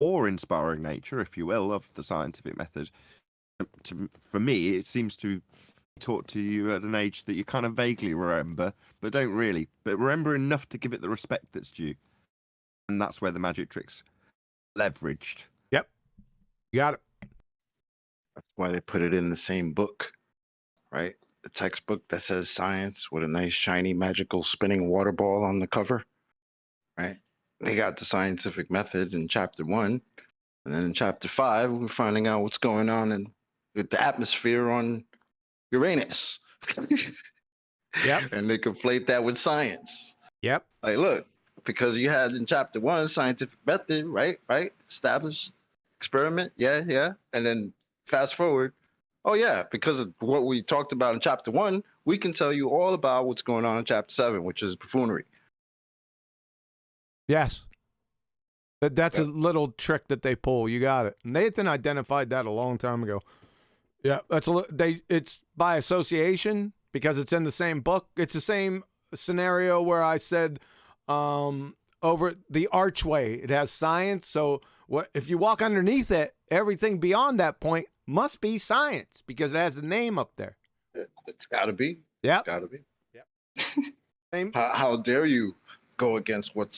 awe-inspiring nature, if you will, of the scientific method, for me, it seems to be taught to you at an age that you kind of vaguely remember, but don't really. But remember enough to give it the respect that's due. And that's where the magic trick's leveraged. Yep. You got it. That's why they put it in the same book, right? The textbook that says science with a nice, shiny, magical spinning water ball on the cover, right? They got the scientific method in chapter 1. And then in chapter 5, we're finding out what's going on with the atmosphere on Uranus. Yep. And they conflate that with science. Yep. Like, look, because you had in chapter 1 scientific method, right? Established experiment, yeah. And then fast forward, oh yeah, because of what we talked about in chapter 1, we can tell you all about what's going on in chapter 7, which is buffoonery. Yes. That's a little trick that they pull. You got it. Nathan identified that a long time ago. Yeah, it's by association because it's in the same book. It's the same scenario where I said over the archway, it has science. So if you walk underneath it, everything beyond that point must be science because it has the name up there. It's got to be. Yeah, It's got to be. Yep. Same. How dare you go against what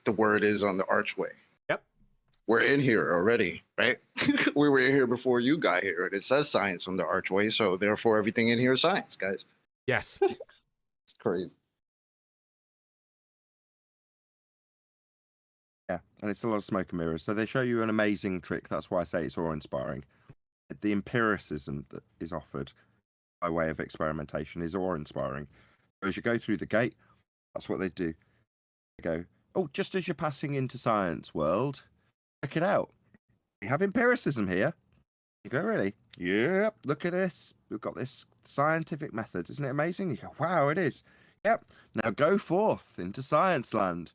the word is on the archway? Yep. We're in here already, right? We were in here before you got here, and it says science on the archway, so therefore everything in here is science, guys. Yes. It's crazy. Yeah, and it's a lot of smoke and mirrors. So they show you an amazing trick. That's why I say it's awe-inspiring. The empiricism that is offered by way of experimentation is awe-inspiring. As you go through the gate, that's what they do. They go, oh, just as you're passing into science world, check it out. We have empiricism here. You go, really? Yep, look at this. We've got this scientific method. Isn't it amazing? You go, wow, it is. Yep. Now go forth into science land,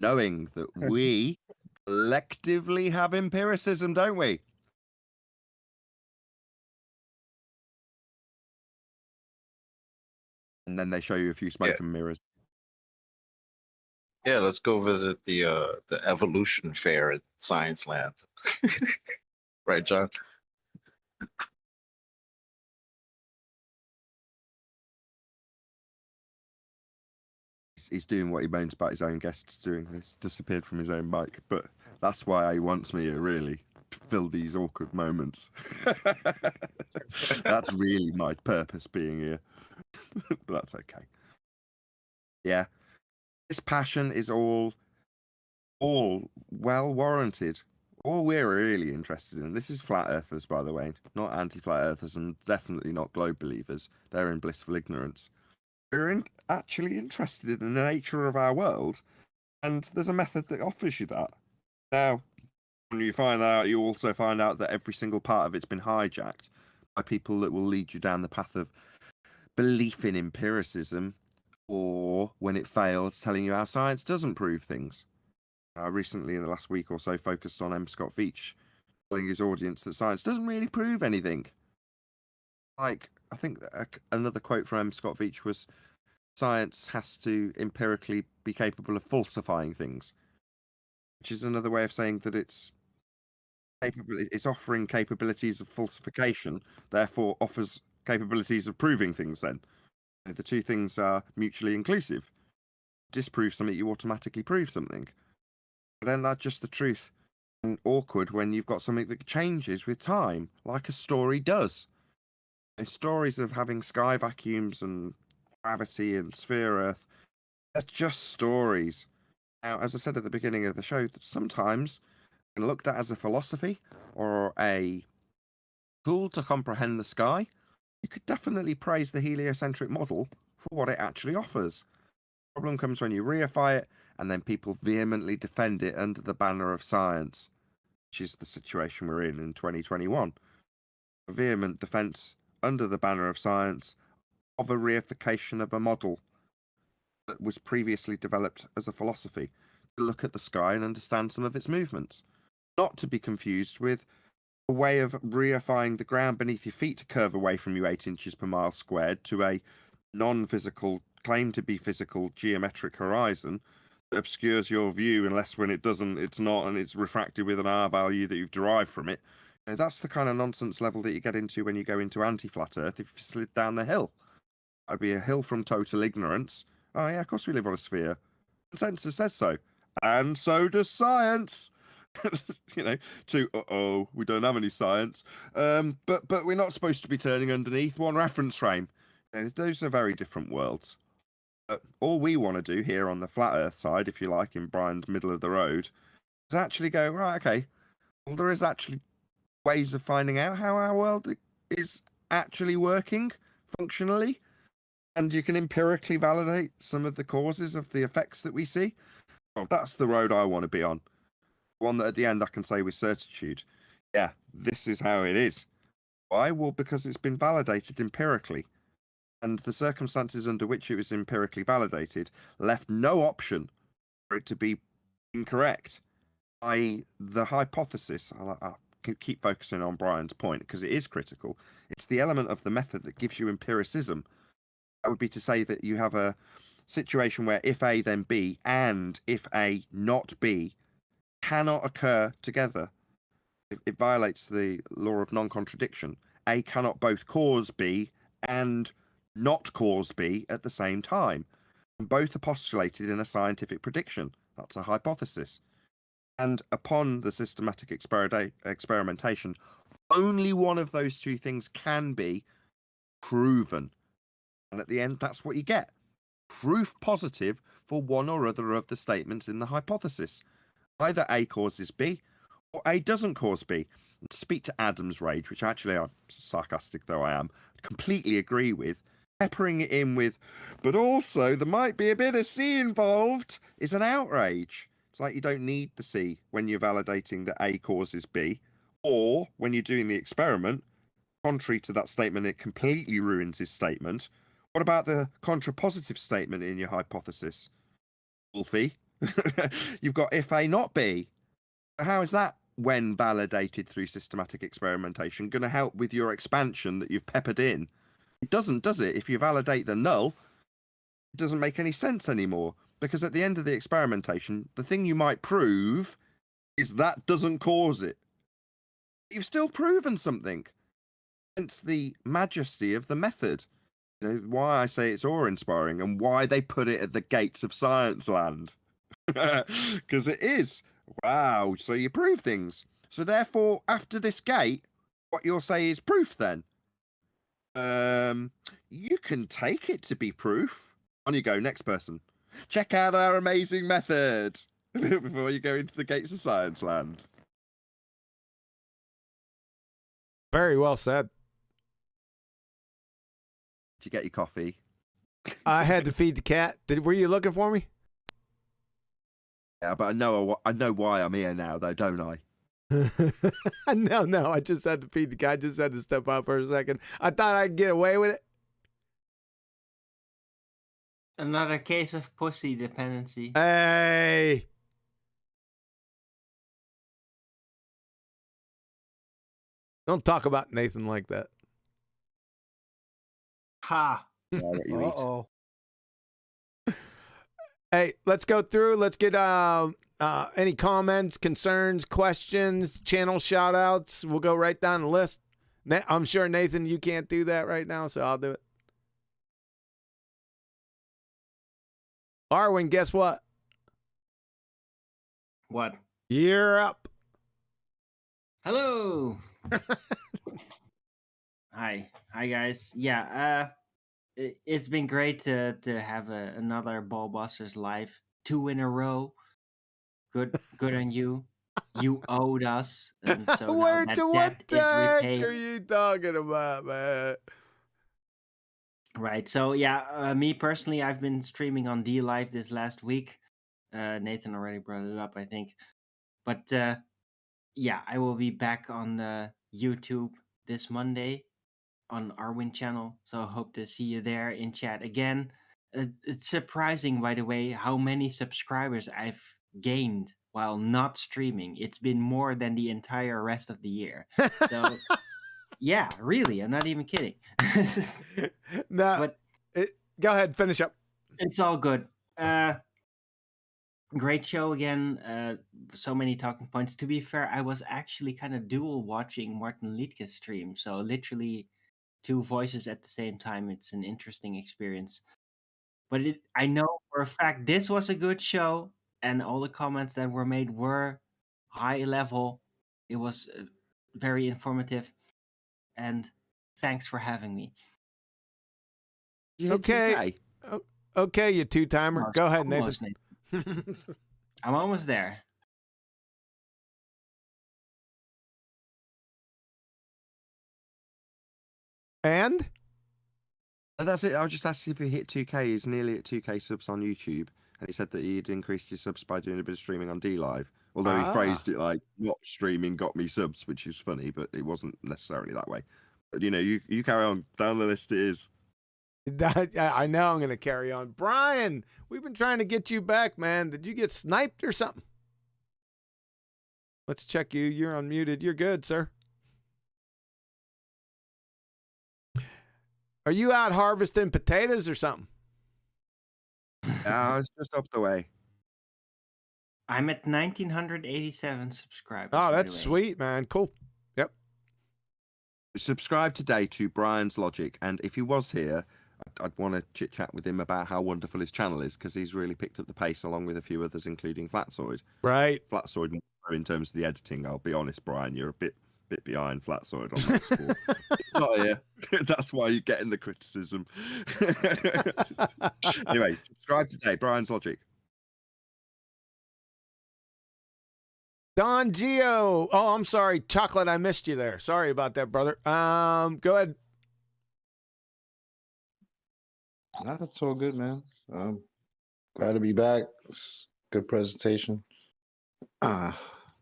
knowing that we collectively have empiricism, don't we? And then they show you a few smoke and mirrors. Yeah, let's go visit the evolution fair at Science Land. Right, John? He's doing what he moans about his own guests doing. He's disappeared from his own mic, but that's why he wants me here, really, to fill these awkward moments. That's really my purpose being here. But that's okay. Yeah. This passion is all well warranted. All we're really interested in, this is flat earthers, by the way, not anti-flat earthers and definitely not globe believers. They're in blissful ignorance. We're actually interested in the nature of our world, and there's a method that offers you that. Now, when you find that out, you also find out that every single part of it's been hijacked by people that will lead you down the path of belief in empiricism, or when it fails, telling you how science doesn't prove things. I recently, in the last week or so, focused on M. Scott Veitch, telling his audience that science doesn't really prove anything. Like, I think another quote from M. Scott Veitch was, science has to empirically be capable of falsifying things, which is another way of saying that it's offering capabilities of falsification, therefore offers capabilities of proving things then. The two things are mutually inclusive. Disprove something, you automatically prove something. But then that's just the truth. And awkward when you've got something that changes with time, like a story does. And stories of having sky vacuums and gravity and sphere Earth, they're just stories. Now, as I said at the beginning of the show, sometimes when looked at as a philosophy or a tool to comprehend the sky, you could definitely praise the heliocentric model for what it actually offers. Problem comes when you reify it and then people vehemently defend it under the banner of science, which is the situation we're in 2021. A vehement defense under the banner of science of a reification of a model that was previously developed as a philosophy to look at the sky and understand some of its movements, not to be confused with a way of reifying the ground beneath your feet to curve away from you 8 inches per mile squared to a non-physical, claim to be physical geometric horizon that obscures your view, unless when it doesn't, it's not, and it's refracted with an R value that you've derived from it. You know, that's the kind of nonsense level that you get into when you go into anti-flat Earth if you slid down the hill. That'd be a hill from total ignorance. Oh yeah, of course we live on a sphere. Consensus says so. And so does science. You know, to we don't have any science. But we're not supposed to be turning underneath one reference frame. You know, those are very different worlds. But all we want to do here on the flat Earth side, if you like, in Brian's middle of the road, is actually go, right, okay, well, there is actually ways of finding out how our world is actually working functionally, and you can empirically validate some of the causes of the effects that we see. Well, that's the road I want to be on. One that at the end I can say with certitude, yeah, this is how it is. Why? Well, because it's been validated empirically, and the circumstances under which it was empirically validated left no option for it to be incorrect. The hypothesis, I'll keep focusing on Brian's point because it is critical. It's the element of the method that gives you empiricism. That would be to say that you have a situation where if A then B and if A not B cannot occur together. It violates the law of non-contradiction. A cannot both cause B and not cause B at the same time. And both are postulated in a scientific prediction. That's a hypothesis. And upon the systematic experimentation, only one of those two things can be proven. And at the end, that's what you get. Proof positive for one or other of the statements in the hypothesis. Either A causes B, or A doesn't cause B. And to speak to Adam's rage, which actually, I'm sarcastic though I am, completely agree with, peppering it in with, but also there might be a bit of C involved, is an outrage. It's like you don't need the C when you're validating that A causes B, or when you're doing the experiment, contrary to that statement, it completely ruins his statement. What about the contrapositive statement in your hypothesis? Wolfie, you've got if A not B. How is that, when validated through systematic experimentation, going to help with your expansion that you've peppered in? It doesn't, does it? If you validate the null, it doesn't make any sense anymore. Because at the end of the experimentation, the thing you might prove is that doesn't cause it. You've still proven something. Hence the majesty of the method. You know, why I say it's awe-inspiring and why they put it at the gates of science land. Because it is. Wow, so you prove things. So therefore, after this gate, what you'll say is proof then. You can take it to be proof. On you go, next person. Check out our amazing method before you go into the gates of science land. Very well said. Did you get your coffee? I had to feed the cat. Were you looking for me? Yeah, but I know why I'm here now, though, don't I? No, I just had to feed the cat. I just had to step out for a second. I thought I'd get away with it. Another case of pussy dependency. Hey. Don't talk about Nathan like that. Ha. Uh-oh. Hey, let's go through. Let's get any comments, concerns, questions, channel shout outs. We'll go right down the list. I'm sure, Nathan, you can't do that right now, so I'll do it. Arwen, guess what? What? You're up. Hello. Hi guys. Yeah, it's been great to have another Ballbusters live, 2 in a row. Good on you. You owed us. And so Where now to that what debt the is heck repaid. are you talking about, man? Right. So yeah, me personally, I've been streaming on D Live this last week. Nathan already brought it up, I think. But yeah, I will be back on YouTube this Monday on Arwin channel. So I hope to see you there in chat again. It's surprising, by the way, how many subscribers I've gained while not streaming. It's been more than the entire rest of the year. So yeah, really, I'm not even kidding. No, But go ahead, finish up. it's all good. Great show again. So many talking points. To be fair, I was actually kind of dual watching Martin Liedtke's stream. So literally two voices at the same time. It's an interesting experience. But I know for a fact this was a good show, and all the comments that were made were high level. It was very informative, and thanks for having me. You hit Okay. 2K? Okay, you two-timer. Go ahead, Almost, Nathan. I'm almost there. And? That's it. I was just asking if he hit 2K. He's nearly at 2K subs on YouTube. And he said that he'd increased his subs by doing a bit of streaming on D Live. Although he phrased it like, not streaming got me subs, which is funny, but it wasn't necessarily that way. But, you know, you carry on. Down the list it is. I know I'm going to carry on. Brian, we've been trying to get you back, man. Did you get sniped or something? Let's check you. You're unmuted. You're good, sir. Are you out harvesting potatoes or something? It's just up the way. I'm at 1,987 subscribers. Oh, that's sweet, man. Cool. Yep. Subscribe today to Brian's Logic. And if he was here, I'd want to chit-chat with him about how wonderful his channel is, because he's really picked up the pace along with a few others, including Flatsoid. Right. Flatsoid, in terms of the editing, I'll be honest, Brian, you're a bit behind Flatsoid on that score. Not here. That's why you're getting the criticism. Anyway, subscribe today, Brian's Logic. Don Gio. Oh, I'm sorry. Chocolate, I missed you there. Sorry about that, brother. Go ahead. Nah, that's all good, man. Glad to be back. Good presentation.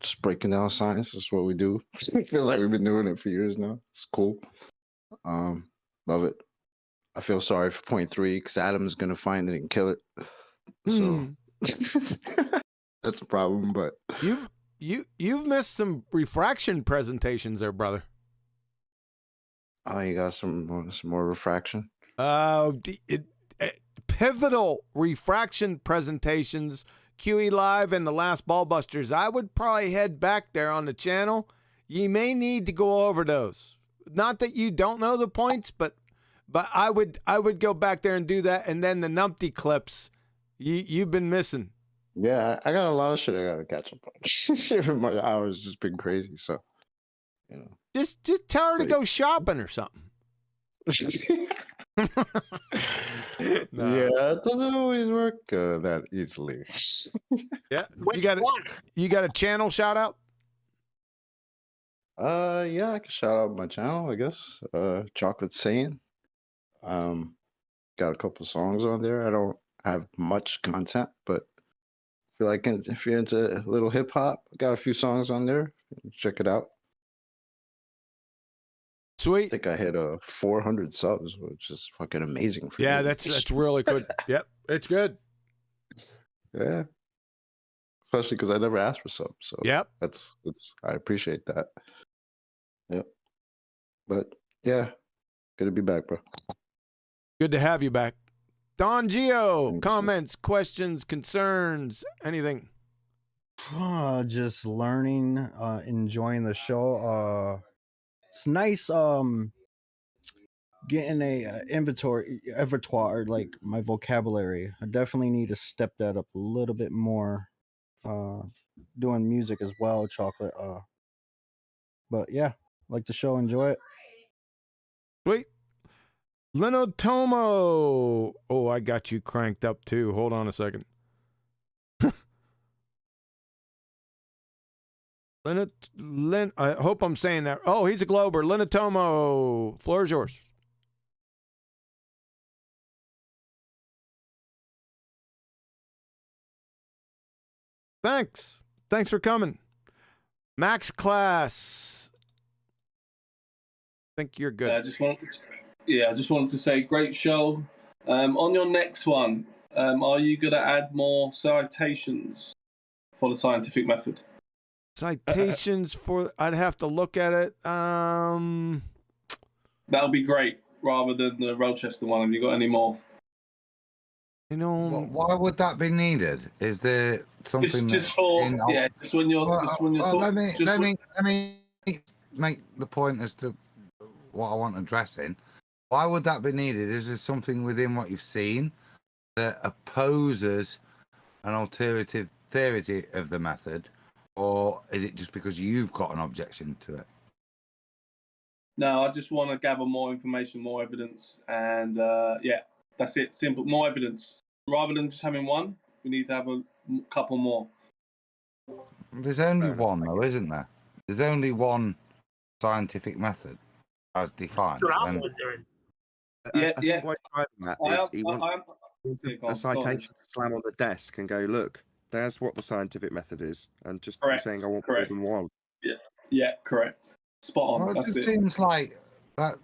Just breaking down science is what we do. It feels like we've been doing it for years now. It's cool. Love it. I feel sorry for point 3 because Adam's gonna find it and kill it. So that's a problem. But you've missed some refraction presentations there, brother. Oh, you got some more refraction. Pivotal refraction presentations. QE Live and the last Ballbusters. I would probably head back there on the channel. You may need to go over those. Not that you don't know the points, but I would go back there and do that. And then the numpty clips, you've been missing. Yeah, I got a lot of shit I gotta catch up on. My hours just been crazy, so you know. Just tell her to go shopping or something. No. Yeah, it doesn't always work that easily. Yeah, Which you got a channel shout out? Yeah, I can shout out my channel, I guess. Chocolate Saying. Got a couple songs on there. I don't have much content, but I feel like if you're into a little hip hop, I got a few songs on there. Check it out. Sweet. I think I hit 400 subs, which is fucking amazing for me. That's really good. Yep, it's good. Yeah, especially because I never asked for subs. So yep, that's I appreciate that. Yep, but yeah, good to be back, bro. Good to have you back. Don Gio, comments, questions, concerns, anything? Just learning, enjoying the show. It's nice getting a repertoire, like my vocabulary. I definitely need to step that up a little bit more. Doing music as well, Chocolate. But yeah, like the show, enjoy it. Sweet. Lenotomo. Oh, I got you cranked up too. Hold on a second. I hope I'm saying that. Oh, he's a Glober. Lenotomo. Floor is yours. Thanks. Thanks for coming. Max Class. I think you're good. I just wanted to say, great show. On your next one, are you going to add more citations for the scientific method? Citations for, I'd have to look at it. That would be great, rather than the Rochester one. Have you got any more? You know, Why would that be needed? Is there something just for just when you're let me make the point as to what I want addressing. Why would that be needed? Is there something within what you've seen that opposes an alternative theory of the method, or is it just because you've got an objection to it? No, I just want to gather more information, more evidence, and that's it. Simple, more evidence. Rather than just having one, we need to have a couple more. There's only one, though, isn't there? There's only one scientific method as defined. I think what he's driving at is he wants a citation to slam on the desk and go, look, there's what the scientific method is, and just saying I want more than one. Yeah, correct. Spot on. Well, That's it. Seems like that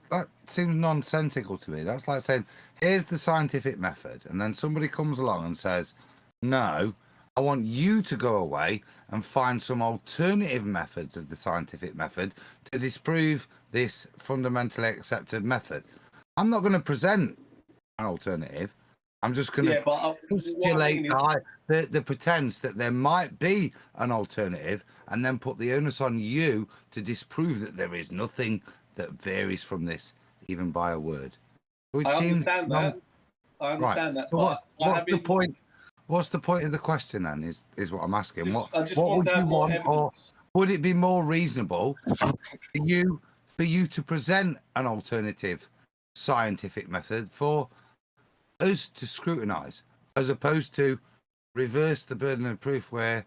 seems nonsensical to me. That's like saying, here's the scientific method, and then somebody comes along and says, no, I want you to go away and find some alternative methods of the scientific method to disprove this fundamentally accepted method. I'm not going to present an alternative. I'm just going to postulate the pretense that there might be an alternative, and then put the onus on you to disprove that there is nothing that varies from this, even by a word. I understand that. So what's the point? What's the point of the question then? Is what I'm asking. What would you want, or would it be more reasonable for you to present an alternative scientific method for us to scrutinise, as opposed to reverse the burden of proof, where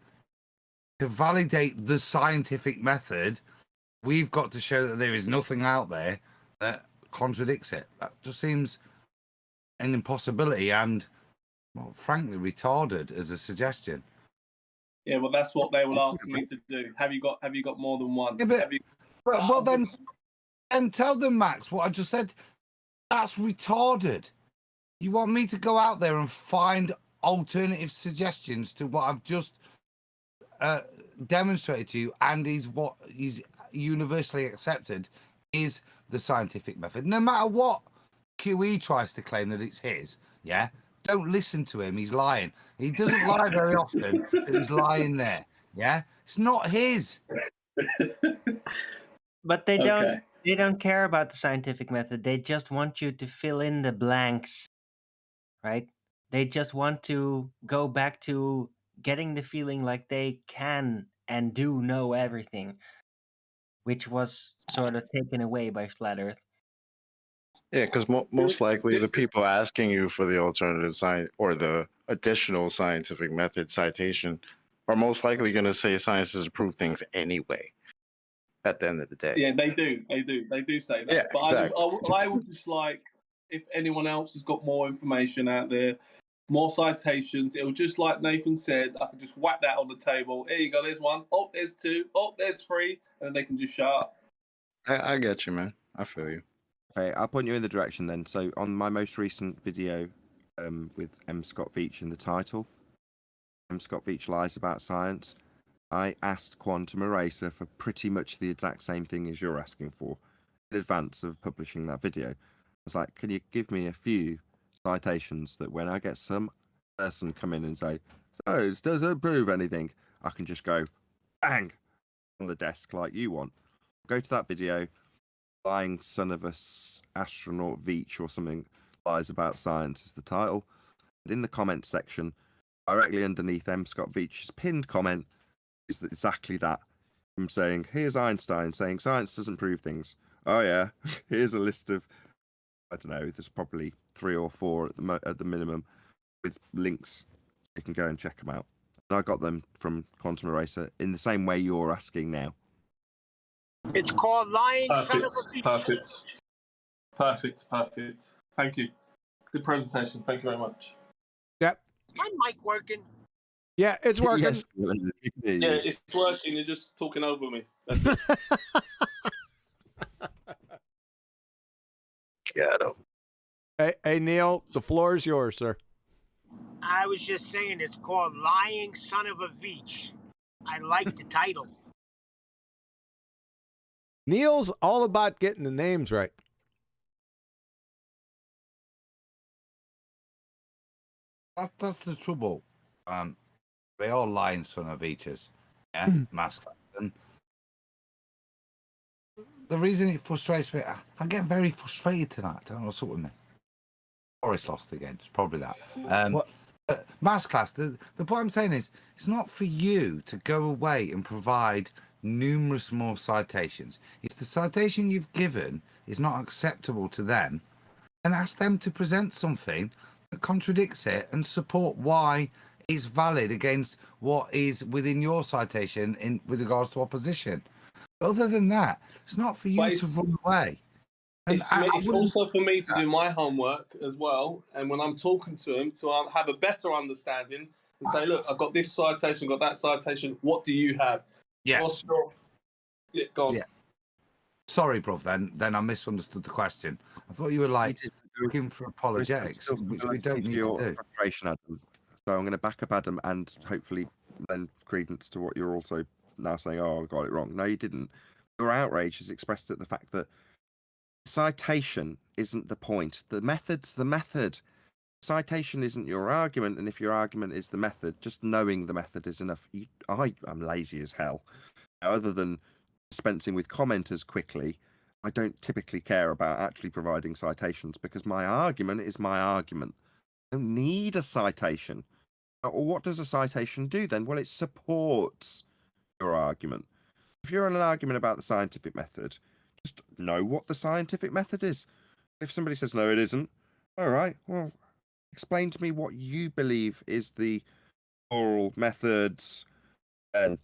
to validate the scientific method, we've got to show that there is nothing out there that contradicts it? That just seems an impossibility and, well, frankly, retarded as a suggestion. Yeah, well, that's what they will ask me to do. Have you got more than one? Yeah, then tell them, Max, what I just said. That's retarded. You want me to go out there and find alternative suggestions to what I've just demonstrated to you, and is what is universally accepted is the scientific method. No matter what QE tries to claim that it's his, yeah? Don't listen to him. He's lying. He doesn't lie very often, but he's lying there, yeah? It's not his. But they don't care about the scientific method. They just want you to fill in the blanks, right? They just want to go back to getting the feeling like they can and do know everything, which was sort of taken away by Flat Earth. Yeah, because most likely the people asking you for the alternative science or the additional scientific method citation are most likely going to say science doesn't prove things anyway. At the end of the day, yeah, they do say that. Yeah, but exactly. I would just like, if anyone else has got more information out there, more citations. It was just like Nathan said. I could just whack that on the table. Here you go. There's one. Oh, there's two. Oh, there's three. And then they can just shut up. I get you, man. I feel you. Okay, I'll point you in the direction then. So on my most recent video with M. Scott Veach in the title, M. Scott Veach Lies About Science, I asked Quantum Eraser for pretty much the exact same thing as you're asking for in advance of publishing that video. I was like, can you give me a few citations that when I get some person come in and say, oh, it doesn't prove anything, I can just go bang on the desk like you want. Go to that video, Lying Son of a Astronaut Veach or something, Lies About Science is the title. And in the comments section, directly underneath M. Scott Veach's pinned comment, is exactly that. I'm saying, here's Einstein saying science doesn't prove things. Oh yeah, here's a list of, I don't know, there's probably 3 or 4 at the minimum with links. You can go and check them out. And I got them from Quantum Eraser in the same way you're asking now. It's called lying. Perfect. Thank you. Good presentation. Thank you very much. Yep. Is my mic working? Yeah, it's working. Yes, we can hear you. Yeah, it's working. You're just talking over me. That's it. Got him. Hey, Neil, the floor is yours, sir. I was just saying it's called Lying Son of a Veach. I like the title. Neil's all about getting the names right. That's the trouble. They are lying son of eachers. Yeah, masculine. And the reason it frustrates me, I'm getting very frustrated tonight. I don't know what's up with me. Boris lost again. It's probably that. But mass class, the point I'm saying is, it's not for you to go away and provide numerous more citations. If the citation you've given is not acceptable to them, then ask them to present something that contradicts it and support why it's valid against what is within your citation in with regards to opposition. But other than that, it's not for you to run away. And It's also for me to do my homework as well. And when I'm talking to him, to have a better understanding and say, look, I've got this citation, got that citation. What do you have? Yeah. Yeah, go on. Yeah. Sorry, bruv, then I misunderstood the question. I thought you were like looking for apologetics, which we don't need to do. Frustration, Adam. So I'm going to back up Adam and hopefully lend credence to what you're also now saying, oh, I got it wrong. No, you didn't. Your outrage is expressed at the fact that citation isn't the point. The method's the method. Citation isn't your argument, and if your argument is the method, just knowing the method is enough. I'm lazy as hell. Other than dispensing with commenters quickly, I don't typically care about actually providing citations because my argument is my argument. I don't need a citation. Or what does a citation do then? Well, it supports your argument. If you're in an argument about the scientific method, just know what the scientific method is. If somebody says, no, it isn't, all right, well, explain to me what you believe is the oral methods and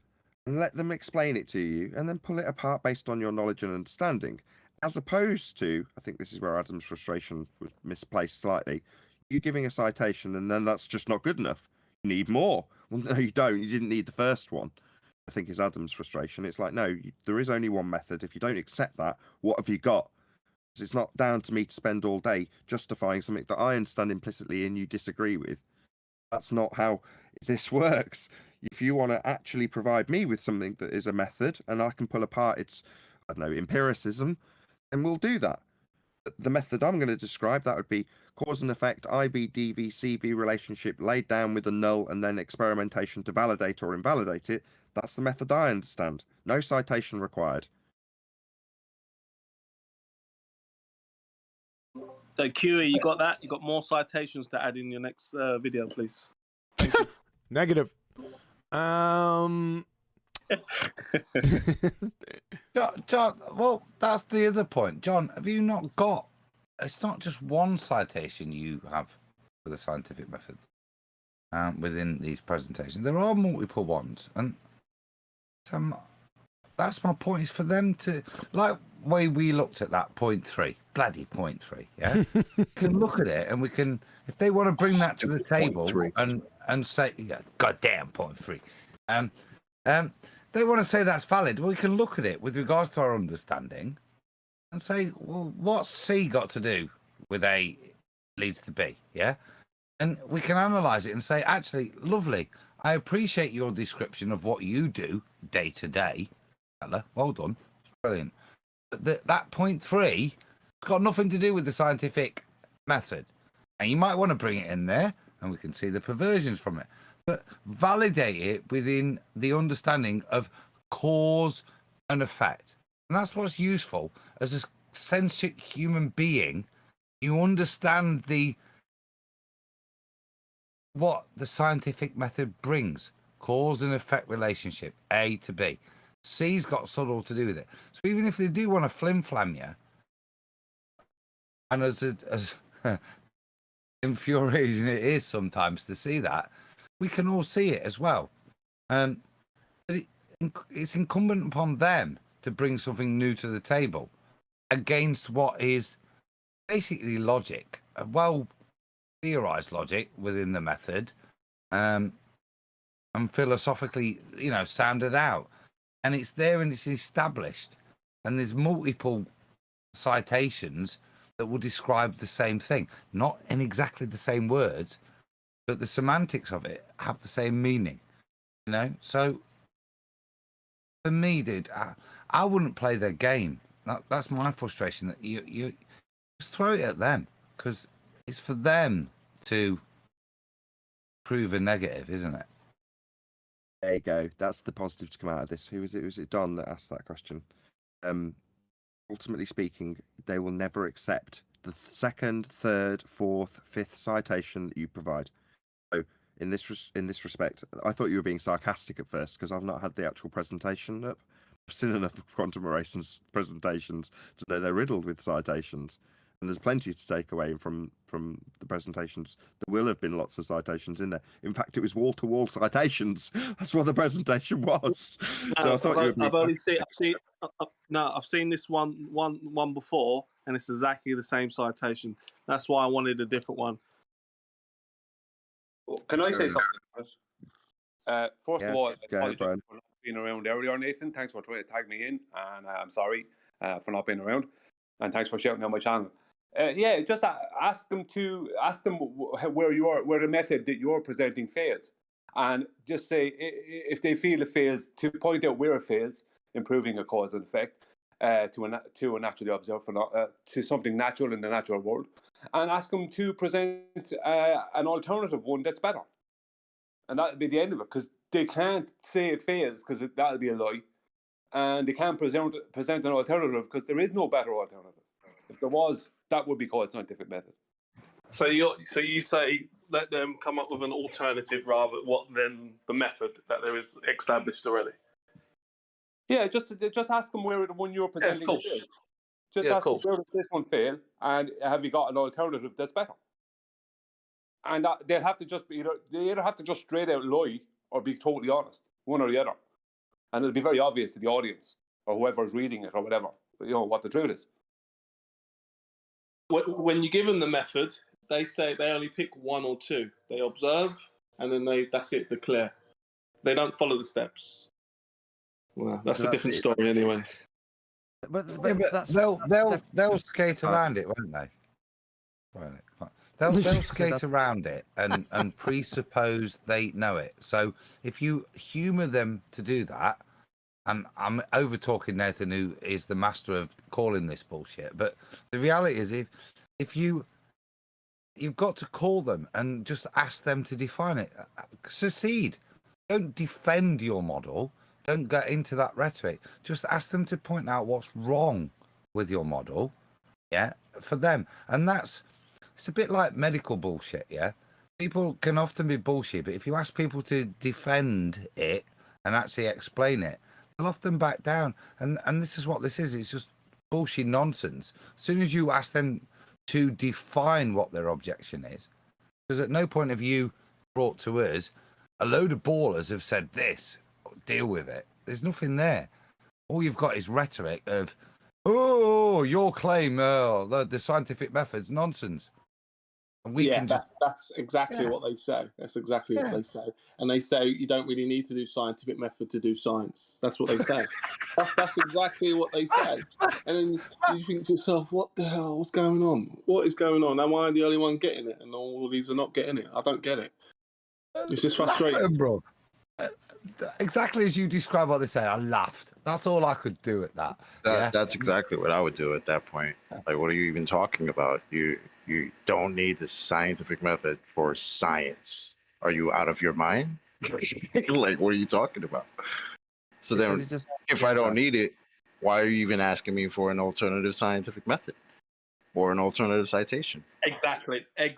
let them explain it to you and then pull it apart based on your knowledge and understanding. As opposed to, I think this is where Adam's frustration was misplaced slightly, you giving a citation and then that's just not good enough. You need more. Well, no, you don't. You didn't need the first one. I think is Adam's frustration. It's like, no, there is only one method. If you don't accept that, what have you got? Because it's not down to me to spend all day justifying something that I understand implicitly and you disagree with. That's not how this works. If you want to actually provide me with something that is a method and I can pull apart its, I don't know, empiricism, then we'll do that. The method I'm going to describe, that would be cause and effect, IV, DV, CV relationship laid down with a null and then experimentation to validate or invalidate it. That's the method I understand. No citation required. So, QE, you got that? You got more citations to add in your next video, please. Thank you. Negative. John, well, that's the other point. John, have you not got... It's not just one citation you have for the scientific method within these presentations. There are multiple ones. And that's my point, is for them to... Like way we looked at that point 3, bloody point 3, yeah? We can look at it and we can... If they want to bring that to the table and say... Yeah, goddamn point 3. They want to say that's valid. We can look at it with regards to our understanding and say, well, what's C got to do with A leads to B? Yeah. And we can analyze it and say, actually, lovely. I appreciate your description of what you do day to day. Well done. It's brilliant. But that point 3 has got nothing to do with the scientific method. And you might want to bring it in there and we can see the perversions from it. But validate it within the understanding of cause and effect. And that's what's useful as a sentient human being. You understand what the scientific method brings. Cause and effect relationship, A to B. C's got subtle to do with it. So even if they do want to flim-flam you, and as infuriating it is sometimes to see that, we can all see it as well. But it's incumbent upon them to bring something new to the table against what is basically logic, a well theorized logic within the method. And and philosophically, sounded out. And it's there and it's established. And there's multiple citations that will describe the same thing, not in exactly the same words, but the semantics of it have the same meaning, So for me, dude, I wouldn't play their game. That's my frustration, that you just throw it at them, because it's for them to prove a negative, isn't it? There you go. That's the positive to come out of this. Who was it? Was it Don that asked that question? Ultimately speaking, they will never accept the second, third, fourth, fifth citation that you provide. So in this respect, I thought you were being sarcastic at first, because I've not had the actual presentation up. I've seen enough of quantum Morrison's presentations to know they're riddled with citations. And there's plenty to take away from the presentations. There will have been lots of citations in there. In fact, it was wall-to-wall citations. That's what the presentation was. No, So I thought I've seen this one before, and it's exactly the same citation. That's why I wanted a different one. Can I say something? First of all, go ahead, Brian. for not being around earlier, Nathan. Thanks for trying to tag me in, and I'm sorry for not being around. And thanks for shouting out my channel. Just ask them where the method that you're presenting fails, and just say if they feel it fails, to point out where it fails, improving a cause and effect to a naturally observed to something natural in the natural world, and ask them to present an alternative one that's better, and that'll be the end of it, because they can't say it fails, because that'll be a lie. And they can't present an alternative, because there is no better alternative. If there was, that would be called scientific method. So you say let them come up with an alternative rather than the method that there is established already. Yeah, just ask them where the one you're presenting fails. Just ask them, where does this one fail, and have you got an alternative that's better? And they'll have to they either have to just straight out lie or be totally honest, one or the other. And it'll be very obvious to the audience or whoever's reading it or whatever, what the truth is. When you give them the method, they say they only pick one or two. They observe, and then that's it, they're clear. They don't follow the steps. Well, that's a different story anyway. But they'll skate around it, won't they? They'll skate around it and presuppose they know it. So if you humour them to do that, and I'm over talking Nathan, who is the master of calling this bullshit, but the reality is, if you've got to call them and just ask them to define it. Succeed. Don't defend your model. Don't get into that rhetoric. Just ask them to point out what's wrong with your model, for them. And it's a bit like medical bullshit, People can often be bullshit, but if you ask people to defend it and actually explain it, they'll often back down. And this is what this is. It's just bullshit nonsense. As soon as you ask them to define what their objection is, because at no point have you brought to us a load of ballers have said this, deal with it. There's nothing there. All you've got is rhetoric of, oh, your claim, the scientific method's nonsense. And we can that's exactly what they say. That's exactly what they say. And they say you don't really need to do scientific method to do science. That's what they say. that's exactly what they say. And then you think to yourself, what the hell? What's going on? What is going on? Am I the only one getting it? And all of these are not getting it. I don't get it. It's just frustrating, bro. Exactly as you describe what they say, I laughed. That's all I could do at that. That's exactly what I would do at that point. Like, what are you even talking about? You don't need the scientific method for science. Are you out of your mind? Like, what are you talking about? So then, if I don't need it, why are you even asking me for an alternative scientific method or an alternative citation? Exactly. It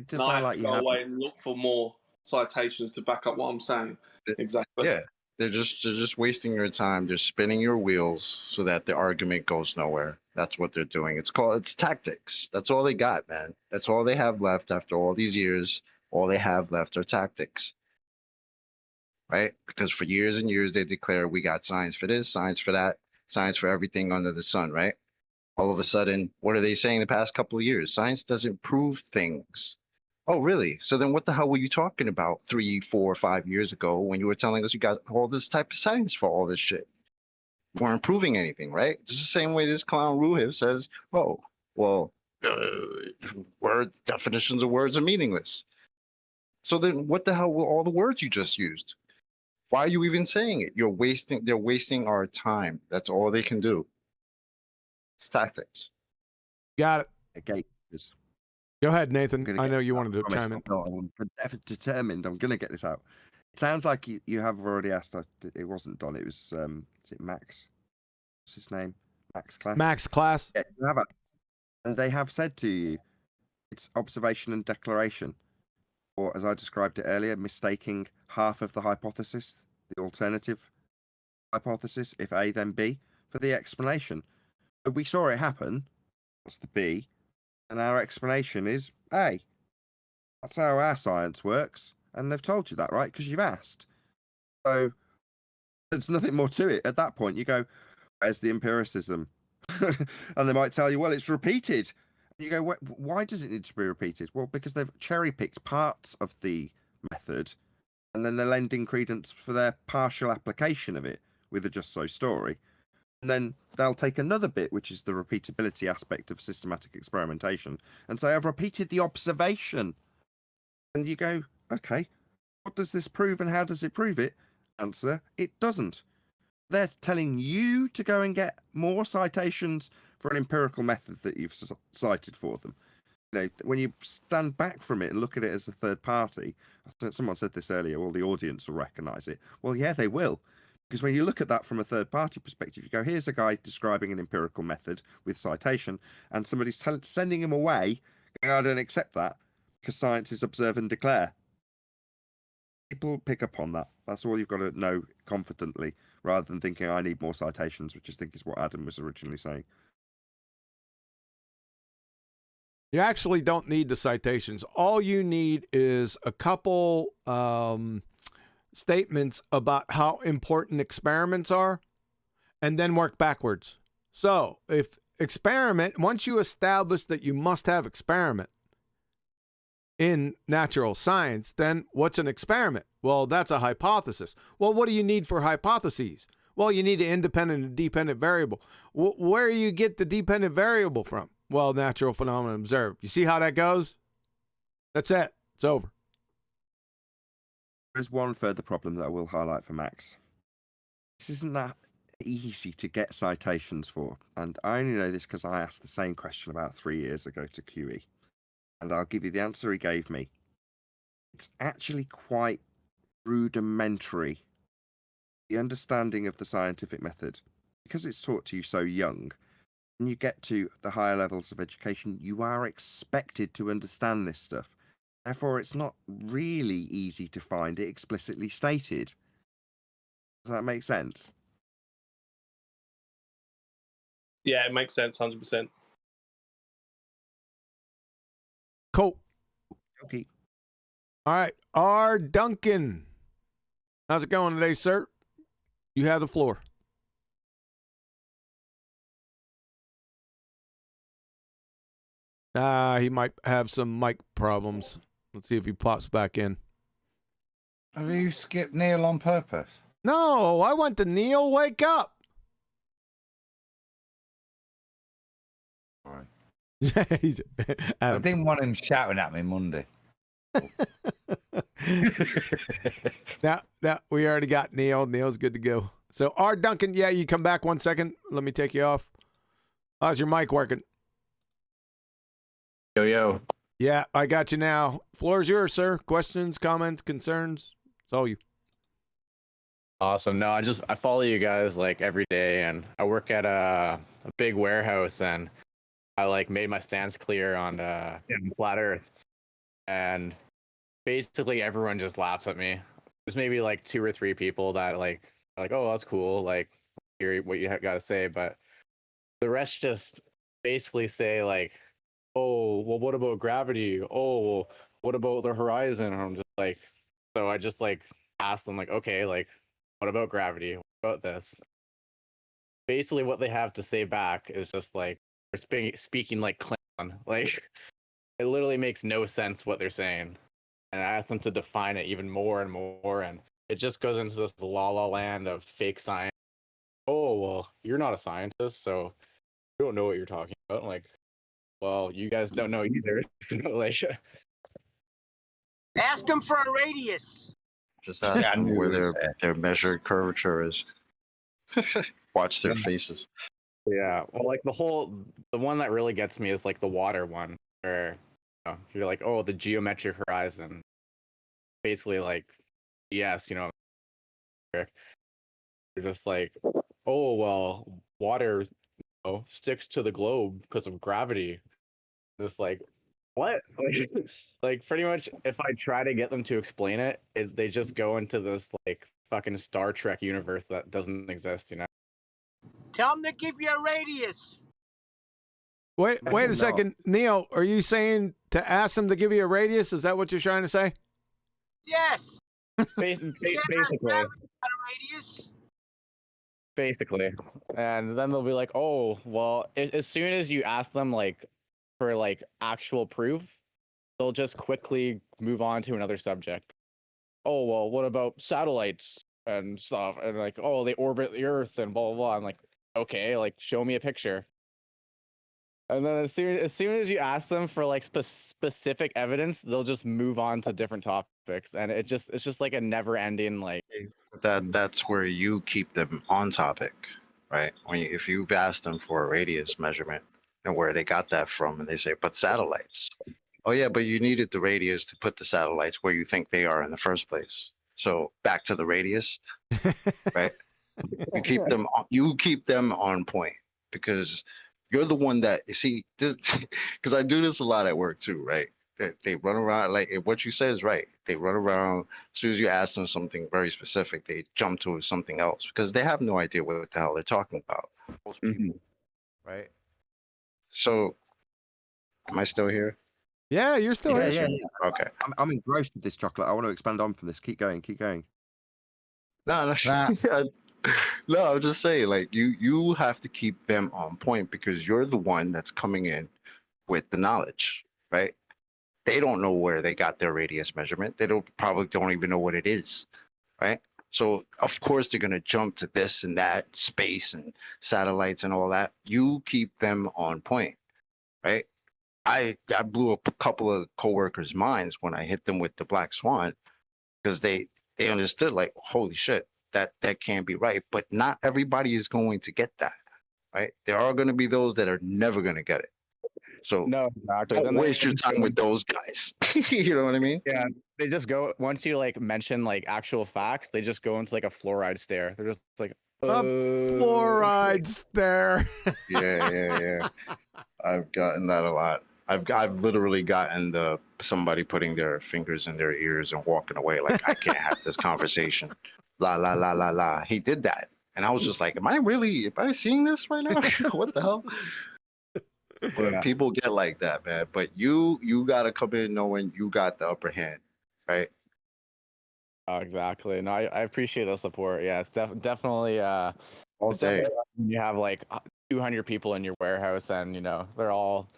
just I sounds like you go away and look for more citations to back up what I'm saying. Exactly. Yeah, they're just wasting your time. They're spinning your wheels so that the argument goes nowhere. That's what they're doing. It's tactics. That's all they got, man. That's all they have left after all these years. All they have left are tactics, right? Because for years and years they declare we got science for this, science for that, science for everything under the sun, right? All of a sudden, what are they saying the past couple of years? Science doesn't prove things. Oh, really? So then what the hell were you talking about 3, 4, 5 years ago when you were telling us you got all this type of science for all this shit? You weren't proving anything, right? Just the same way this clown Ruhiv says, oh, well, word definitions of words are meaningless. So then what the hell were all the words you just used? Why are you even saying it? They're wasting our time. That's all they can do. It's tactics. Got it. Gatekeepers. Go ahead, Nathan. gonna I get know you I wanted to promise chime in. I'm determined. I'm going to get this out. It sounds like you have already asked. It wasn't Don. It was is it Max? What's his name? Max Class. Max Class. Yeah, you have and they have said to you, it's observation and declaration, or as I described it earlier, mistaking half of the hypothesis, the alternative hypothesis, if A then B, for the explanation. But we saw it happen. What's the B? And our explanation is A. That's how our science works. And they've told you that, right? Because you've asked. So there's nothing more to it. At that point, you go, where's the empiricism? And they might tell you, well, it's repeated. And you go, why does it need to be repeated? Well, because they've cherry-picked parts of the method, and then they're lending credence for their partial application of it with a just so story. And then they'll take another bit, which is the repeatability aspect of systematic experimentation, and say, I've repeated the observation. And you go, okay, what does this prove and how does it prove it? Answer, it doesn't. They're telling you to go and get more citations for an empirical method that you've cited for them. You know, when you stand back from it and look at it as a third party, someone said this earlier, well, the audience will recognize it. Well, yeah, they will. Because when you look at that from a third party perspective, you go, here's a guy describing an empirical method with citation, and somebody's sending him away, going, I don't accept that, because science is observe and declare. People pick up on that. That's all you've got to know confidently, rather than thinking I need more citations, which I think is what Adam was originally saying. You actually don't need the citations. All you need is a couple statements about how important experiments are, and then work backwards. So if experiment, once you establish that you must have experiment in natural science, then what's an experiment? Well, that's a hypothesis. Well, what do you need for hypotheses? Well, you need an independent and dependent variable. Where do you get the dependent variable from? Well, natural phenomena observed. You see how that goes? That's it. It's over. There's one further problem that I will highlight for Max. This isn't that easy to get citations for. And I only know this because I asked the same question about 3 years ago to QE. And I'll give you the answer he gave me. It's actually quite rudimentary, the understanding of the scientific method. Because it's taught to you so young, when you get to the higher levels of education, you are expected to understand this stuff. Therefore, it's not really easy to find it explicitly stated. Does that make sense? Yeah, it makes sense, 100%. Cool. Okay. All right. R. Duncan. How's it going today, sir? You have the floor. He might have some mic problems. Let's see if he pops back in. Have you skipped Neil on purpose? No, I went to Neil. Wake up. All right. I Adam. didn't want him shouting at me Monday. Now, we already got Neil. Neil's good to go. So, R. Duncan, yeah, you come back 1 second. Let me take you off. How's your mic working? Yo. Yeah, I got you now. Floor's yours, sir. Questions, comments, concerns. It's all you. Awesome. No, I follow you guys like every day, and I work at a big warehouse, and I like made my stance clear on flat Earth, and basically everyone just laughs at me. There's maybe like 2 or 3 people that like are like, oh, that's cool, like hear what you got to say, but the rest just basically say like, oh, well, what about gravity? Oh, well, what about the horizon? And I'm just like, so I just like ask them like, okay, like, what about gravity? What about this? Basically, what they have to say back is just like, they're speaking like Klingon. Like, it literally makes no sense what they're saying. And I asked them to define it even more and more, and it just goes into this la land of fake science. Oh, well, you're not a scientist, so you don't know what you're talking about. I'm like, well, you guys don't know either. So, like, Ask them for a radius. Just ask Yeah, I them knew where it was there. their measured curvature is. Watch their faces. yeah, well, like the one that really gets me is like the water one, where you're like, oh, the geometric horizon, basically like, yes, you're just like, oh, well, water sticks to the globe because of gravity. Just like, what? Like pretty much, if I try to get them to explain it, they just go into this like fucking Star Trek universe that doesn't exist. Tell them to give you a radius. Wait a No. second, Neil. Are you saying to ask them to give you a radius? Is that what you're trying to say? Yes. Basically. A radius. Basically, and then they'll be like, oh, well, as soon as you ask them like for like actual proof, they'll just quickly move on to another subject. Oh, well, what about satellites and stuff? And like, oh, they orbit the Earth and blah blah blah. I'm like, okay, like show me a picture. And then as soon as you ask them for like specific evidence, they'll just move on to different topics, and it's just like a never ending like. That's where you keep them on topic, right? If you've asked them for a radius measurement and where they got that from, and they say, but satellites. Oh yeah, but you needed the radius to put the satellites where you think they are in the first place. So back to the radius, right? You keep them on point because you're the one that you see. Because I do this a lot at work too, right? They run around like what you say is right. They run around as soon as you ask them something very specific, they jump to something else because they have no idea what the hell they're talking about. Most people, right? So, am I still here? Yeah, you're still Yeah, here. yeah. Okay. I'm engrossed with this chocolate. I want to expand on from this. Keep going. No, no, I'm just saying, like you have to keep them on point because you're the one that's coming in with the knowledge, right? They don't know where they got their radius measurement. They probably don't even know what it is, right? So of course they're gonna jump to this and that, space and satellites and all that. You keep them on point, right? I blew up a couple of coworkers' minds when I hit them with the black swan because they understood like, holy shit, that can't be right. But not everybody is going to get that, right? There are going to be those that are never going to get it. So No, exactly. don't waste your time with those guys. You know what I mean? Yeah, they just go once you like mention like actual facts, they just go into like a fluoride stare. They're just like A fluoride stare. Yeah. I've gotten that a lot. I've literally gotten somebody putting their fingers in their ears and walking away like I can't have this conversation. La la la la la. He did that, and I was just like, am I seeing this right now? What the hell? But people get like that, man. But you gotta come in knowing you got the upper hand, right? Oh, exactly. No, I appreciate the support. Yeah, it's definitely All it's day. definitely when you have like 200 people in your warehouse, and they're all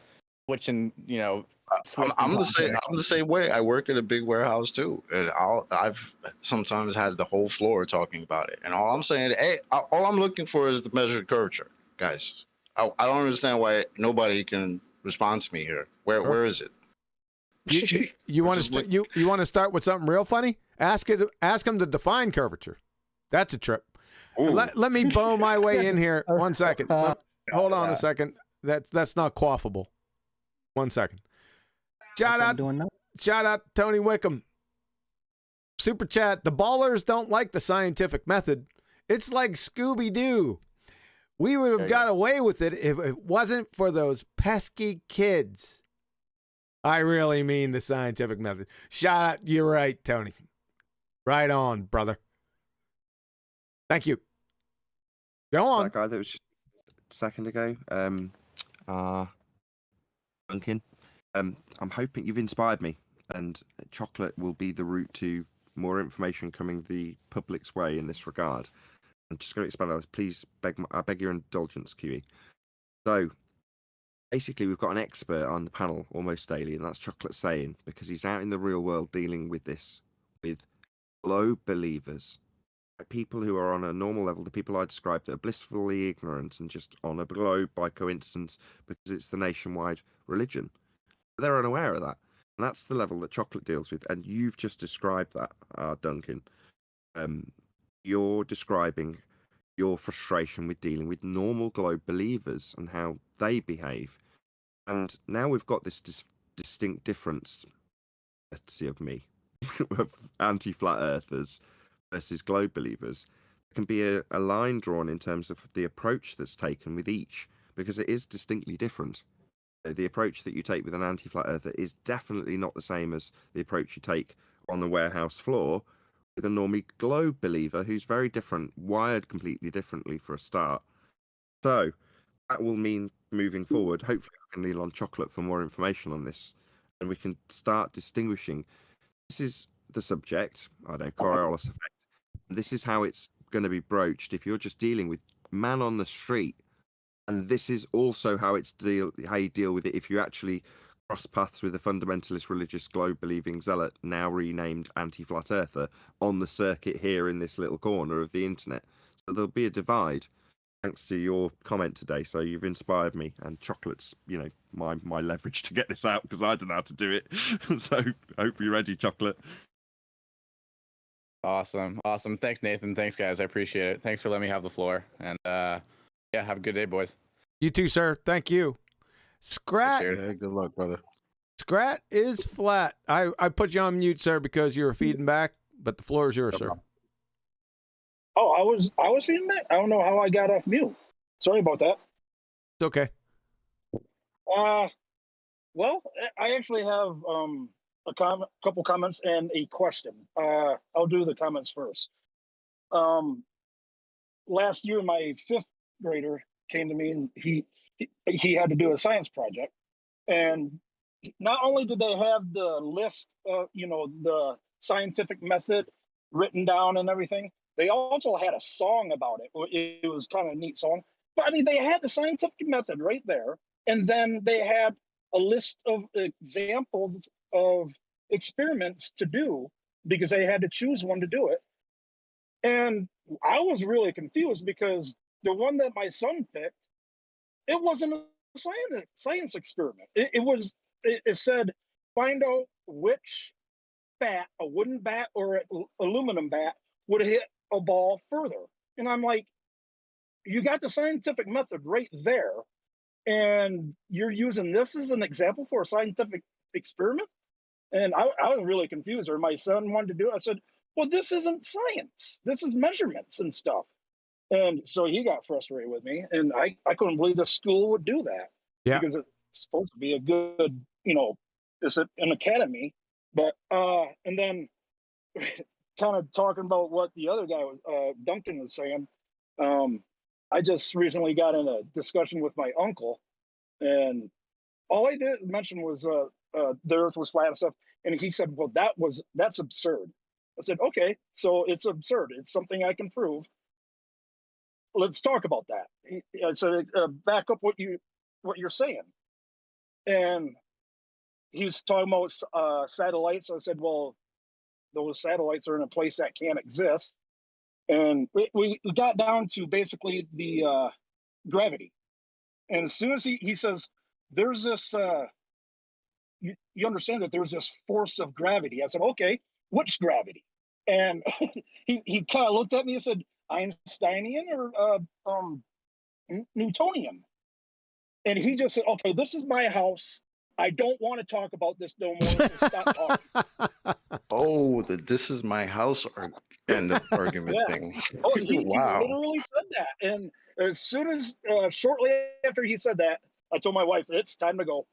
switching. I'm the same way. I work in a big warehouse too, and I've sometimes had the whole floor talking about it. And all I'm saying, hey, all I'm looking for is the measured curvature, guys. I don't understand why nobody can respond to me here. Where is it? You want to start with something real funny? Ask them to define curvature. That's a trip. Let me bow my way in here. 1 second. Hold on a second. That's not quaffable. 1 second. Shout out Tony Wickham. Super chat. The ballers don't like the scientific method. It's like Scooby-Doo. We would have got away with it if it wasn't for those pesky kids. I really mean the scientific method. Shout out. You're right, Tony. Right on, brother. Thank you. Go on. That guy that was just a second ago. Debunking. I'm hoping you've inspired me, and chocolate will be the route to more information coming the public's way in this regard. I'm just going to expand on this. Please, I beg your indulgence, QE. So, basically we've got an expert on the panel almost daily, and that's Chocolate saying, because he's out in the real world dealing with this, with globe believers, people who are on a normal level, the people I described that are blissfully ignorant and just on a globe by coincidence because it's the nationwide religion. They're unaware of that. And that's the level that Chocolate deals with. And you've just described that, Duncan. You're describing your frustration with dealing with normal globe believers and how they behave. And now we've got this distinct difference, let's see, of me, of anti-flat earthers versus globe believers. There can be a line drawn in terms of the approach that's taken with each, because it is distinctly different. The approach that you take with an anti-flat earther is definitely not the same as the approach you take on the warehouse floor with a normie globe believer who's very different, wired completely differently for a start. So that will mean moving forward, hopefully I can lean on Chocolate for more information on this, and we can start distinguishing. This is the subject, I don't know, Coriolis effect. This is how it's going to be broached if you're just dealing with man on the street. And this is also how you deal with it if you actually cross paths with a fundamentalist religious globe believing zealot, now renamed anti-flat earther, on the circuit here in this little corner of the internet. So there'll be a divide, thanks to your comment today. So you've inspired me, and Chocolate's, my leverage to get this out, because I don't know how to do it. So I hope you're ready, Chocolate. Awesome. Thanks, Nathan. Thanks, guys. I appreciate it. Thanks for letting me have the floor. And yeah, have a good day, boys. You too, sir. Thank you. Scrat. Hey, good luck, brother. Scrat is flat. I put you on mute, sir, because you were feeding back, but the floor is yours, sir. Oh, I was feeding back. I don't know how I got off mute. Sorry about that. It's okay. Well, I actually have a couple comments and a question. I'll do the comments first. Last year, my 5th grader came to me, and he had to do a science project, and not only did they have the list of the scientific method written down and everything, they also had a song about it. It was kind of a neat song, but I mean, they had the scientific method right there, and then they had a list of examples of experiments to do because they had to choose one to do it. And I was really confused because the one that my son picked, it wasn't a science experiment. It said, find out which bat, a wooden bat or an aluminum bat, would hit a ball further. And I'm like, you got the scientific method right there, and you're using this as an example for a scientific experiment? And I was really confused, or my son wanted to do it. I said, well, this isn't science. This is measurements and stuff. And so he got frustrated with me, and I couldn't believe the school would do that. Yeah. Because it's supposed to be a good, it's an academy. But, and then kind of talking about what the other guy, Duncan, was saying, I just recently got in a discussion with my uncle, and all I did mention was the earth was flat and stuff. And he said, well, that's absurd. I said, okay, so it's absurd. It's something I can prove. Let's talk about that. I said, back up what you're saying. And he's talking about satellites. I said, well, those satellites are in a place that can't exist. And we got down to basically the gravity. And as soon as he says, there's this, you understand that there's this force of gravity. I said, okay, which gravity? And he kind of looked at me and said, Einsteinian or Newtonian? And he just said, okay, this is my house. I don't want to talk about this no more. So stop talking. Oh, this is my house end of argument thing. Oh, he Wow. literally said that. And as soon as, shortly after he said that, I told my wife, it's time to go.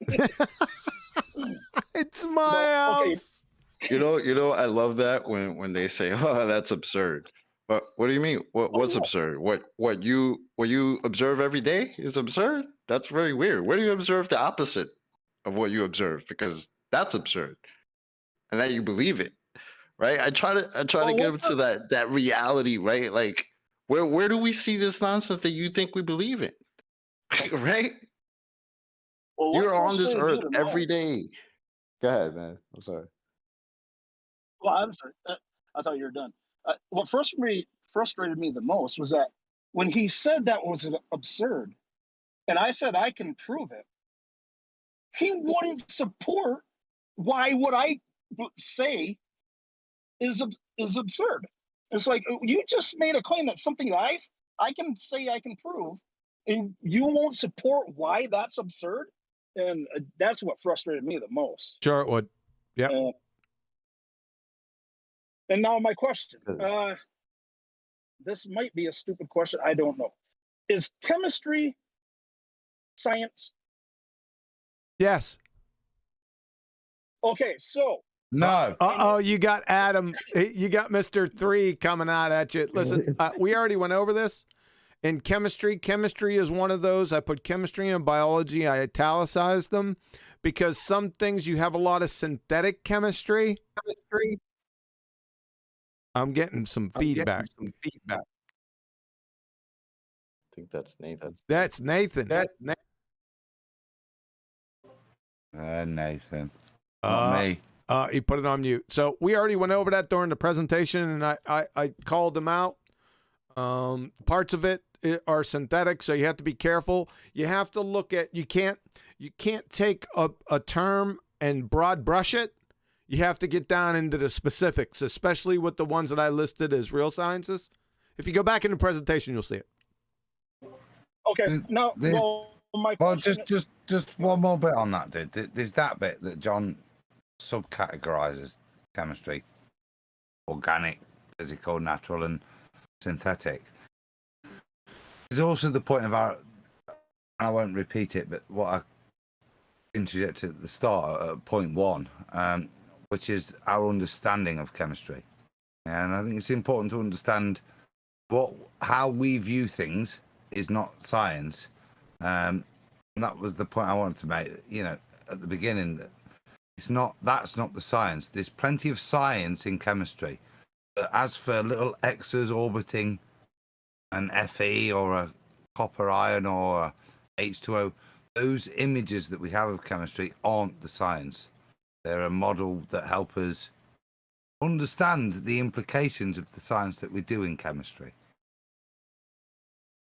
It's my house. You know, I love that when they say, "Oh, that's absurd." But what do you mean? What's absurd? What you observe every day is absurd? That's very weird. Where do you observe the opposite of what you observe? Because that's absurd, and that you believe it, right? I try to get them to that reality, right? Like, where do we see this nonsense that you think we believe in, right? Well, what You're on this frustrated me earth the every most- day. Go ahead, man. I'm sorry. Well, I'm sorry. I thought you were done. What frustrated me the most was that when he said that was absurd, and I said I can prove it, he wouldn't support why what I say is absurd. It's like you just made a claim that something that I can say I can prove, and you won't support why that's absurd, and that's what frustrated me the most. Sure it would. Yep. And now my question. This might be a stupid question. I don't know. Is chemistry science? Yes. Okay, so No. Uh-oh, you got Adam. You got Mr. 3 coming out at you. Listen, we already went over this. In chemistry is one of those. I put chemistry and biology. I italicized them because some things you have a lot of synthetic chemistry. I'm getting some feedback. I think that's Nathan. That's Nathan. Nathan. Not me. He put it on mute. So we already went over that during the presentation, and I called them out. Parts of it are synthetic, so you have to be careful. You have to look at, you can't take a term and broad brush it. You have to get down into the specifics, especially with the ones that I listed as real sciences. If you go back in the presentation, you'll see it. okay, now my Well, question. just one more bit on that, dude. There's that bit that John subcategorizes chemistry: organic, physical, natural, and synthetic. There's also the point of our, I won't repeat it, but what I interjected at the start at point 1, which is our understanding of chemistry. And I think it's important to understand how we view things is not science. And that was the point I wanted to make, at the beginning, that that's not the science. There's plenty of science in chemistry. But as for little X's orbiting an Fe or a copper ion or a H2O, those images that we have of chemistry aren't the science. They're a model that help us understand the implications of the science that we do in chemistry.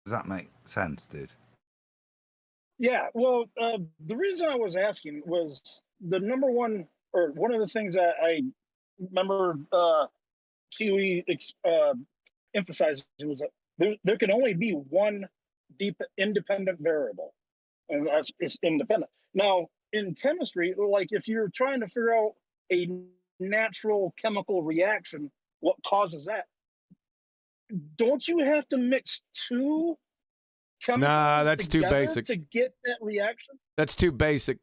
Does that make sense, dude? Yeah, well, the reason I was asking was the number one, or one of the things that I remember Kiwi emphasizing was that there can only be one deep independent variable, and it's independent. Now, in chemistry, like if you're trying to figure out a natural chemical reaction, what causes that? Don't you have to mix two chemicals that's too basic to get that reaction? That's too basic.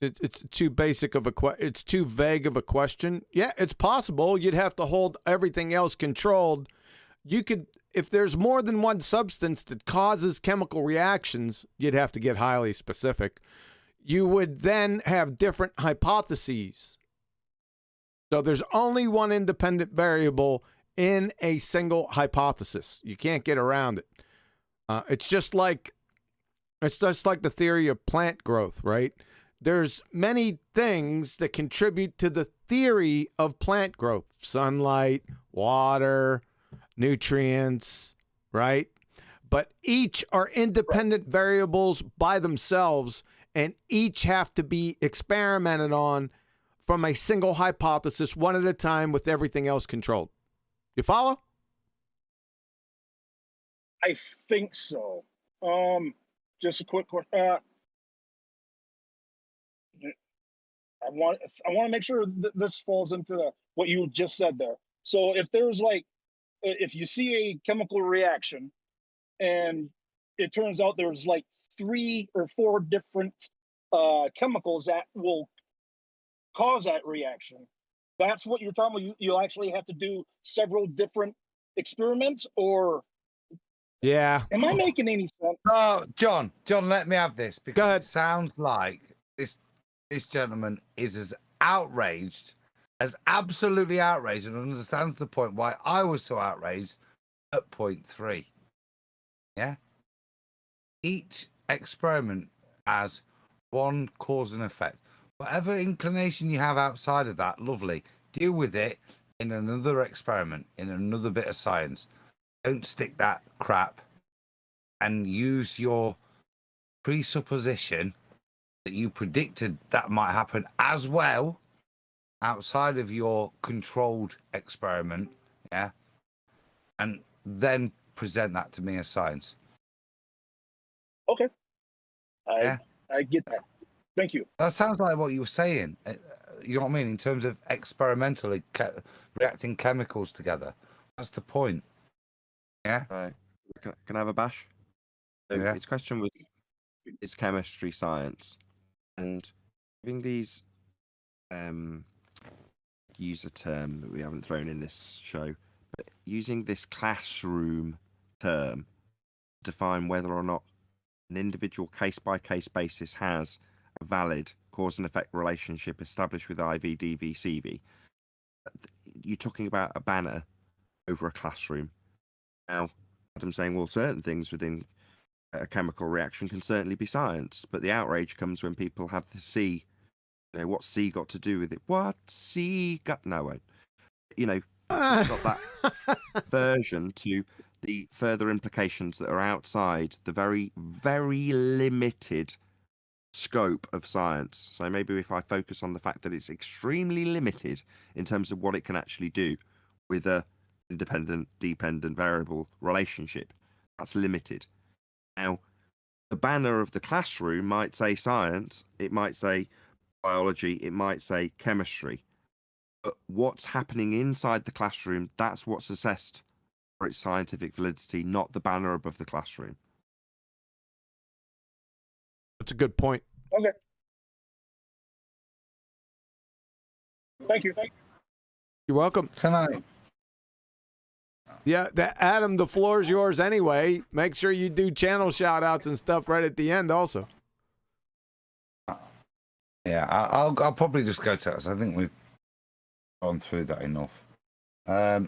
It's too basic of it's too vague of a question. Yeah, it's possible. You'd have to hold everything else controlled. You could, if there's more than one substance that causes chemical reactions, you'd have to get highly specific. You would then have different hypotheses. So there's only one independent variable in a single hypothesis. You can't get around it. It's just like the theory of plant growth, right? There's many things that contribute to the theory of plant growth: sunlight, water, nutrients, right? But each are independent variables by themselves, and each have to be experimented on from a single hypothesis, one at a time, with everything else controlled. You follow? I think so. Just a quick question. I want to make sure that this falls into what you just said there. So if there's if you see a chemical reaction and it turns out there's 3 or 4 different chemicals that will cause that reaction, that's what you're talking about. You'll actually have to do several different experiments, or yeah. Am I making any sense? No, John, let me have this, because Go ahead. It sounds like this gentleman is as outraged, as absolutely outraged, and understands the point why I was so outraged at point 3. Yeah? Each experiment has one cause and effect. Whatever inclination you have outside of that, lovely. Deal with it in another experiment, in another bit of science. Don't stick that crap and use your presupposition that you predicted that might happen as well outside of your controlled experiment, yeah, and then present that to me as science. Okay. Yeah. I get that. Thank you. That sounds like what you were saying. You know what I mean? In terms of experimentally reacting chemicals together. That's the point. Yeah. Right. Can I have a bash? So Yeah. its question was, is chemistry science? And having these use a term that we haven't thrown in this show, but using this classroom term to define whether or not an individual case-by-case basis has a valid cause and effect relationship established with IV, DV, CV. You're talking about a banner over a classroom. Now, Adam's saying, well, certain things within a chemical reaction can certainly be science, but the outrage comes when people have the C. You know, what's C got to do with it? What C got? No, you know, got that version to the further implications that are outside the very, very limited scope of science. So maybe if I focus on the fact that it's extremely limited in terms of what it can actually do with a independent, dependent variable relationship, that's limited. Now, the banner of the classroom might say science, it might say biology, it might say chemistry. But what's happening inside the classroom, that's what's assessed for its scientific validity, not the banner above the classroom. That's a good point. Okay. Thank you. You're welcome. Can I? Yeah, Adam, the floor is yours anyway. Make sure you do channel shout outs and stuff right at the end also. Yeah, I'll probably just go to that. I think we've gone through that enough. Yeah.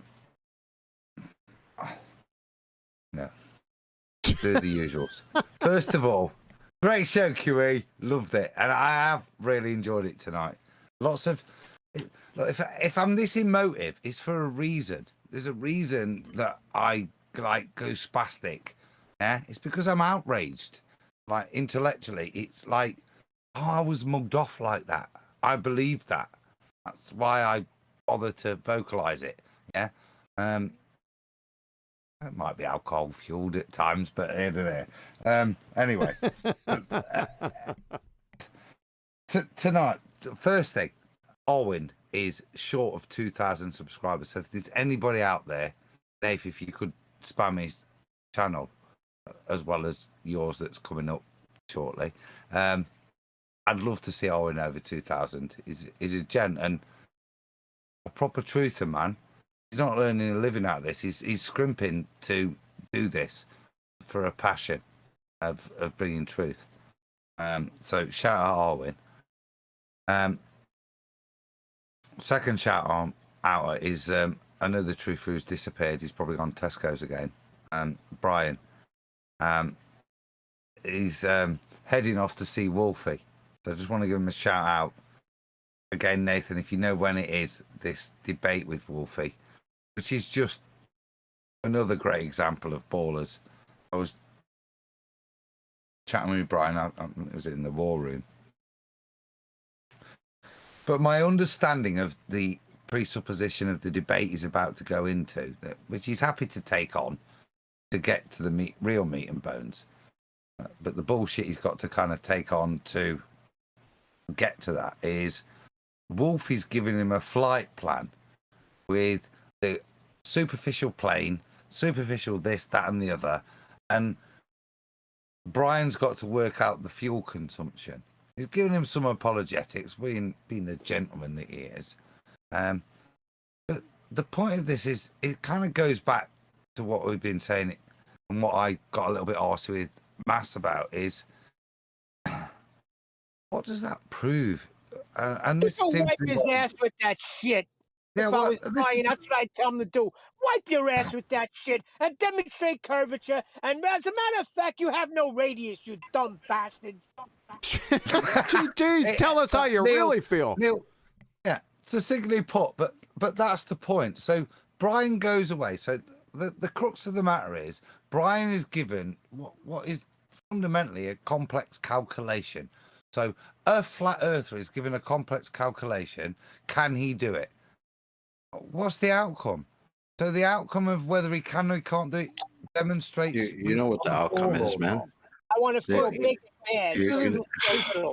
Do the usuals. First of all, great show, QE. Loved it. And I have really enjoyed it tonight. Lots of... Look, if I'm this emotive, it's for a reason. There's a reason that I like go spastic. Yeah, it's because I'm outraged. Like intellectually, it's like, oh, I was mugged off like that. I believe that. That's why I bother to vocalize it. Yeah. It might be alcohol fueled at times, but anyway. Tonight, first thing, Orwin is short of 2,000 subscribers. So if there's anybody out there, Dave, if you could spam his channel as well as yours that's coming up shortly, I'd love to see Owen over 2,000. He's a gent and a proper truther, man. He's not earning a living out of this. He's scrimping to do this for a passion of bringing truth. So shout out Owen. Second shout out is another truther who's disappeared. He's probably gone Tesco's again. Brian. He's heading off to see Wolfie. So I just want to give him a shout out. Again, Nathan, if you know when it is, this debate with Wolfie, which is just another great example of ballers. I was chatting with Brian, it was in the war room. But my understanding of the presupposition of the debate he's about to go into, which he's happy to take on to get to the real meat and bones, but the bullshit he's got to kind of take on to get to that is Wolfie's giving him a flight plan with the superficial plane, superficial this, that, and the other, and Brian's got to work out the fuel consumption. He's giving him some apologetics, being the gentleman that he is. But the point of this is, it kind of goes back to what we've been saying, and what I got a little bit arsed with Mass about is, what does that prove? And this He'll wipe his ass with that shit. Yeah, if I was lying, that's what I'd tell him to do. Wipe your ass with that shit and demonstrate curvature. And as a matter of fact, you have no radius, you dumb bastard. GG's, tell us how you Neil, really feel. Neil, yeah, succinctly put, but that's the point. So Brian goes away. So the crux of the matter is Brian is given what is fundamentally a complex calculation. So a flat earther is given a complex calculation. Can he do it? What's the outcome? So the outcome of whether he can or he can't do it demonstrates. You know what the outcome is, man. I want to feel big and bad.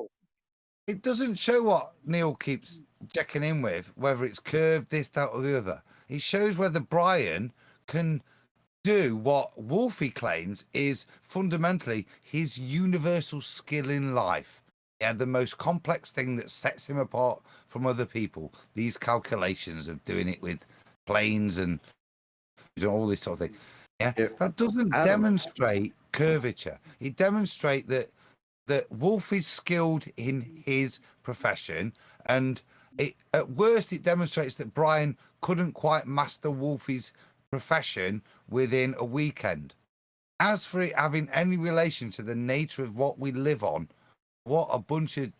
It doesn't show what Neil keeps checking in with, whether it's curved, this, that, or the other. It shows whether Brian can do what Wolfie claims is fundamentally his universal skill in life. Yeah, the most complex thing that sets him apart from other people. These calculations of doing it with planes and all this sort of thing. Yeah, that doesn't demonstrate curvature. It demonstrates that Wolf is skilled in his profession, and at worst it demonstrates that Brian couldn't quite master Wolfie's profession within a weekend. As for it having any relation to the nature of what we live on, what a bunch of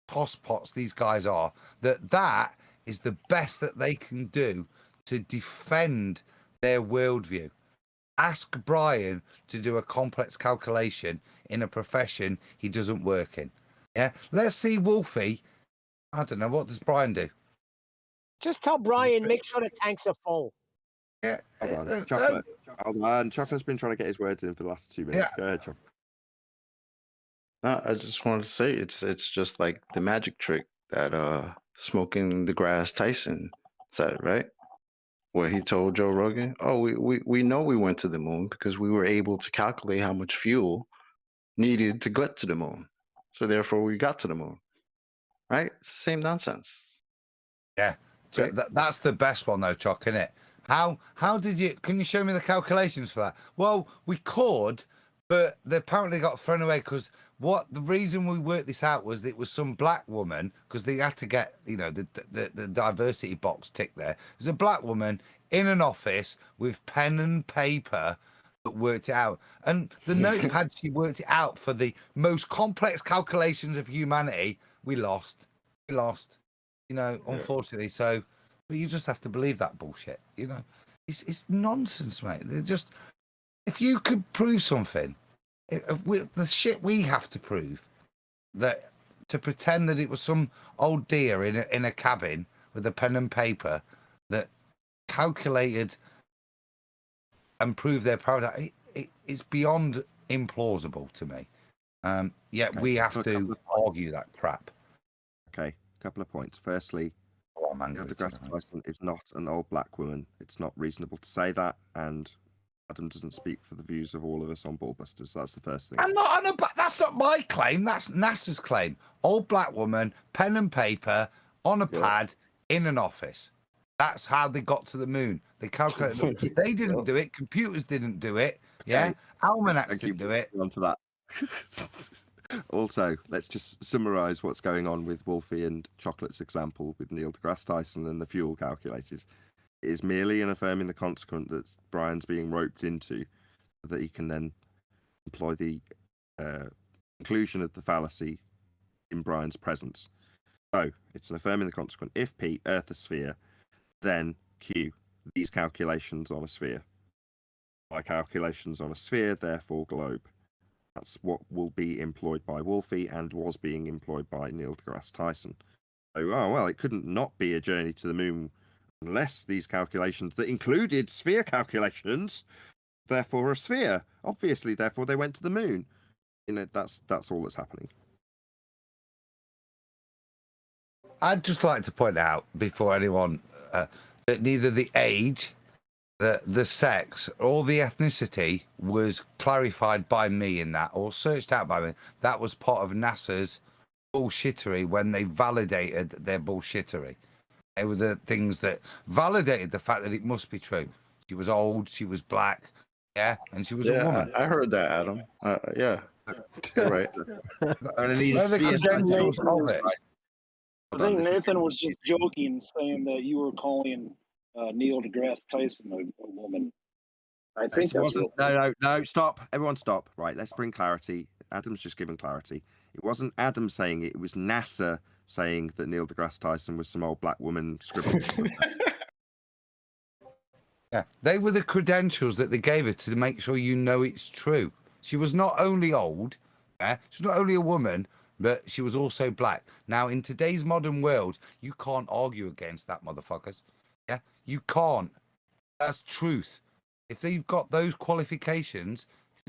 tosspots these guys are, that is the best that they can do to defend their worldview. Ask Brian to do a complex calculation in a profession he doesn't work in. Yeah, let's see Wolfie. I don't know, what does Brian do? Just tell Brian, make sure the tanks are full. Yeah, Hold on. Chocolate. Hold on. Chocolate's been trying to get his words in for the last 2 minutes. Yeah. Go ahead, Chocolate. No, I just wanted to say it's just like the magic trick that Smoking the Grass Tyson said, right? Where he told Joe Rogan, "Oh, we know we went to the moon because we were able to calculate how much fuel needed to get to the moon, so therefore we got to the moon." Right? Same nonsense. Yeah, so that's the best one though, Choc, isn't it? How did you? Can you show me the calculations for that? Well, we could, but they apparently got thrown away because the reason we worked this out was that it was some black woman, because they had to get the diversity box ticked there. There's a black woman in an office with pen and paper that worked it out, and the notepad she worked it out for the most complex calculations of humanity. We lost, unfortunately. So, but you just have to believe that bullshit. It's nonsense, mate. They're just, if you could prove something, the shit we have to prove, that to pretend that it was some old dear in a cabin with a pen and paper that calculated and proved their paradigm, it's beyond implausible to me. Yet we have to argue that crap. Okay, a couple of points. Firstly, Neil deGrasse Tyson is not an old black woman. It's not reasonable to say that, and Adam doesn't speak for the views of all of us on Ballbusters. That's the first thing. That's not my claim. That's NASA's claim. Old black woman, pen and paper, on a pad, in an office. That's how they got to the moon. They calculated. They didn't do it. Computers didn't do it. Yeah, almanacs didn't do it. On to that. Also, let's just summarize what's going on with Wolfie and Chocolate's example with Neil deGrasse Tyson and the fuel calculators. It is merely an affirming the consequent that Brian's being roped into, that he can then employ the conclusion of the fallacy in Brian's presence. So it's an affirming the consequent. If P, Earth a sphere, then Q, these calculations on a sphere. My calculations on a sphere, therefore globe. That's what will be employed by Wolfie and was being employed by Neil deGrasse Tyson. So, it couldn't not be a journey to the moon unless these calculations that included sphere calculations, therefore a sphere. Obviously, therefore they went to the moon. That's all that's happening. I'd just like to point out before anyone that neither the age, the sex, or the ethnicity was clarified by me in that, or searched out by me. That was part of NASA's bullshittery when they validated their bullshittery. They were the things that validated the fact that it must be true. She was old, she was black, and she was a woman. I heard that, Adam. Yeah, you're right. I think Nathan was just joking, saying that you were calling Neil deGrasse Tyson a woman. I think that's No, stop. Everyone stop. Right, let's bring clarity. Adam's just giving clarity. It wasn't Adam saying it. It was NASA saying that Neil deGrasse Tyson was some old black woman scribbling stuff. Yeah, they were the credentials that they gave her to make sure you know it's true. She was not only old, she's not only a woman, but she was also black. Now, in today's modern world, you can't argue against that, motherfuckers. Yeah, you can't. That's truth. If they've got those qualifications,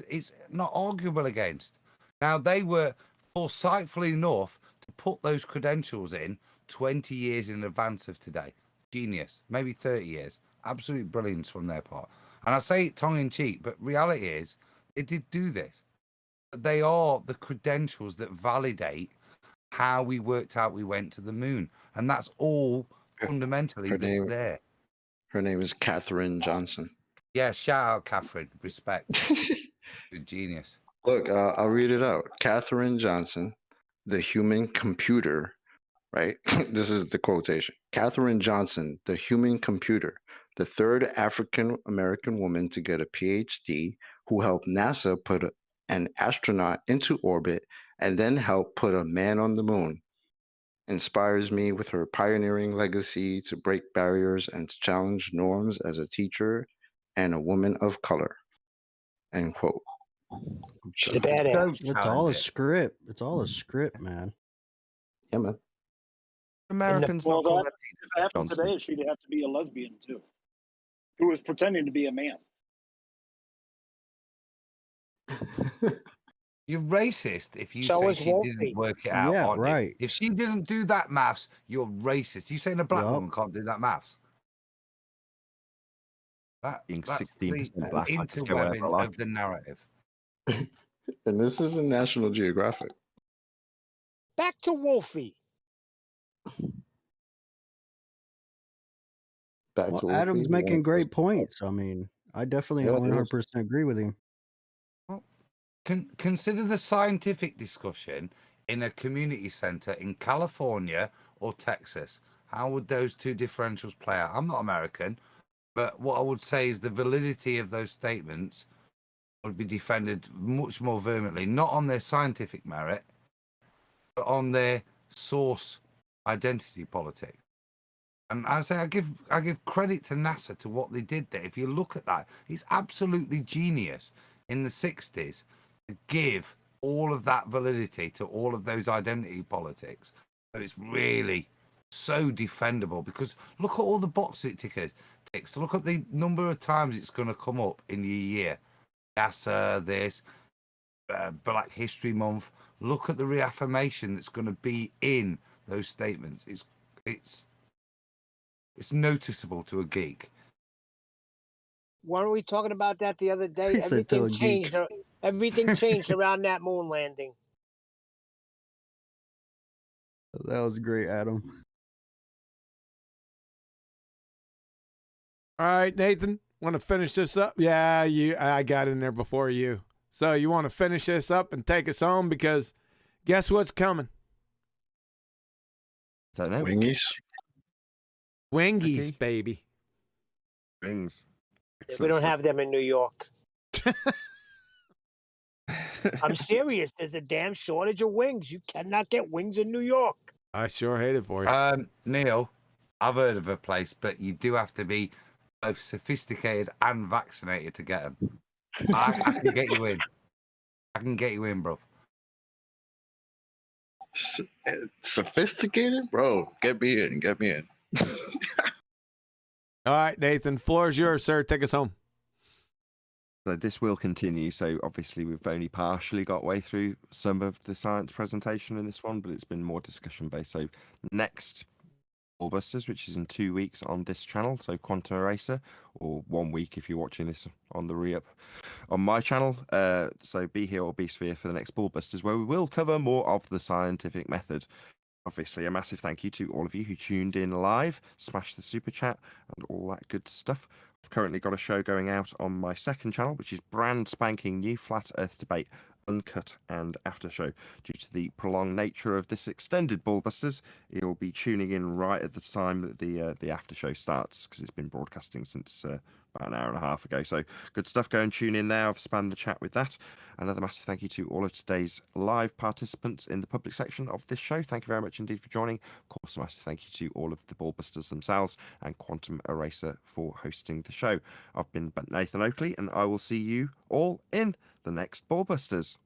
it's not arguable against. Now, they were foresightful enough to put those credentials in 20 years in advance of today. Genius. Maybe 30 years. Absolute brilliance from their part. And I say it tongue in cheek, but reality is they did do this. They are the credentials that validate how we worked out we went to the moon. And that's all fundamentally that's there. Her name is Katherine Johnson. Yeah, shout out, Catherine. Respect. Good genius. Look, I'll read it out. Katherine Johnson, the human computer, right? This is the quotation. Katherine Johnson, the human computer, the third African-American woman to get a PhD, who helped NASA put an astronaut into orbit and then helped put a man on the moon, inspires me with her pioneering legacy to break barriers and to challenge norms as a teacher and a woman of color. End quote. She's a badass. It's all a script. It's all a script, man. Yeah, man. Americans Well, not call that, that if it happened Johnson. today, she'd have to be a lesbian too, who was pretending to be a man. You're racist if you So say is she Wolfie. didn't work it out. Yeah, aren't you? right. If she didn't do that maths, you're racist. You saying a black Yup. woman can't do that maths? Being That's 16% the black, I just go wherever I interwebbing like. of the narrative. And this is in National Geographic. Back to Wolfie. Back Well, to Adam's Wolfie. making great points. I mean, I definitely Yeah, it 100% agree with him. Consider the scientific discussion in a community center in California or Texas. How would those two differentials play out? I'm not American, but what I would say is the validity of those statements would be defended much more vehemently, not on their scientific merit, but on their source identity politics. And I say I give credit to NASA to what they did there. If you look at that, it's absolutely genius in the 60s to give all of that validity to all of those identity politics. So it's really so defendable, because look at all the box it ticks. Look at the number of times it's going to come up in your year. NASA, this, Black History Month. Look at the reaffirmation that's going to be in those statements. It's noticeable to a geek. Weren't we talking about that the other day? He said to a Everything geek. changed. Everything changed around that moon landing. That was great, Adam. All right, Nathan, want to finish this up? Yeah, I got in there before you. So you want to finish this up and take us home, because guess what's coming? Don't know. Wingies. Wingies, Okay. baby. Wings. We don't have them in New York. I'm serious. There's a damn shortage of wings. You cannot get wings in New York. I sure hate it for you. Neil, I've heard of a place, but you do have to be both sophisticated and vaccinated to get them. I can get you in. I can get you in, bro. Sophisticated, bro. Get me in. Get me in. All right, Nathan, floor is yours, sir. Take us home. So this will continue. So obviously we've only partially got way through some of the science presentation in this one, but it's been more discussion based. So next Ballbusters, which is in 2 weeks on this channel, so Quantum Eraser, or 1 week if you're watching this on the re-up on my channel. So be here or be sphere for the next Ballbusters, where we will cover more of the scientific method. Obviously, a massive thank you to all of you who tuned in live, smashed the super chat, and all that good stuff. I've currently got a show going out on my second channel, which is brand spanking new Flat Earth Debate, uncut and after show. Due to the prolonged nature of this extended Ballbusters, you'll be tuning in right at the time that the after show starts, because it's been broadcasting since about an hour and a half ago. So good stuff. Go and tune in there. I've spammed the chat with that. Another massive thank you to all of today's live participants in the public section of this show. Thank you very much indeed for joining. Of course, a massive thank you to all of the Ballbusters themselves and Quantum Eraser for hosting the show. I've been Nathan Oakley, and I will see you all in the next Ballbusters.